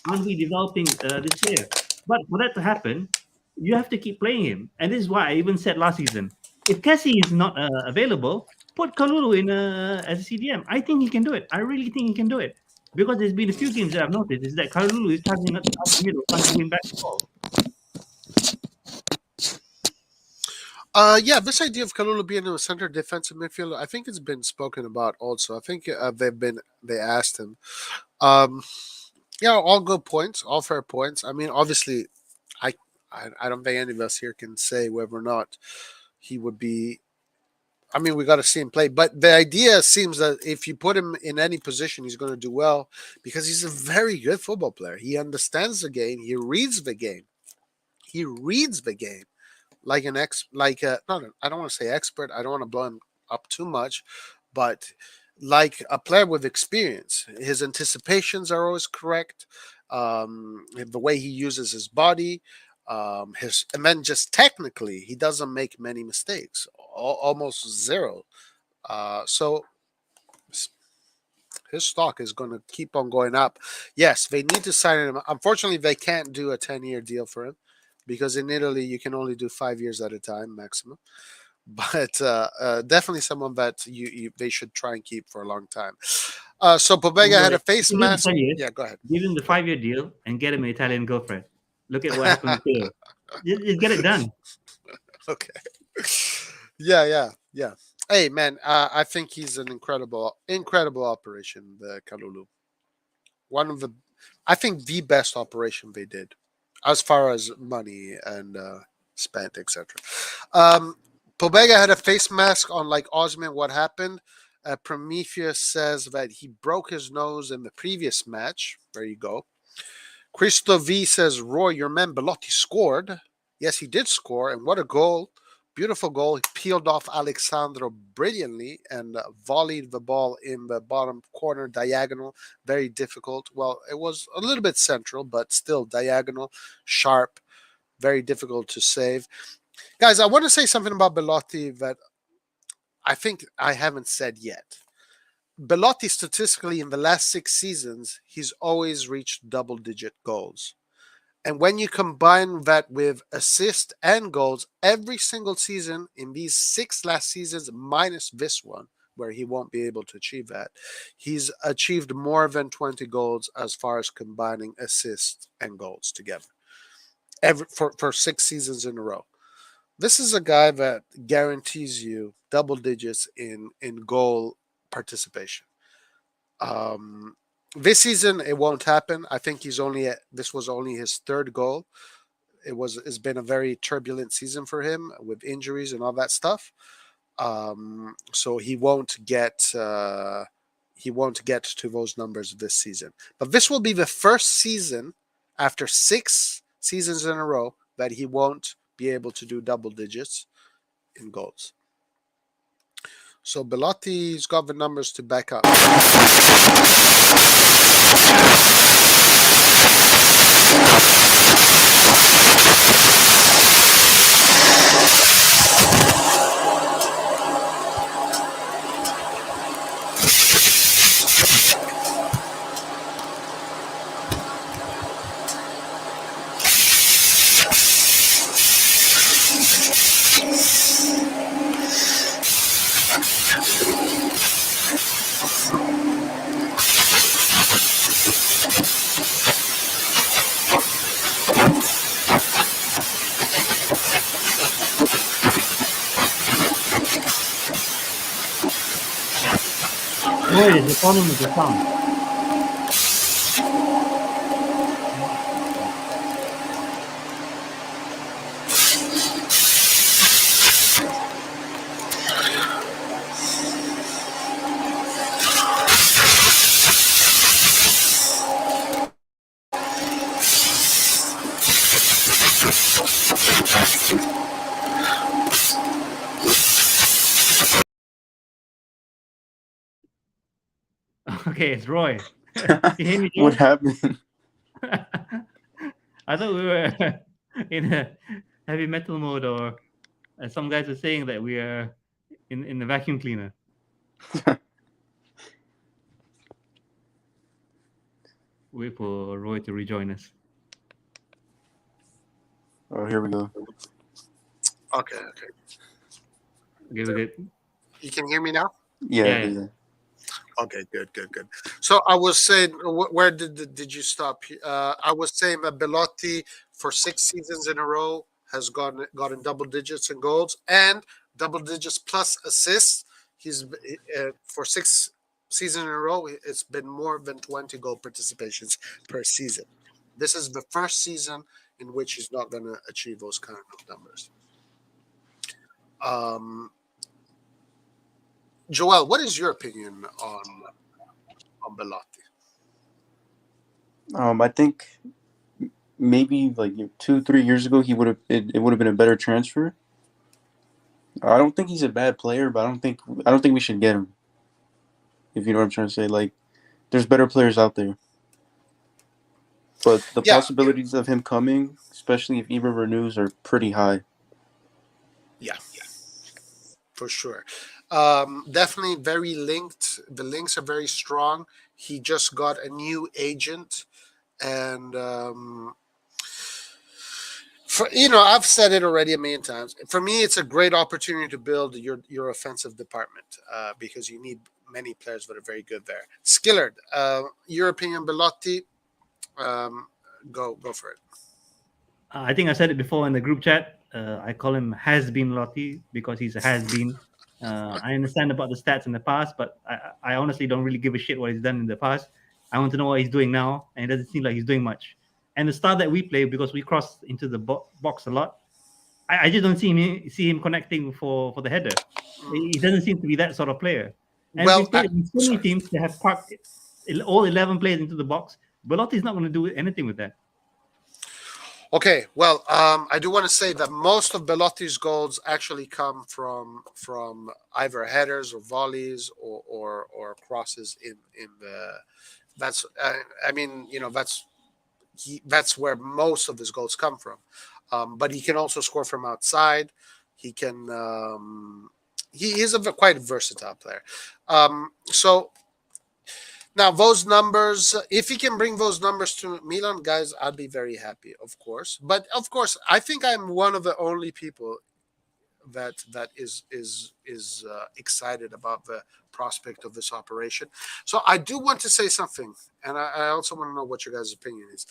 aren't we developing this player? But for that to happen, you have to keep playing him. And this is why I even said last season, if Cassie is not available, put Kalulu in as a CDM. I think he can do it. I really think he can do it. Because there's been a few games that I've noticed is that Kalulu is charging up the middle, trying to win back the ball. Yeah, this idea of Kalulu being a center defensive midfielder, I think it's been spoken about also. I think they asked him. Um, yeah, all good points, all fair points. I mean, obviously, I, I don't think any of us here can say whether or not he would be. I mean, we got to see him play, but the idea seems that if you put him in any position, he's going to do well because he's a very good football player. He understands the game. He reads the game. He reads the game like an not I don't want to say expert. I don't want to blow him up too much, but like a player with experience. His anticipations are always correct. The way he uses his body, his and then just technically, he doesn't make many mistakes, almost zero. So his stock is going to keep on going up. Yes, they need to sign him. Unfortunately, they can't do a 10-year deal for him because in Italy you can only do 5 years at a time maximum. But definitely someone that they should try and keep for a long time. So Pobega had a face If you give him mask. 10 years, Yeah, go ahead. give him the 5-year deal and get him an Italian girlfriend. Look at what happened with Theo. Just get it done. Okay. Yeah. Hey man, I think he's an incredible operation, the Kalulu. One of the, I think the best operation they did, as far as money and spent, etc. Pobega had a face mask on like Osman. What happened? Prometheus says that he broke his nose in the previous match. There you go. Cristo V says, Roy, your man Belotti scored. Yes, he did score. And what a goal. Beautiful goal. He peeled off Alexandro brilliantly and volleyed the ball in the bottom corner diagonal. Very difficult. Well, it was a little bit central, but still diagonal, sharp, very difficult to save. Guys, I want to say something about Belotti that I think I haven't said yet. Belotti, statistically, in the last 6 seasons, he's always reached double-digit goals. And when you combine that with assists and goals, every single season in these 6 last seasons, minus this one, where he won't be able to achieve that, he's achieved more than 20 goals as far as combining assists and goals together. For 6 seasons in a row. This is a guy that guarantees you double digits in goal participation. This season it won't happen. I think this was only his third goal. It's been a very turbulent season for him with injuries and all that stuff. So he won't get to those numbers this season. But this will be the first season after 6 seasons in a row that he won't be able to do double digits in goals. So Belotti's got the numbers to back up. Roy, there's a problem with the sound. Okay, it's Roy. You hear me, What Joel? happened? I thought we were in a heavy metal mode, or some guys are saying that we are in the vacuum cleaner. Wait for Roy to rejoin us. Oh, here we go. Okay. Okay, we're good. You can hear me now? Yeah. Yeah. Okay, good. So I was saying, where did you stop? I was saying that Belotti for 6 seasons in a row has gotten double digits in goals and double digits plus assists. He's for 6 seasons in a row. It's been more than 20 goal participations per season. This is the first season in which he's not going to achieve those kind of numbers. Joel, what is your opinion on Belotti? I think maybe like 2-3 years ago he would have it would have been a better transfer. I don't think he's a bad player, but I don't think we should get him. If you know what I'm trying to say, like there's better players out there. But the Yeah. possibilities of him coming, especially if Ibra renews, are pretty high. Yeah, for sure. Definitely very linked. The links are very strong. He just got a new agent, and I've said it already a million times. For me, it's a great opportunity to build your offensive department because you need many players that are very good there. Skillard, your opinion, Belotti, go for it. I think I said it before in the group chat. I call him has been Lottie because he's a has been. I understand about the stats in the past, but I honestly don't really give a shit what he's done in the past. I want to know what he's doing now, and it doesn't seem like he's doing much. And the style that we play, because we cross into the box a lot, I just don't see him connecting for the header. He doesn't seem to be that sort of player. And Well, we play so many teams that have parked all 11 players into the box. Belotti's not going to do anything with that. Okay, well, I do want to say that most of Belotti's goals actually come from either headers or volleys or crosses in the. That's that's where most of his goals come from. But he can also score from outside. He can. He is quite versatile player. So now, those numbers, if he can bring those numbers to Milan, guys, I'd be very happy, of course. But of course, I think I'm one of the only people that is excited about the prospect of this operation. So I do want to say something, and I also want to know what your guys' opinion is.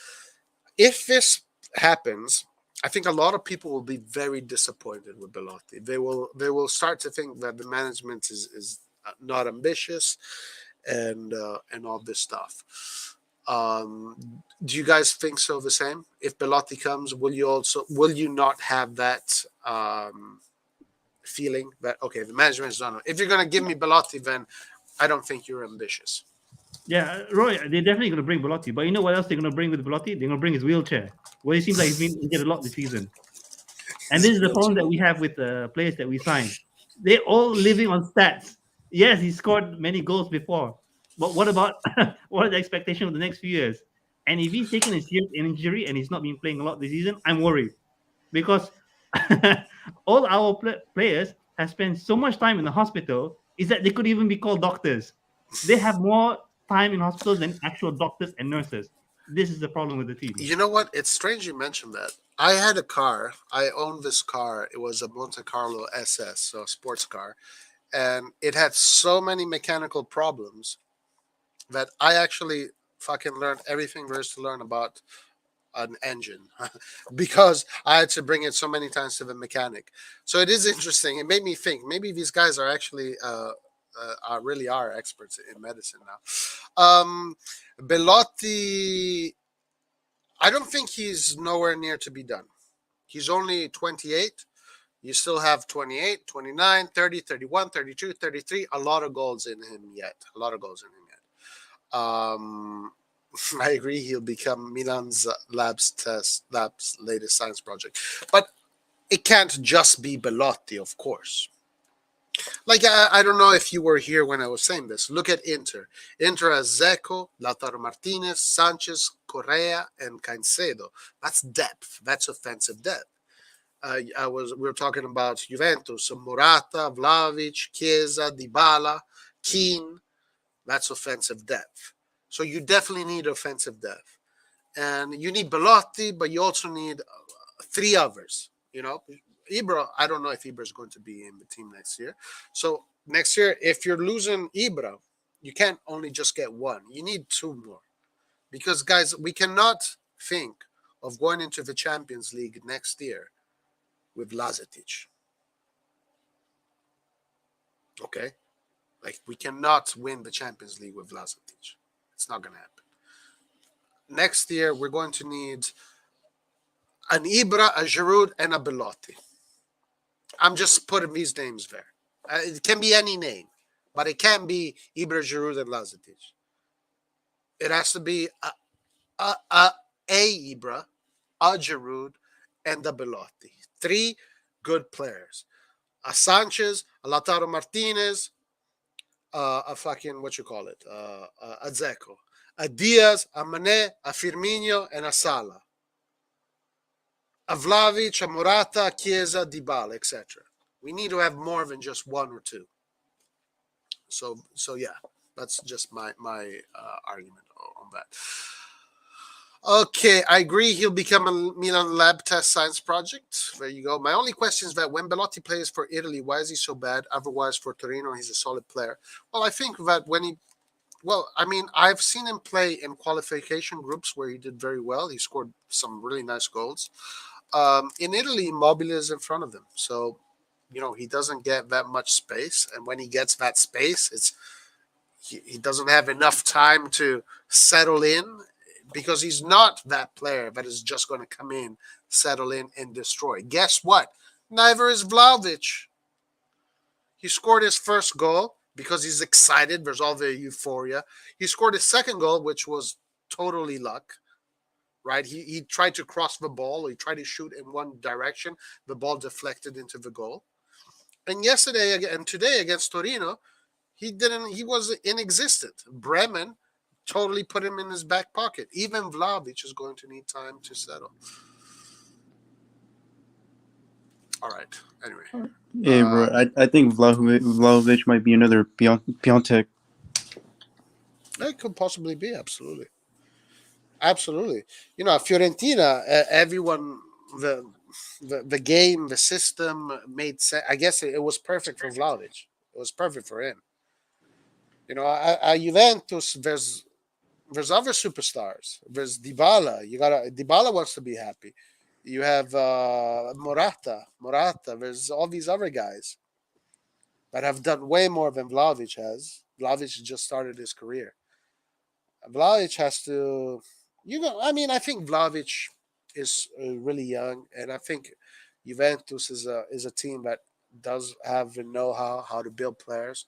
If this happens, I think a lot of people will be very disappointed with Belotti. They will start to think that the management is not ambitious and all this stuff. Do you guys think so the same? If Belotti comes, will you not have that feeling that okay, the management is done? If you're gonna give me Belotti, then I don't think you're ambitious. Yeah, Roy, they're definitely going to bring Belotti. But you know what else they're going to bring with Belotti? They're going to bring his wheelchair. Well, it seems like he's been injured a lot this season. And this is the problem that we have with the players that we sign. They're all living on stats. Yes, he scored many goals before. But what about what are the expectations of the next few years? And if he's taking a serious injury and he's not been playing a lot this season, I'm worried. Because all our players have spent so much time in the hospital is that they could even be called doctors. They have more time in hospitals than actual doctors and nurses. This is the problem with the team. You know what? It's strange you mentioned that. I had a car. I owned this car. It was a Monte Carlo SS, so a sports car, and it had so many mechanical problems that I actually fucking learned everything there is to learn about an engine because I had to bring it so many times to the mechanic. So it is interesting. It made me think maybe these guys are actually really are experts in medicine now. Belotti, I don't think he's nowhere near to be done. He's only 28. You still have 28, 29, 30, 31, 32, 33. A lot of goals in him yet. A lot of goals in him yet. I agree. He'll become Milan's lab's latest science project, but it can't just be Belotti, of course. Like I don't know if you were here when I was saying this. Look at Inter. Inter has Zeko, Lautaro Martinez, Sanchez, Correa, and Caicedo. That's depth. That's offensive depth. We were talking about Juventus, Morata, Vlahovic, Chiesa, Dybala, Keane. That's offensive depth. So you definitely need offensive depth, and you need Belotti, but you also need three others. You know, Ibra. I don't know if Ibra is going to be in the team next year. So next year, if you're losing Ibra, you can't only just get one. You need two more, because guys, we cannot think of going into the Champions League next year with Lazetic. Okay? Like, we cannot win the Champions League with Lazetic. It's not going to happen. Next year, we're going to need an Ibra, a Giroud, and a Belotti. I'm just putting these names there. It can be any name, but it can't be Ibra, Giroud, and Lazetic. It has to be a Ibra, a Giroud, and a Belotti. Three good players. A Sanchez, a Lautaro Martinez, a fucking, what you call it, a Zeko, a Diaz, a Mané, a Firmino, and a Salah. A Vlahovic, a Morata, a Chiesa, Dybala, etc. We need to have more than just one or two. So yeah, that's just my argument on that. Okay, I agree. He'll become a Milan lab test science project. There you go. My only question is that when Belotti plays for Italy, why is he so bad? Otherwise, for Torino, he's a solid player. Well, I think that I've seen him play in qualification groups where he did very well. He scored some really nice goals. In Italy, Immobile is in front of him. So, he doesn't get that much space. And when he gets that space, he doesn't have enough time to settle in, because he's not that player that is just going to come in, settle in, and destroy. Guess what? Neither is Vlahovic. He scored his first goal because he's excited. There's all the euphoria. He scored his second goal, which was totally luck, right? He tried to cross the ball. He tried to shoot in one direction. The ball deflected into the goal. And yesterday and today against Torino, he was inexistent. Bremen totally put him in his back pocket. Even Vlahovic is going to need time to settle. All right. Anyway. Yeah, bro. I think Vlahovic might be another Piontek. It could possibly be. Absolutely. Absolutely. Fiorentina, everyone, the game, the system made sense. I guess it was perfect for Vlahovic. It was perfect for him. At Juventus, there's other superstars. There's Dybala. Dybala wants to be happy. You have Morata. There's all these other guys that have done way more than Vlahovic has. Vlahovic just started his career. Vlahovic has to, I think Vlahovic is really young, and I think Juventus is a team that does have the know-how how to build players.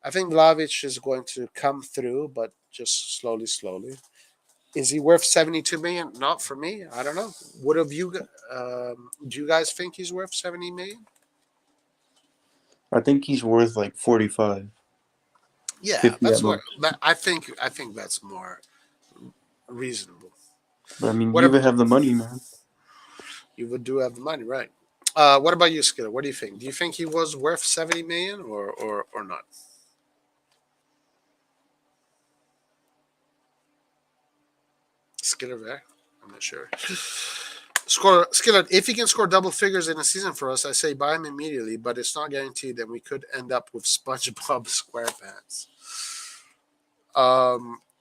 I think Vlahovic is going to come through, but just slowly. Is he worth 72 million? Not for me. I don't know. Do you guys think he's worth 70 million? I think he's worth like 45. Yeah, that's what I think. I think that's more reasonable. But you would have the money, man. You do have the money, right? What about you, Skiller? What do you think? Do you think he was worth 70 million or not? Skiller there? I'm not sure. Skiller, if he can score double figures in a season for us, I say buy him immediately, but it's not guaranteed, and we could end up with SpongeBob SquarePants.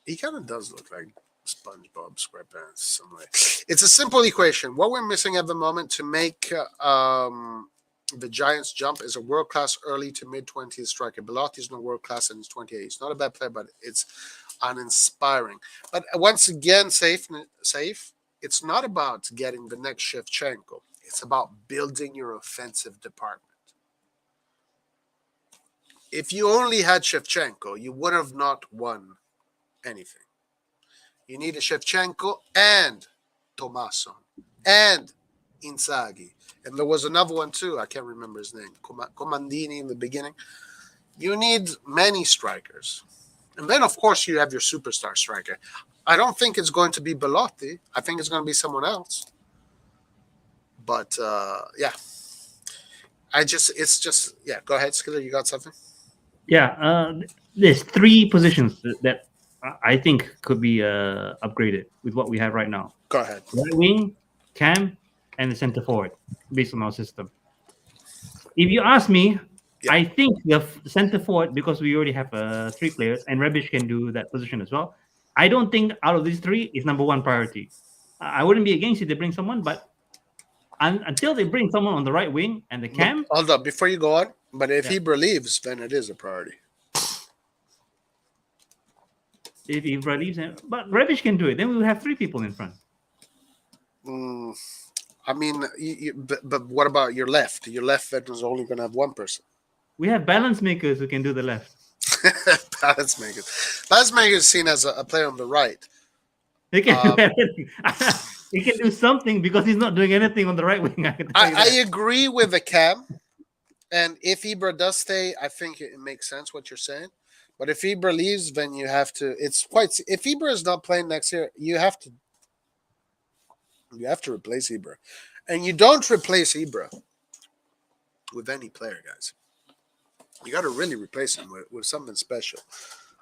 He kind of does look like SpongeBob SquarePants some way. It's a simple equation. What we're missing at the moment to make the Giants jump is a world-class early to mid-20s striker. Belotti is not world-class and he's 28. He's not a bad player, but it's uninspiring. But once again, safe. It's not about getting the next Shevchenko. It's about building your offensive department. If you only had Shevchenko, you would have not won anything. You need a Shevchenko and Tommaso and Inzaghi. And there was another one too. I can't remember his name. Comandini in the beginning. You need many strikers. And then, of course, you have your superstar striker. I don't think it's going to be Belotti. I think it's going to be someone else. But, yeah. Go ahead, Skiller. You got something? Yeah, there's 3 positions that I think could be upgraded with what we have right now. Go ahead. Right wing, cam, and the center forward, based on our system. If you ask me, Yeah. I think the center forward, because we already have 3 players, and Rebic can do that position as well. I don't think out of these 3 is number 1 priority. I wouldn't be against if they bring someone, but until they bring someone on the right wing and the cam, Hold up, before you go on. But if Ibra leaves, then it is a priority. if Ibra leaves, but Rebic can do it, then we will have 3 people in front. I mean, but what about your left? Your left veteran is only going to have one person. We have balance makers who can do the left. Balance makers. Balance makers is seen as a player on the right. He can do everything. He can do something because he's not doing anything on the right wing. I agree with the cam. And if Ibra does stay, I think it makes sense what you're saying. But if Ibra leaves, then you have to. If Ibra is not playing next year, you have to replace Ibra, and you don't replace Ibra with any player, guys. You got to really replace him with something special.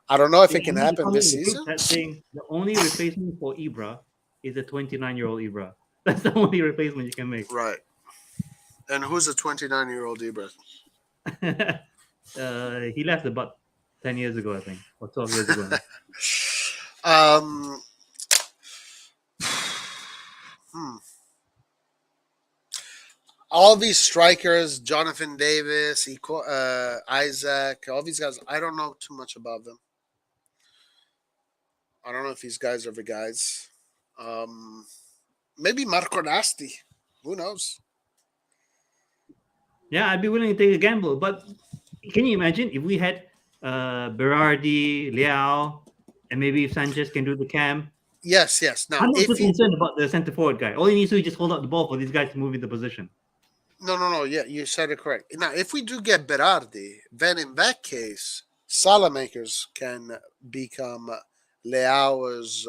I don't know if it can happen this season. Saying the only replacement for Ibra is a 29-year-old Ibra. That's the only replacement you can make. Right. And who's a 29-year-old Ibra? He left about 10 years ago, I think, or 12 years ago. All these strikers, Jonathan Davis, Isaac, all these guys, I don't know too much about them. I don't know if these guys are the guys. Maybe Marco Nasti. Who knows? Yeah, I'd be willing to take a gamble. But can you imagine if we had Berardi, Leao, and maybe if Sanchez can do the cam? Yes. Now, I'm not so concerned about the center forward guy. All he needs to do is just hold up the ball for these guys to move into position. No. Yeah, you said it correct. Now, if we do get Berardi, then in that case, Salamakers can become Leao's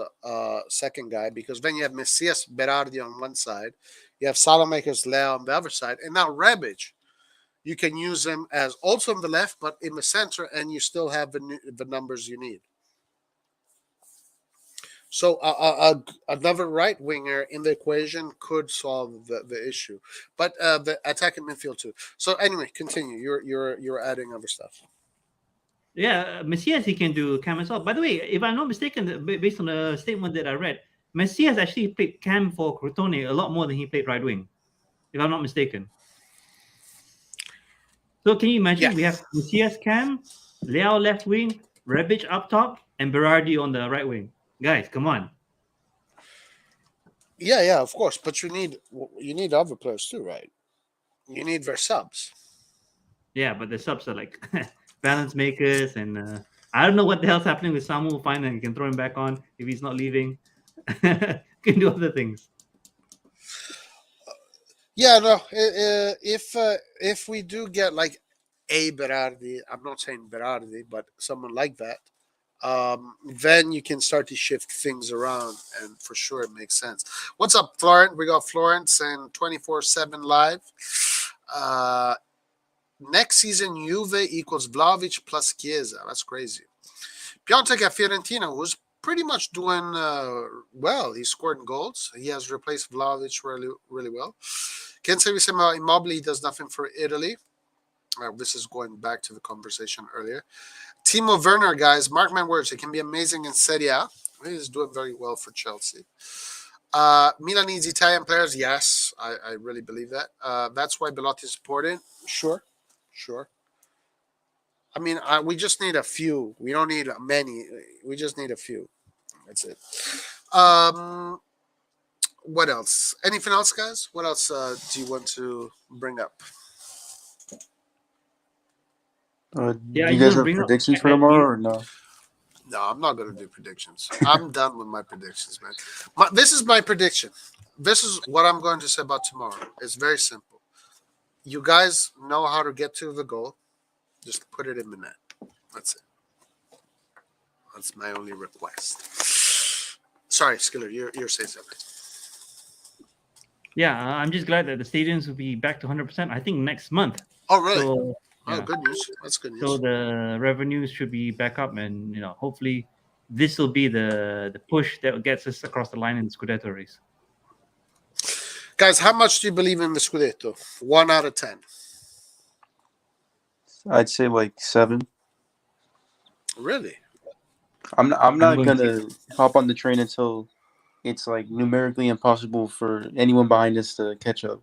second guy, because then you have Messias, Berardi on one side, you have Salamakers, Leao on the other side, and now Rebic, you can use him as also on the left, but in the center, and you still have the numbers you need. So another right winger in the equation could solve the issue, but the attacking midfield too. So anyway, continue. You're adding other stuff. Yeah, Messias, he can do cam as well. By the way, if I'm not mistaken, based on the statement that I read, Messias actually played cam for Crotone a lot more than he played right wing, if I'm not mistaken. So can you imagine we have Messias cam, Leao left wing, Rebic up top, and Berardi on the right wing. Guys, come on. Yeah, of course. But you need other players too, right? You need their subs. Yeah, but the subs are like balance makers, and I don't know what the hell's happening with Samu. Fine, and you can throw him back on if he's not leaving. Can do other things. Yeah, no. If we do get like a Berardi, I'm not saying Berardi, but someone like that, then you can start to shift things around, and for sure it makes sense. What's up, Florent? We got Florence and 24/7 live. Next season, Juve equals Vlahovic plus Chiesa. That's crazy. Piontek at Fiorentina, who's pretty much doing well. He's scored goals. He has replaced Vlahovic really, really well. Can't say we say about Immobile. He does nothing for Italy. This is going back to the conversation earlier. Timo Werner, guys, mark my words, it can be amazing in Serie A. He's doing very well for Chelsea. Milan needs Italian players. Yes, I really believe that. That's why Belotti is important. Sure, sure. I mean, we just need a few. We don't need many. We just need a few. That's it. Um, what else? Anything else, guys? What else do you want to bring up? Yeah, Do I you just guys want to have bring up the predictions fact for that tomorrow or no? No, I'm not going to do predictions. I'm done with my predictions, man. This is my prediction. This is what I'm going to say about tomorrow. It's very simple. You guys know how to get to the goal. Just put it in the net. That's it. That's my only request. Sorry, Skiller, you're saying something. yeah, I'm just glad that the stadiums will be back to 100%. I think next month. Oh, really? So Oh, yeah, good news. That's good so news. the revenues should be back up, and hopefully this will be the push that gets us across the line in the Scudetto race. Guys, how much do you believe in the Scudetto? 1 out of 10. I'd say like 7. Really? I'm not, I'm going gonna hop on the train until it's like numerically impossible for anyone behind us to catch up.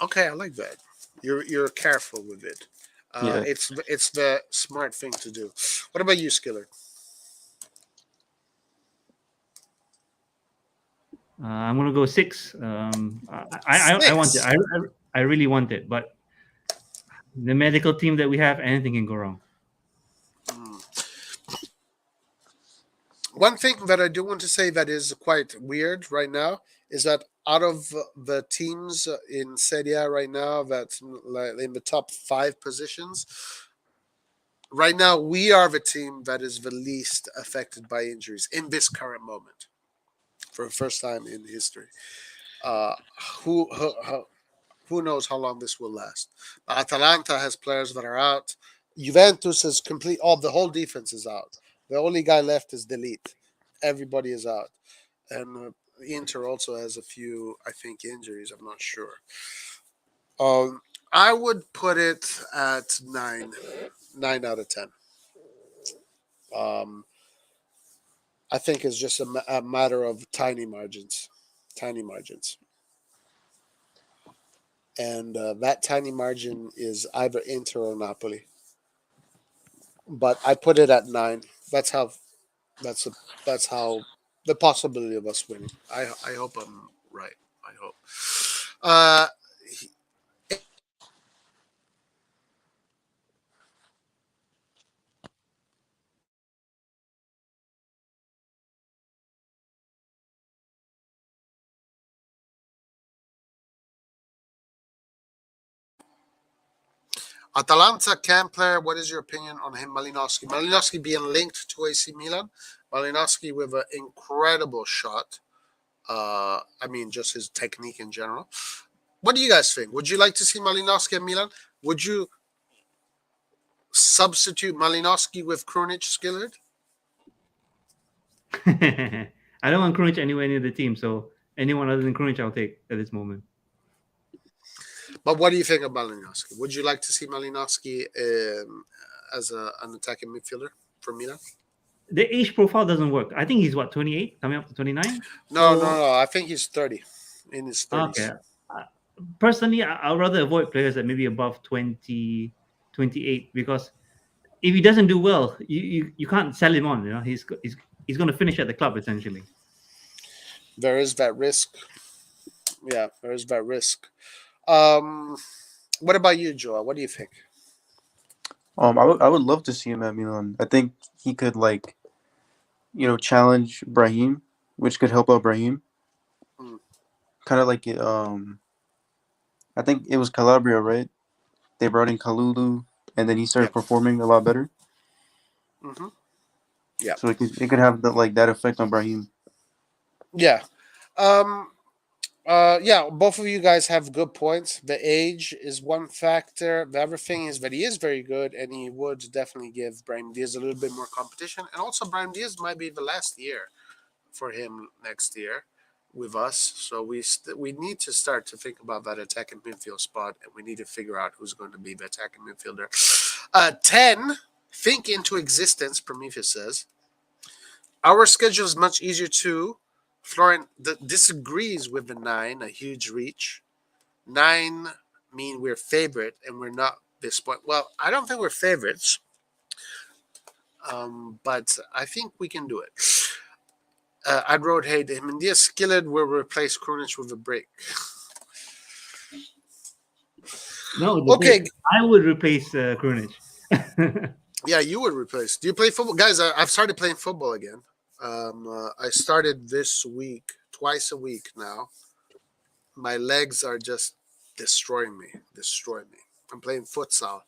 Okay, I like that. You're careful with it. Yeah. It's the smart thing to do. What about you, Skiller? I'm gonna go 6. I want it. Six. I really want it, but the medical team that we have, anything can go wrong. One thing that I do want to say that is quite weird right now is that out of the teams in Serie A right now that's in the top 5 positions, right now we are the team that is the least affected by injuries in this current moment for the first time in history. Uh, who, who who knows how long this will last? Atalanta has players that are out. Juventus is complete. All the whole defense is out. The only guy left is Delete. Everybody is out, and Inter also has a few, I think, injuries. I'm not sure. Um, I would put it at 9 out of 10. Um, I think it's just a matter of tiny margins, and that tiny margin is either Inter or Napoli. But I put it at 9. That's how. That's a, that's how the possibility of us winning. I hope I'm right. I hope. Uh, Atalanta camp player. What is your opinion on him, Malinowski? Malinowski being linked to AC Milan. Malinowski with an incredible shot. I mean, just his technique in general. What do you guys think? Would you like to see Malinowski at Milan? Would you substitute Malinowski with Krunic, Skillard? I don't want Krunic anywhere near the team, so anyone other than Krunic I'll take at this moment. But what do you think of Malinowski? Would you like to see Malinowski as an attacking midfielder for Milan? The age profile doesn't work. I think he's 28, coming up to 29. No. I think he's 30, in his 30s. Okay. Personally, I'd rather avoid players that maybe above 20, 28, because if he doesn't do well, you can't sell him on. He's going to finish at the club essentially. There is that risk. Yeah, there is that risk. What about you, Joel? What do you think? I would love to see him at Milan. I think he could challenge Brahim, which could help out Brahim. Mm. Kind of like I think it was Calabria, right? They brought in Kalulu, and then he started performing a lot better. Mm-hmm. Yeah. So it could have that effect on Brahim. Yeah. Yeah, both of you guys have good points. The age is one factor. The other thing is that he is very good, and he would definitely give Brahim Diaz a little bit more competition. And also, Brahim Diaz might be the last year for him next year with us. So we need to start to think about that attacking midfield spot, and we need to figure out who's going to be the attacking midfielder. 10, think into existence, Prometheus says. Our schedule is much easier to Florian disagrees with the 9, a huge reach. 9 mean we're favorite, and we're not this point. Well, I don't think we're favorites, but I think we can do it. I wrote, hey, the Mendia Skillet will replace Krunic with a break. No, Okay. I would replace Krunic. Yeah, you would replace. Do you play football? Guys, I've started playing football again. I started this week, twice a week now. My legs are just destroying me. I'm playing futsal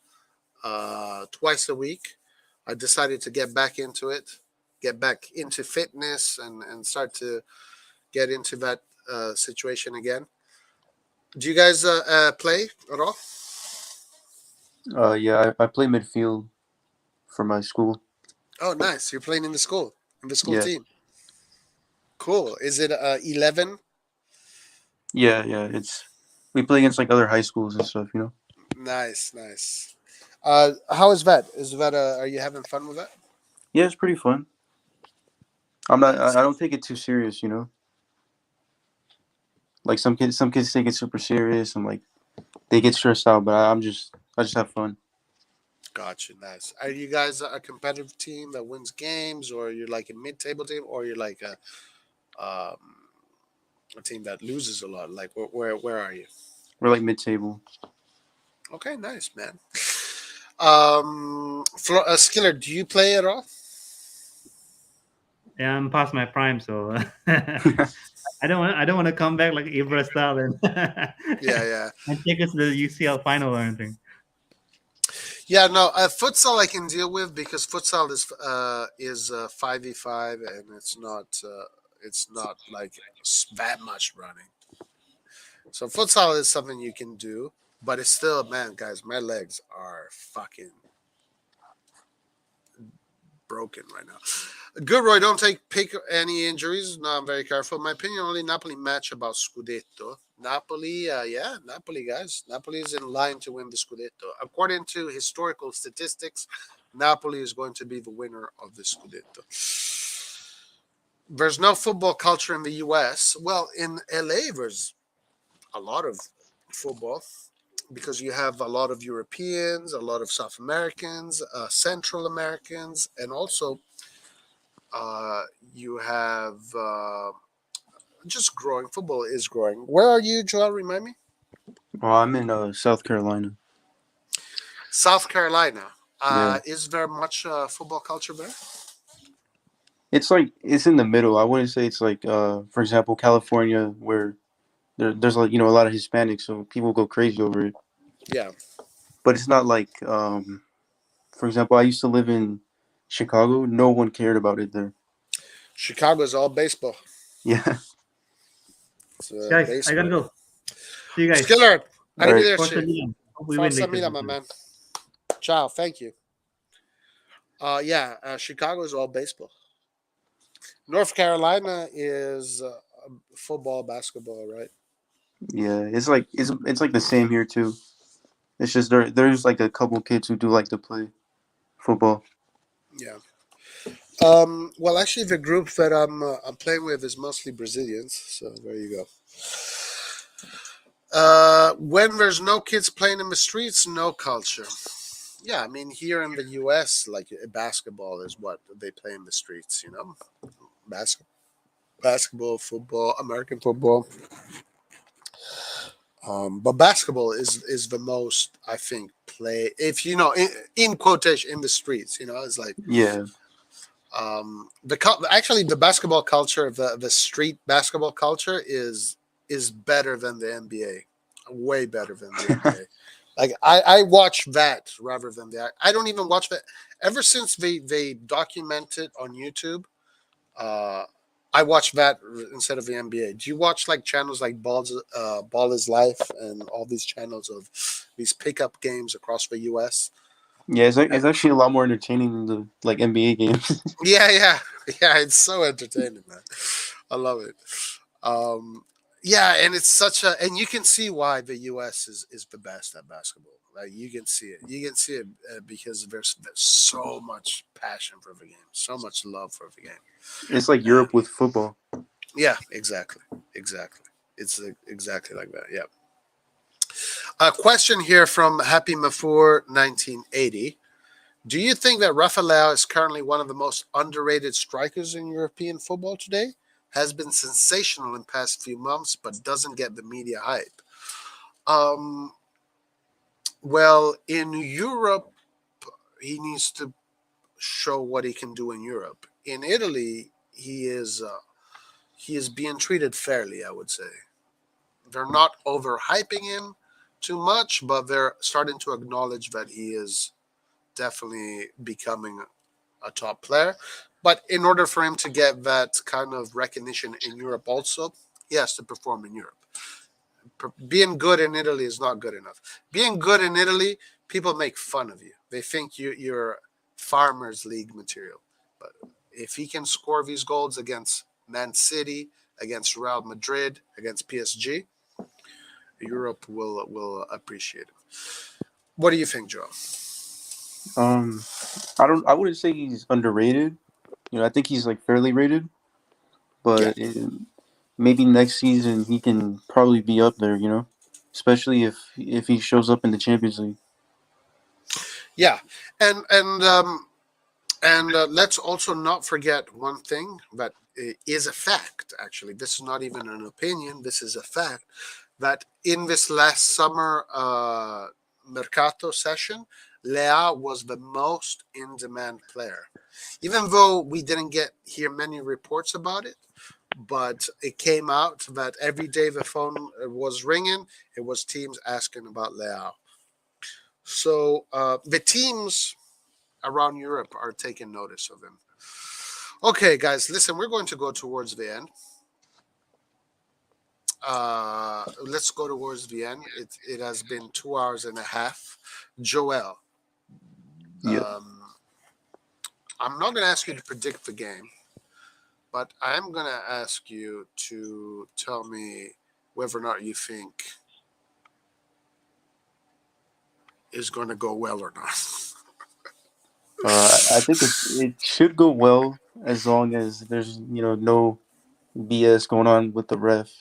twice a week. I decided to get back into it, get back into fitness, and start to get into that situation again. Do you guys play at all? Yeah, I play midfield for my school. Oh, nice. You're playing in the school Yeah. team. Cool. Is it 11? Yeah, we play against like other high schools and stuff, you know. Nice. How is that? Are you having fun with that? Yeah, it's pretty fun. I don't take it too serious, you know. Like some kids take it super serious and like they get stressed out, but I just have fun. Gotcha. Nice. Are you guys a competitive team that wins games, or you're like a mid-table team, or you're like a team that loses a lot? Like where are you? We're like mid-table. Okay, nice, man. Skiller, do you play at all? Yeah, I'm past my prime, so I don't want to come back like Ibra style and Yeah. and take us to the UCL final or anything. Yeah, no, futsal I can deal with because futsal is 5v5 and it's not like that much running. So futsal is something you can do, but it's still, man, guys, my legs are fucking broken right now. Good, Roy, don't pick any injuries. No, I'm very careful. My opinion, only Napoli match about Scudetto. Napoli, Napoli, guys. Napoli is in line to win the Scudetto. According to historical statistics, Napoli is going to be the winner of the Scudetto. There's no football culture in the U.S. Well, in L.A., there's a lot of football because you have a lot of Europeans, a lot of South Americans, Central Americans, and also you have just growing. Football is growing. Where are you, Joel? Remind me. Well, I'm in South Carolina. South Carolina. Yeah. Is there much football culture there? It's in the middle. I wouldn't say it's like for example, California, where there's like, you know, a lot of Hispanics, so people go crazy over it. Yeah. But it's not like for example, I used to live in Chicago. No one cared about it there. Chicago's all baseball. Yeah. Guys, baseball. I gotta go. See you guys. Skiller, All right. Forza Milan. Hope we win Forza later. Milan, my man. Ciao. Thank you. Chicago is all baseball. North Carolina is football, basketball, right? Yeah, it's like the same here too. It's just there's like a couple kids who do like to play football. Yeah. Well, actually, the group that I'm playing with is mostly Brazilians. So there you go. When there's no kids playing in the streets, no culture. Yeah, I mean, here in the U.S., like basketball is what they play in the streets. You know, basketball, football, American football. But basketball is the most, I think, play, if you know, in quotation, in the streets. You know, it's like Yeah. The basketball culture, the street basketball culture is better than the NBA, way better than the NBA. Like I watch that rather than that. I don't even watch that ever since they documented on YouTube. I watch that instead of the NBA. Do you watch like channels like Ball is Life and all these channels of these pickup games across the U.S.? Yeah, it's actually a lot more entertaining than the like NBA games. Yeah. It's so entertaining, man. I love it. And it's and you can see why the U.S. is the best at basketball. Like you can see it. You can see it because there's so much passion for the game, so much love for the game. It's like Europe with football. Yeah, exactly. It's exactly like that. Yeah. A question here from Happy Mafour 1980. Do you think that Rafa Leao is currently one of the most underrated strikers in European football today? Has been sensational in past few months, but doesn't get the media hype. Um, well, in Europe, he needs to show what he can do in Europe. In Italy, he is being treated fairly, I would say. They're not overhyping him too much, but they're starting to acknowledge that he is definitely becoming a top player. But in order for him to get that kind of recognition in Europe, also, he has to perform in Europe. Being good in Italy is not good enough. Being good in Italy, people make fun of you. They think you're Farmers League material. But if he can score these goals against Man City, against Real Madrid, against PSG, Europe will appreciate it. What do you think, Joe? I wouldn't say he's underrated. I think he's like fairly rated, Yeah, but maybe next season he can probably be up there. Especially if he shows up in the Champions League. yeah, and let's also not forget one thing that is a fact. Actually, this is not even an opinion. This is a fact that in this last summer Mercato session, Leao was the most in-demand player. Even though we didn't hear many reports about it, but it came out that every day the phone was ringing, it was teams asking about Leao. So the teams around Europe are taking notice of him. Okay, guys, listen, we're going to go towards the end. Let's go towards the end. It has been 2 hours and a half. Joel, Yeah. I'm not going to ask you to predict the game, but I am going to ask you to tell me whether or not you think is going to go well or not. I think it should go well as long as there's no BS going on with the ref,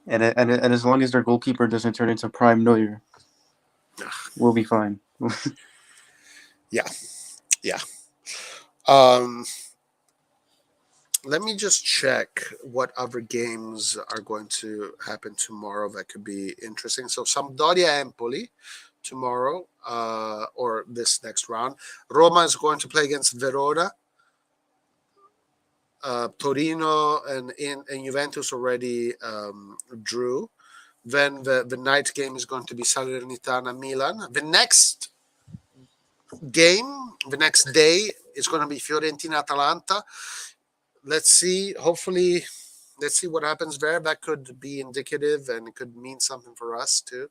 and as long as their goalkeeper doesn't turn into Prime Neuer, we'll be fine. Yeah. Um, let me just check what other games are going to happen tomorrow that could be interesting. So Sampdoria Empoli tomorrow, or this next round. Roma is going to play against Verona. Torino and Juventus already drew. Then the night game is going to be Salernitana Milan. The next game, the next day, is going to be Fiorentina Atalanta. Let's see. Hopefully, let's see what happens there. That could be indicative and it could mean something for us too.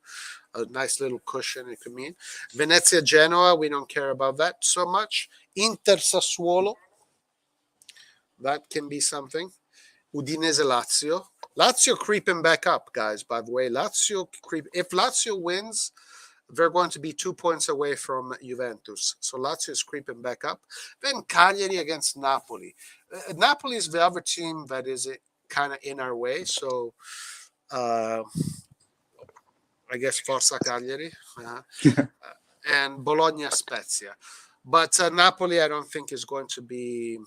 A nice little cushion it could mean. Venezia Genoa, we don't care about that so much. Inter Sassuolo, that can be something. Udinese Lazio. Lazio creeping back up, guys, by the way. If Lazio wins, they're going to be 2 points away from Juventus. So Lazio is creeping back up. Then Cagliari against Napoli. Napoli is the other team that is kind of in our way. So I guess Forza Cagliari. And Bologna Spezia. But Napoli, I don't think is going to be.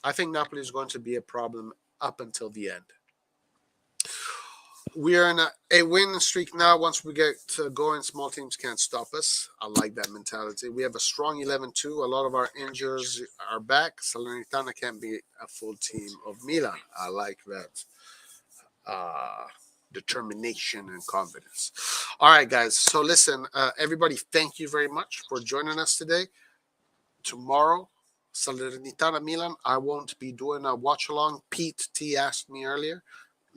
I think Napoli is going to be a problem up until the end. We are in a win streak now. Once we get going, small teams can't stop us. I like that mentality. We have a strong 11-2. A lot of our injuries are back. Salernitana can't be a full team of Milan. I like that determination and confidence. All right, guys. So listen, everybody, thank you very much for joining us today. Tomorrow, Salernitana Milan. I won't be doing a watch along. Pete T asked me earlier.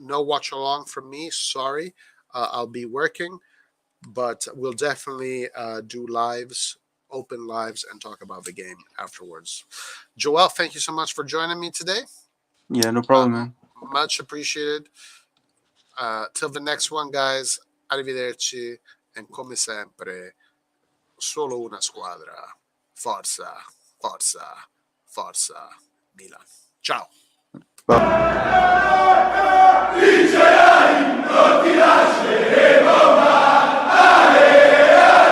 No watch along from me. Sorry. I'll be working, but we'll definitely do lives, open lives, and talk about the game afterwards. Joel, thank you so much for joining me today. Yeah, no problem, man. Much appreciated. Till the next one, guys. Arrivederci. And come sempre, solo una squadra. Forza, forza, forza, Milan. Ciao. Bye.